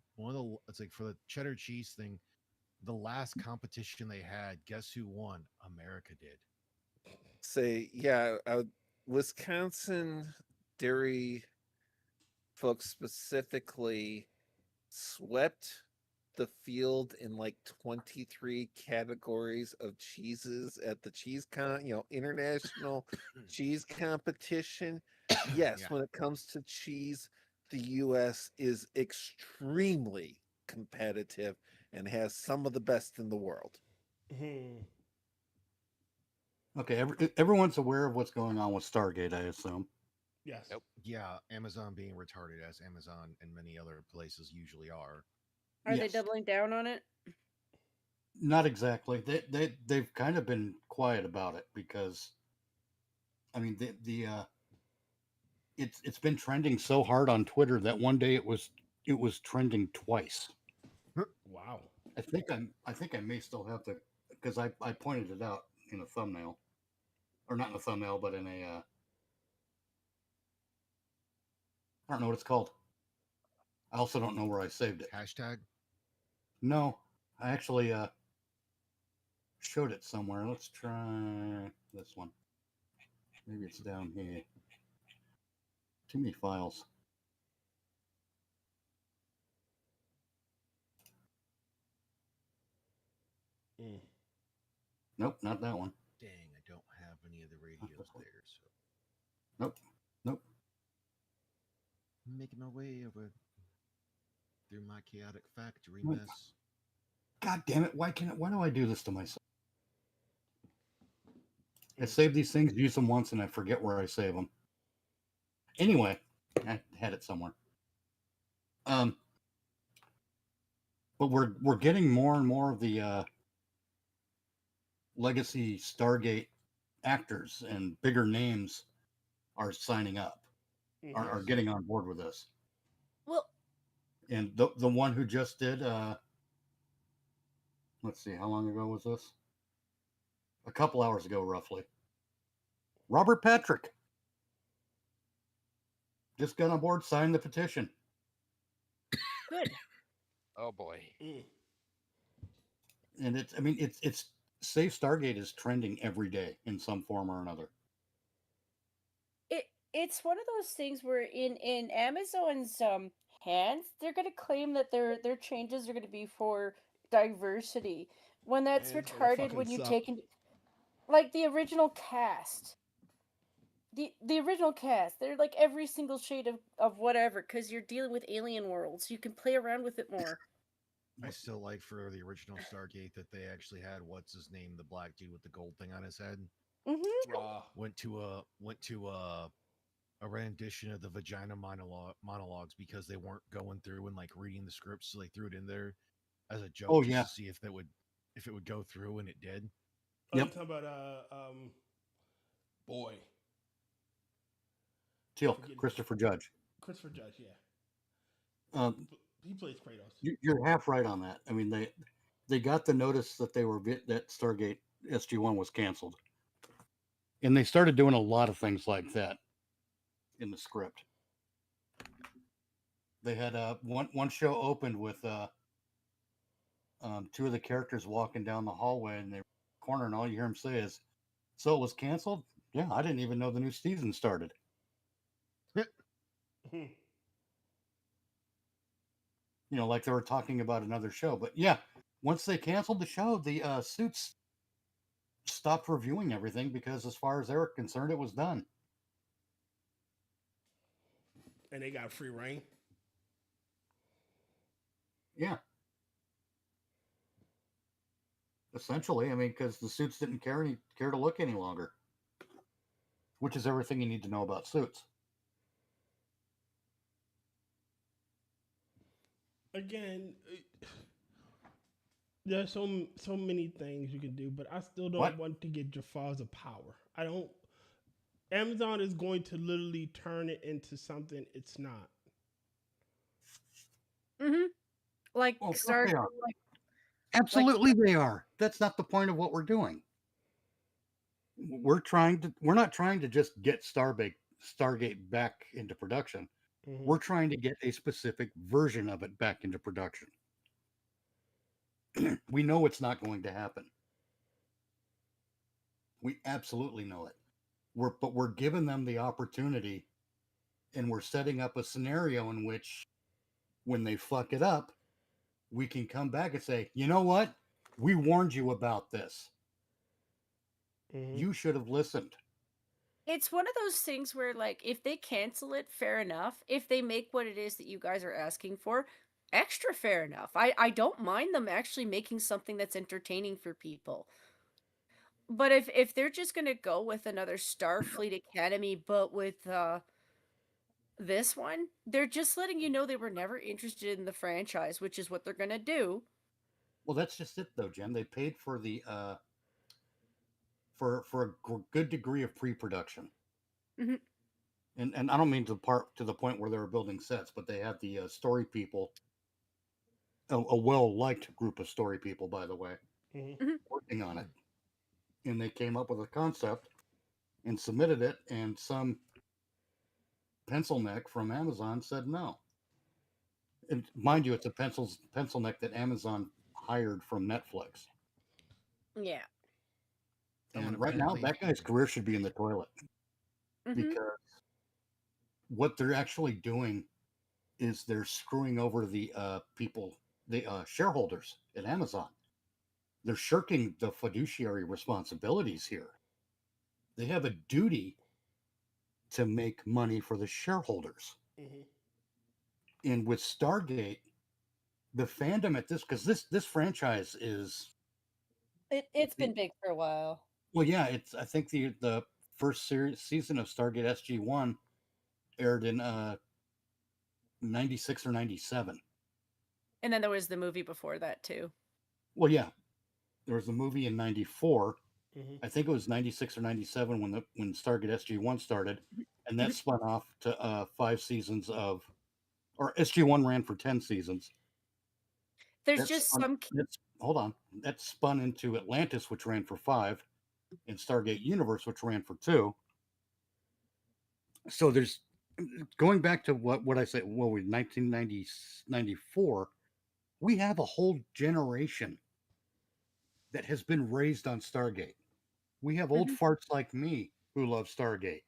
it's like for the cheddar cheese thing, the last competition they had, guess who won? America did.
Say, yeah, Wisconsin dairy folks specifically swept the field in like 23 categories of cheeses at the international cheese competition. Yes,
Yeah.
when it comes to cheese, the US is extremely competitive and has some of the best in the world.
Okay, everyone's aware of what's going on with Stargate, I assume.
Yes.
Nope.
Yeah, Amazon being retarded, as Amazon and many other places usually are.
Are they doubling down on it?
Not exactly. They've kind of been quiet about it because, I mean, it's been trending so hard on Twitter that one day it was trending twice.
Wow.
I think I may still have to, because I pointed it out in a thumbnail, or not in a thumbnail, but in a I don't know what it's called. I also don't know where I saved it.
Hashtag?
No, I actually showed it somewhere. Let's try this one. Maybe it's down here. Too many files. Nope, not that one.
Dang, I don't have any of the radios there. So.
Nope.
I'm making my way over through my chaotic factory mess.
God damn it! Why do I do this to myself? I save these things, use them once, and I forget where I save them. Anyway, I had it somewhere. But we're getting more and more of the legacy Stargate actors and bigger names are signing up, are getting on board with this.
Well,
and the one who just did, let's see, how long ago was this? a couple hours ago, roughly. Robert Patrick just got on board, signed the petition.
Good.
Oh boy.
And it's Save Stargate is trending every day in some form or another.
It's one of those things where in Amazon's hands, they're going to claim that their changes are going to be for diversity, when that's
And it's gonna
retarded
fucking
when you
suck.
take into, like, the original cast. The original cast, they're like every single shade of whatever, because you're dealing with alien worlds. You can play around with it more.
I still like for the original Stargate that they actually had what's his name, the black dude with the gold thing on his head.
Mm-hmm.
Went to a rendition of the vagina monologues because they weren't going through and like reading the scripts, so they threw it in there as a joke to see if it would go through, and it did.
Oh, you talking about boy.
Teal'c, Christopher Judge.
Christopher Judge, yeah. He plays Kratos.
You're half right on that. I mean, they got the notice that that Stargate SG-1 was canceled, and they started doing a lot of things like that in the script. They had one show opened with two of the characters walking down the hallway in the corner, and all you hear them say is, "So it was canceled? Yeah, I didn't even know the new season started." You know, like they were talking about another show. But yeah, once they canceled the show, the Suits stopped reviewing everything because, as far as they were concerned, it was done.
And they got free reign.
Yeah. Essentially, I mean, because the Suits didn't care to look any longer, which is everything you need to know about Suits.
Again, there's so many things you can do, but I still don't want to get Jafar's of power. I don't. Amazon is going to literally turn it into something it's not.
Mm-hmm. Like Star.
They are.
Like,
Absolutely, they are. That's not the point of what we're doing. We're not trying to just get Stargate back into production.
Mm-hmm.
We're trying to get a specific version of it back into production. We know it's not going to happen. We absolutely know it. But we're giving them the opportunity, and we're setting up a scenario in which, when they fuck it up, we can come back and say, you know what? We warned you about this.
Mm-hmm.
You should have listened.
It's one of those things where, like, if they cancel it, fair enough. If they make what it is that you guys are asking for, extra fair enough. I don't mind them actually making something that's entertaining for people. But if they're just gonna go with another Starfleet Academy, but with this one, they're just letting you know they were never interested in the franchise, which is what they're gonna do.
Well, that's just it, though, Jen. They paid for the for a good degree of pre-production.
Mm-hmm.
And I don't mean to the point where they were building sets, but they had the story people, a well-liked group of story people, by the way, working on it. And they came up with a concept and submitted it, and some pencil neck from Amazon said no. And mind you, it's a pencil neck that Amazon hired from Netflix.
Yeah.
And right now, that guy's career should be in the toilet. Because what they're actually doing is they're screwing over the people, the shareholders at Amazon. They're shirking the fiduciary responsibilities here. They have a duty to make money for the shareholders. And with Stargate, the fandom at this, because this franchise is,
it's been big for a while.
Well, yeah, I think the first season of Stargate SG-1 aired in 96 or 97.
And then there was the movie before that too.
Well, yeah, there was a movie in 94. I think it was 96 or 97 when Stargate SG-1 started, and that spun off to 5 seasons of, or SG-1 ran for 10 seasons.
There's just some.
Hold on, that spun into Atlantis, which ran for 5, in Stargate Universe, which ran for 2. So there's going back to what I said. Well, we 1994. We have a whole generation that has been raised on Stargate. We have old farts like me who love Stargate,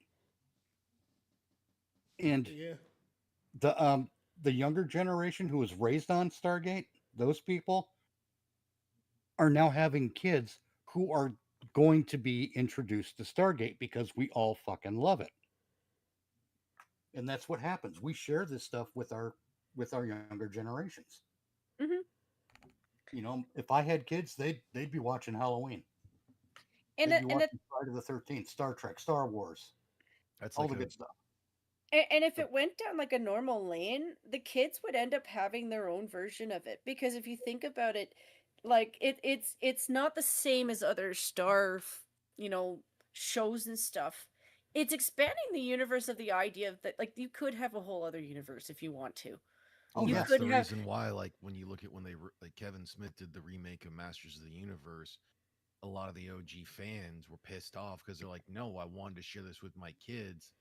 and the younger generation who was raised on Stargate, those people are now having kids who are going to be introduced to Stargate because we all fucking love it. And that's what happens. We share this stuff with our younger generations. You know, if I had kids, they'd be watching Halloween.
And
they'd be watching Friday the 13th, Star Trek, Star Wars.
That's
all the good stuff.
And if it went down like a normal lane, the kids would end up having their own version of it. Because if you think about it, like it's not the same as other shows and stuff. It's expanding the universe of the idea of that, like, you could have a whole other universe if you want to.
Oh,
you
that's
could
the
have
reason why, like, when you look at when like Kevin Smith did the remake of Masters of the Universe, a lot of the OG fans were pissed off because they're like, no, I wanted to share this with my kids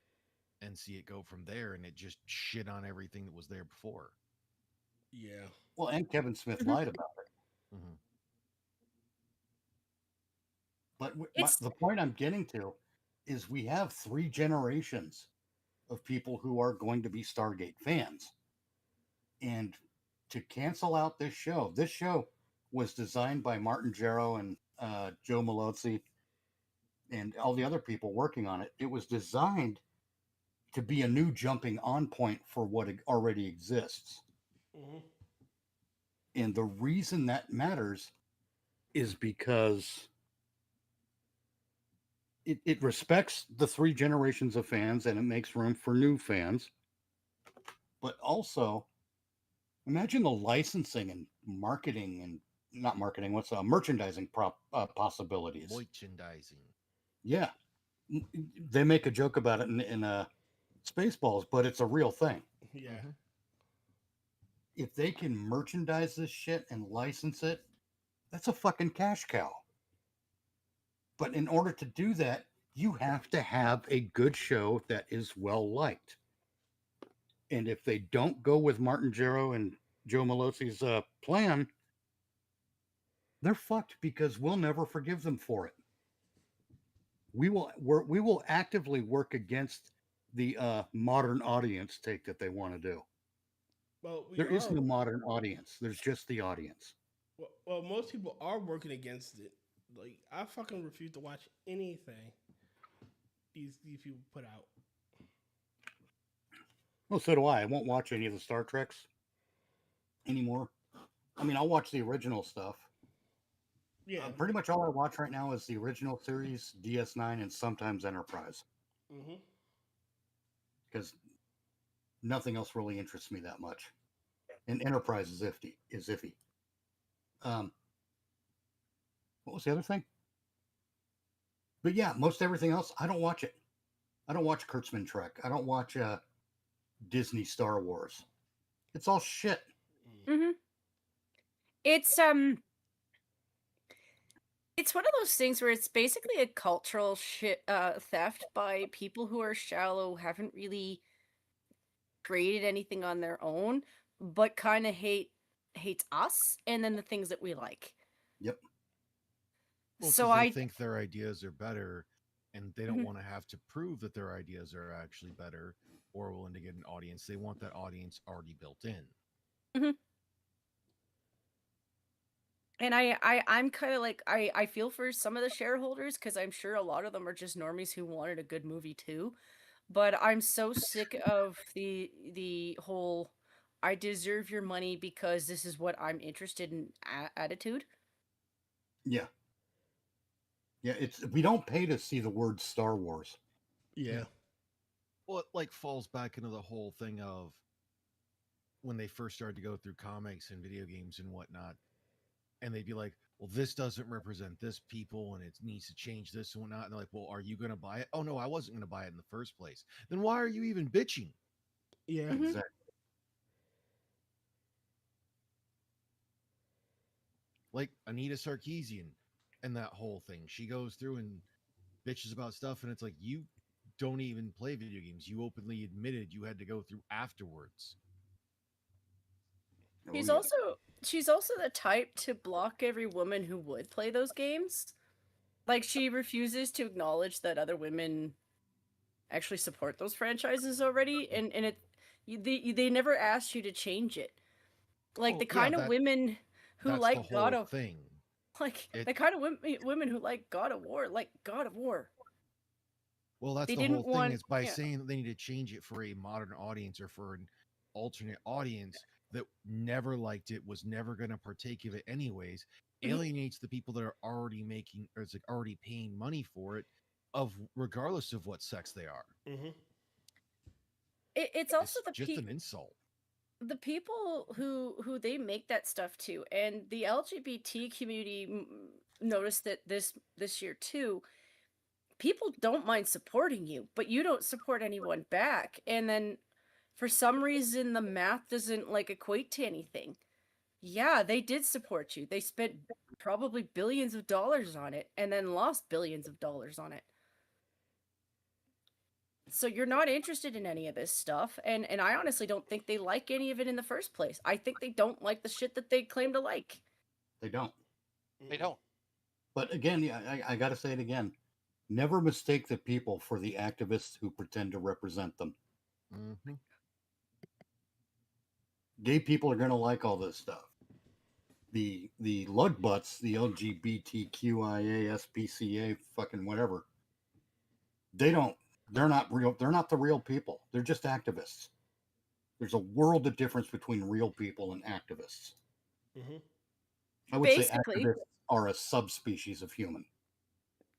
and see it go from there, and it just shit on everything that was there before.
Yeah.
Well, and Kevin Smith lied about it. But the point I'm getting to is we have 3 generations of people who are going to be Stargate fans. And to cancel out this show was designed by Martin Jarrow and Joe Malozzi and all the other people working on it. It was designed to be a new jumping on point for what already exists. And the reason that matters is because it respects the 3 generations of fans and it makes room for new fans. But also, imagine the licensing and marketing and not marketing, what's merchandising possibilities.
Merchandising.
Yeah. They make a joke about it in Spaceballs, but it's a real thing.
Yeah.
If they can merchandise this shit and license it, that's a fucking cash cow. But in order to do that, you have to have a good show that is well liked. And if they don't go with Martin Jarrow and Joe Malozzi's plan, they're fucked because we'll never forgive them for it. We will actively work against the modern audience take that they want to do.
Well,
there is no modern audience. There's just the audience.
Well, most people are working against it. Like, I fucking refuse to watch anything these people put out.
Well, so do I. I won't watch any of the Star Treks anymore. I mean, I'll watch the original stuff.
Yeah.
Pretty much all I watch right now is the original series, DS9, and sometimes Enterprise. Because nothing else really interests me that much. And Enterprise is iffy. What was the other thing? But yeah, most everything else, I don't watch it. I don't watch Kurtzman Trek. I don't watch Disney Star Wars. It's all shit.
It's one of those things where it's basically a cultural theft by people who are shallow, haven't really created anything on their own, but kind of hates us and then the things that we like.
Yep.
Well,
so
they think their ideas are better, and they don't want to have to prove that their ideas are actually better or willing to get an audience. They want that audience already built in.
And I'm kind of like, I feel for some of the shareholders because I'm sure a lot of them are just normies who wanted a good movie too. But I'm so sick of the whole I deserve your money because this is what I'm interested in attitude.
Yeah. Yeah, we don't pay to see the word Star Wars.
Yeah.
Well, it like falls back into the whole thing of when they first started to go through comics and video games and whatnot, and they'd be like, well, this doesn't represent this people and it needs to change this and whatnot. And they're like, well, are you going to buy it? Oh, no, I wasn't going to buy it in the first place. Then why are you even bitching?
Yeah.
Exactly.
Like Anita Sarkeesian and that whole thing. She goes through and bitches about stuff, and it's like you don't even play video games. You openly admitted you had to go through afterwards.
She's also the type to block every woman who would play those games. Like, she refuses to acknowledge that other women actually support those franchises already, and they never asked you to change it. Like, the kind of women who like God of
thing.
Like, the kind of women who like God of War, like God of War.
Well, that's
They
the
didn't
whole thing
want-
is by
yeah.
saying that they need to change it for a modern audience or for an alternate audience that never liked it, was never going to partake of it anyways, alienates the people that are already making, or it's like already paying money for it, regardless of what sex they are.
It's also
just an insult.
The people who they make that stuff to, and the LGBT community noticed that this year too. People don't mind supporting you, but you don't support anyone back, and then for some reason the math doesn't like equate to anything. Yeah, they did support you. They spent probably billions of dollars on it and then lost billions of dollars on it. So you're not interested in any of this stuff, and I honestly don't think they like any of it in the first place. I think they don't like the shit that they claim to like.
They don't.
They don't.
But again, yeah, I got to say it again. Never mistake the people for the activists who pretend to represent them. Gay people are going to like all this stuff. The lug butts, the LGBTQIA, SPCA, fucking whatever. They're not real. They're not the real people. They're just activists. There's a world of difference between real people and activists. I would say activists are a subspecies of human.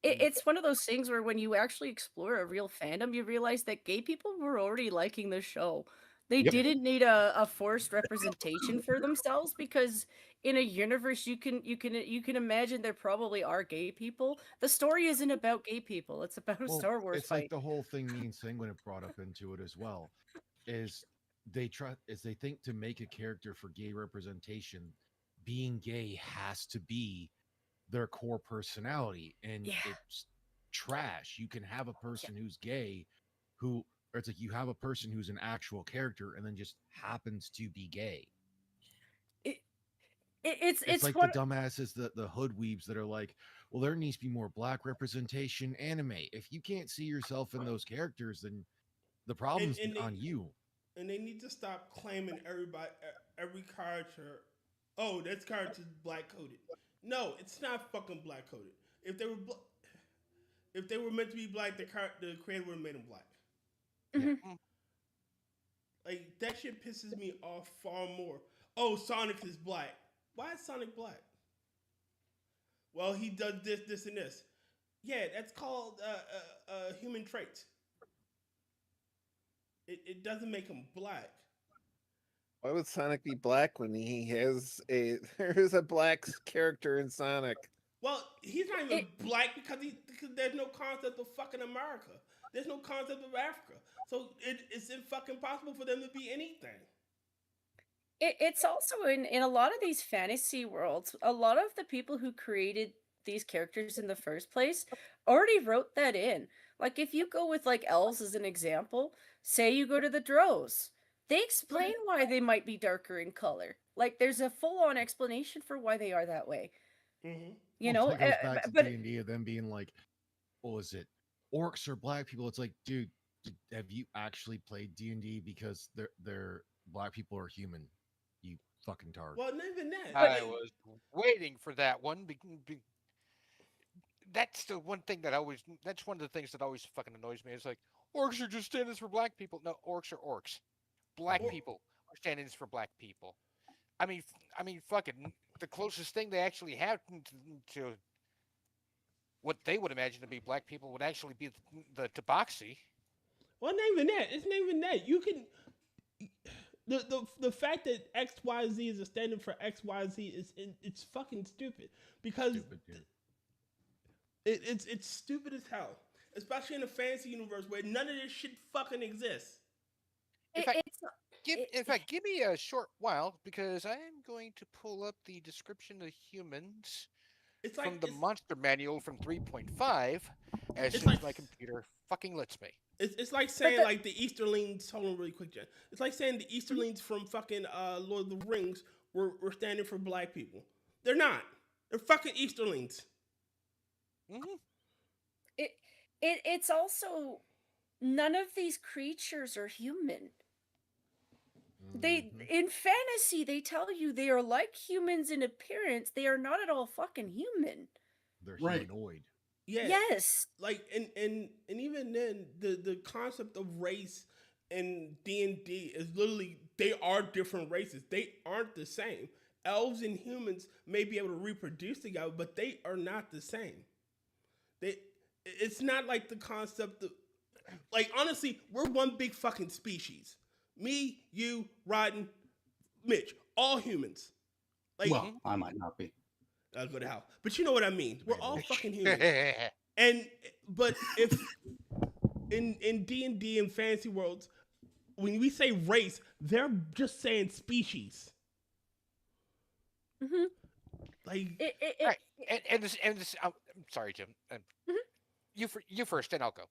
It's one of those things where when you actually explore a real fandom, you realize that gay people were already liking the show. They didn't need a forced representation for themselves, because in a universe you can imagine there probably are gay people. The story isn't about gay people; it's about a Star Wars
it's
fight.
like the whole thing me and Sanguine have brought up into it as well. Is they think to make a character for gay representation, being gay has to be their core personality, and it's trash. You can have a person who's gay or it's like you have a person who's an actual character and then just happens to be gay. It's like the dumbasses, the hoodweebs that are like, well, there needs to be more black representation anime. If you can't see yourself in those characters, then the problem's on you.
And they need to stop claiming every character, oh, that character's black coded. No, it's not fucking black coded. If they were meant to be black, the creator would have made them black. Like, that shit pisses me off far more. Oh, Sonic is black. Why is Sonic black? Well, he does this, and this. Yeah, that's called human traits. It doesn't make him black.
Why would Sonic be black when there's a black character in Sonic?
Well, he's not even black because there's no concept of fucking America. There's no concept of Africa. So it's fucking impossible for them to be anything.
It's also in a lot of these fantasy worlds, a lot of the people who created these characters in the first place already wrote that in. Like, if you go with like elves as an example, say you go to the Drows, they explain why they might be darker in color. Like, there's a full-on explanation for why they are that way. You know,
it goes back to D&D of them being like, "Oh, is it orcs or black people?" It's like, dude, have you actually played D&D? Because they're black people are human. You fucking tard.
Well, not even that.
I was waiting for that one. That's the one thing that's one of the things that always fucking annoys me. It's like, orcs are just stand-ins for black people. No, orcs are orcs. Black people are stand-ins for black people. I mean, fucking the closest thing they actually have to what they would imagine to be black people would actually be the TMaxi.
Well, not even that. It's not even that. You can the fact that XYZ is a stand-in for XYZ it's fucking stupid, because it's stupid as hell, especially in a fantasy universe where none of this shit fucking exists.
In fact, give me a short while, because I am going to pull up the description of humans
It's
from
like
the monster manual from 3.5 as
It's
soon
like-
as my computer fucking lets me.
It's like saying like the Easterlings. Hold on, really quick, Jen. It's like saying the Easterlings from fucking Lord of the Rings were standing for black people. They're not. They're fucking Easterlings.
It's also none of these creatures are human. They in fantasy they tell you they are like humans in appearance. They are not at all fucking human.
They're
Right.
humanoid.
Yeah.
Yes.
Like and even then the concept of race in D&D is literally they are different races. They aren't the same. Elves and humans may be able to reproduce together, but they are not the same. It's not like the concept of like honestly, we're one big fucking species. Me, you, Rodden, Mitch, all humans. Like
Well, I might not be.
I'll go to hell. But you know what I mean. We're all fucking humans. But if in D&D and fantasy worlds, when we say race, they're just saying species.
Mm-hmm.
Like
right. And this I'm sorry, Jim. You first, then I'll go.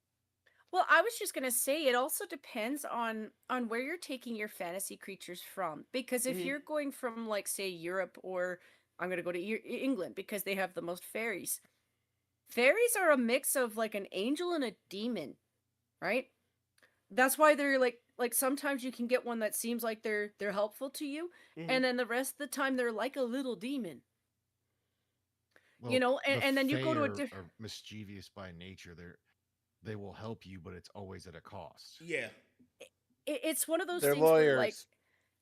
Well, I was just gonna say it also depends on where you're taking your fantasy creatures from. Because if you're going from like say Europe, or I'm gonna go to England because they have the most fairies. Fairies are a mix of like an angel and a demon, right? That's why they're like sometimes you can get one that seems like they're helpful to you, and then the rest of the time they're like a little demon.
Well,
You know, and then you go to a
Fae
different.
are mischievous by nature. They will help you, but it's always at a cost.
Yeah.
It's one of those
They're
things where
lawyers.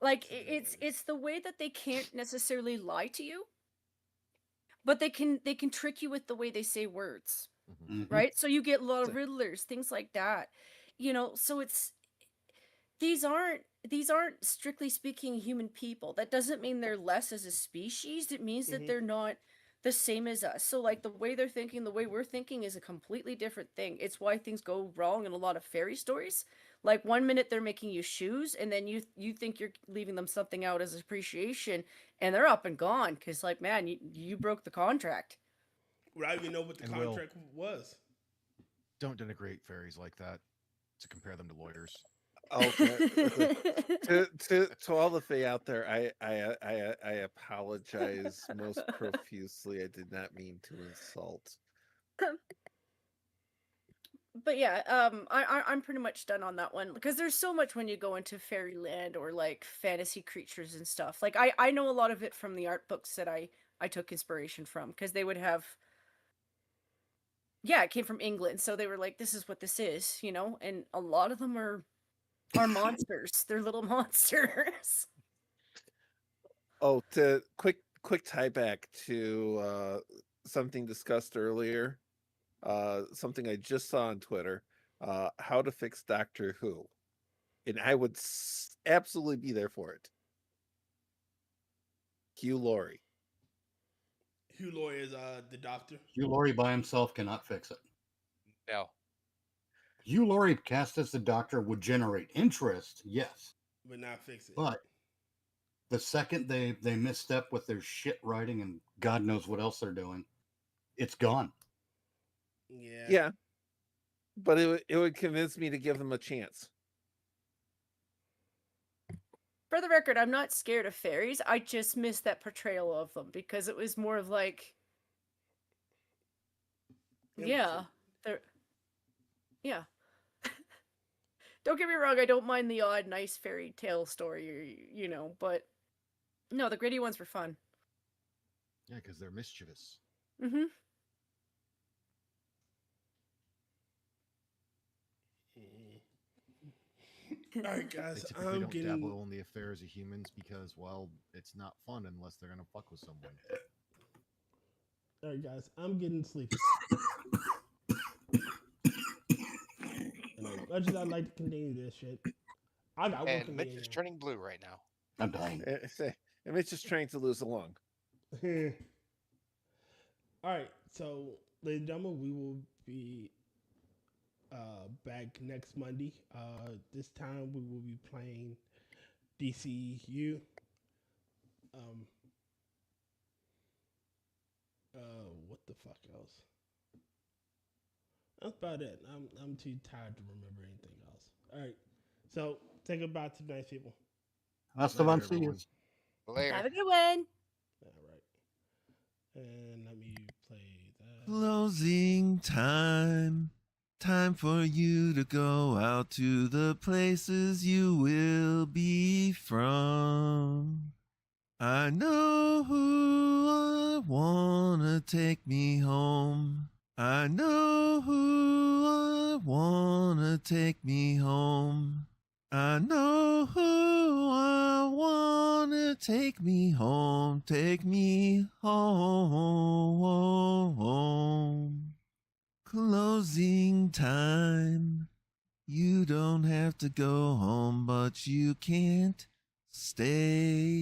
it's the way that they can't necessarily lie to you, but they can trick you with the way they say words, right? So you get a lot of riddlers, things like that, you know. So these aren't strictly speaking human people. That doesn't mean they're less as a species. It means that they're not the same as us. So like the way they're thinking, the way we're thinking is a completely different thing. It's why things go wrong in a lot of fairy stories. Like one minute they're making you shoes, and then you think you're leaving them something out as appreciation, and they're up and gone because like, man, you broke the contract.
I don't even know what the
And Will,
contract was.
Don't denigrate fairies like that to compare them to lawyers.
Okay. to all the Fae out there, I apologize most profusely. I did not mean to insult.
But yeah, I'm pretty much done on that one because there's so much when you go into fairyland or like fantasy creatures and stuff. Like I know a lot of it from the art books that I took inspiration from, because they would have. Yeah, it came from England, so they were like, "This is what this is," you know, and a lot of them are monsters. They're little monsters.
Oh, to quick tie back to something discussed earlier. Something I just saw on Twitter. How to fix Doctor Who, and I would absolutely be there for it. Hugh Laurie.
Hugh Laurie is the doctor.
Hugh Laurie by himself cannot fix it.
No.
Hugh Laurie cast as the Doctor would generate interest, yes,
But not fix it.
but the second they misstep with their shit writing and God knows what else they're doing, it's gone.
Yeah.
Yeah, but it would convince me to give them a chance.
For the record, I'm not scared of fairies. I just miss that portrayal of them because it was more of like, yeah, they're, yeah. Don't get me wrong, I don't mind the odd nice fairy tale story, you know, but no, the gritty ones were fun.
Yeah, because they're mischievous.
Mm-hmm.
All right, guys,
They typically
I'm
don't
getting.
dabble in the affairs of humans because, well, it's not fun unless they're gonna fuck with someone.
All right, guys, I'm getting sleepy. And as much as I'd like to continue this shit, I got work
And
in
Mitch
the
is turning blue right now.
I'm dying.
And it's just trying to lose along.
All right, so ladies and gentlemen, we will be back next Monday. This time we will be playing DCU. What the fuck else? That's about it. I'm too tired to remember anything else. All right. So say goodbye to the nice people.
Hasta luego. See you.
Later.
Have a good one.
All right. And let me play that.
Closing time. Time for you to go out to the places you will be from. I know who I wanna take me home. I know who I wanna take me home. I know who I wanna take me home. Take me home. Closing time. You don't have to go home, but you can't stay.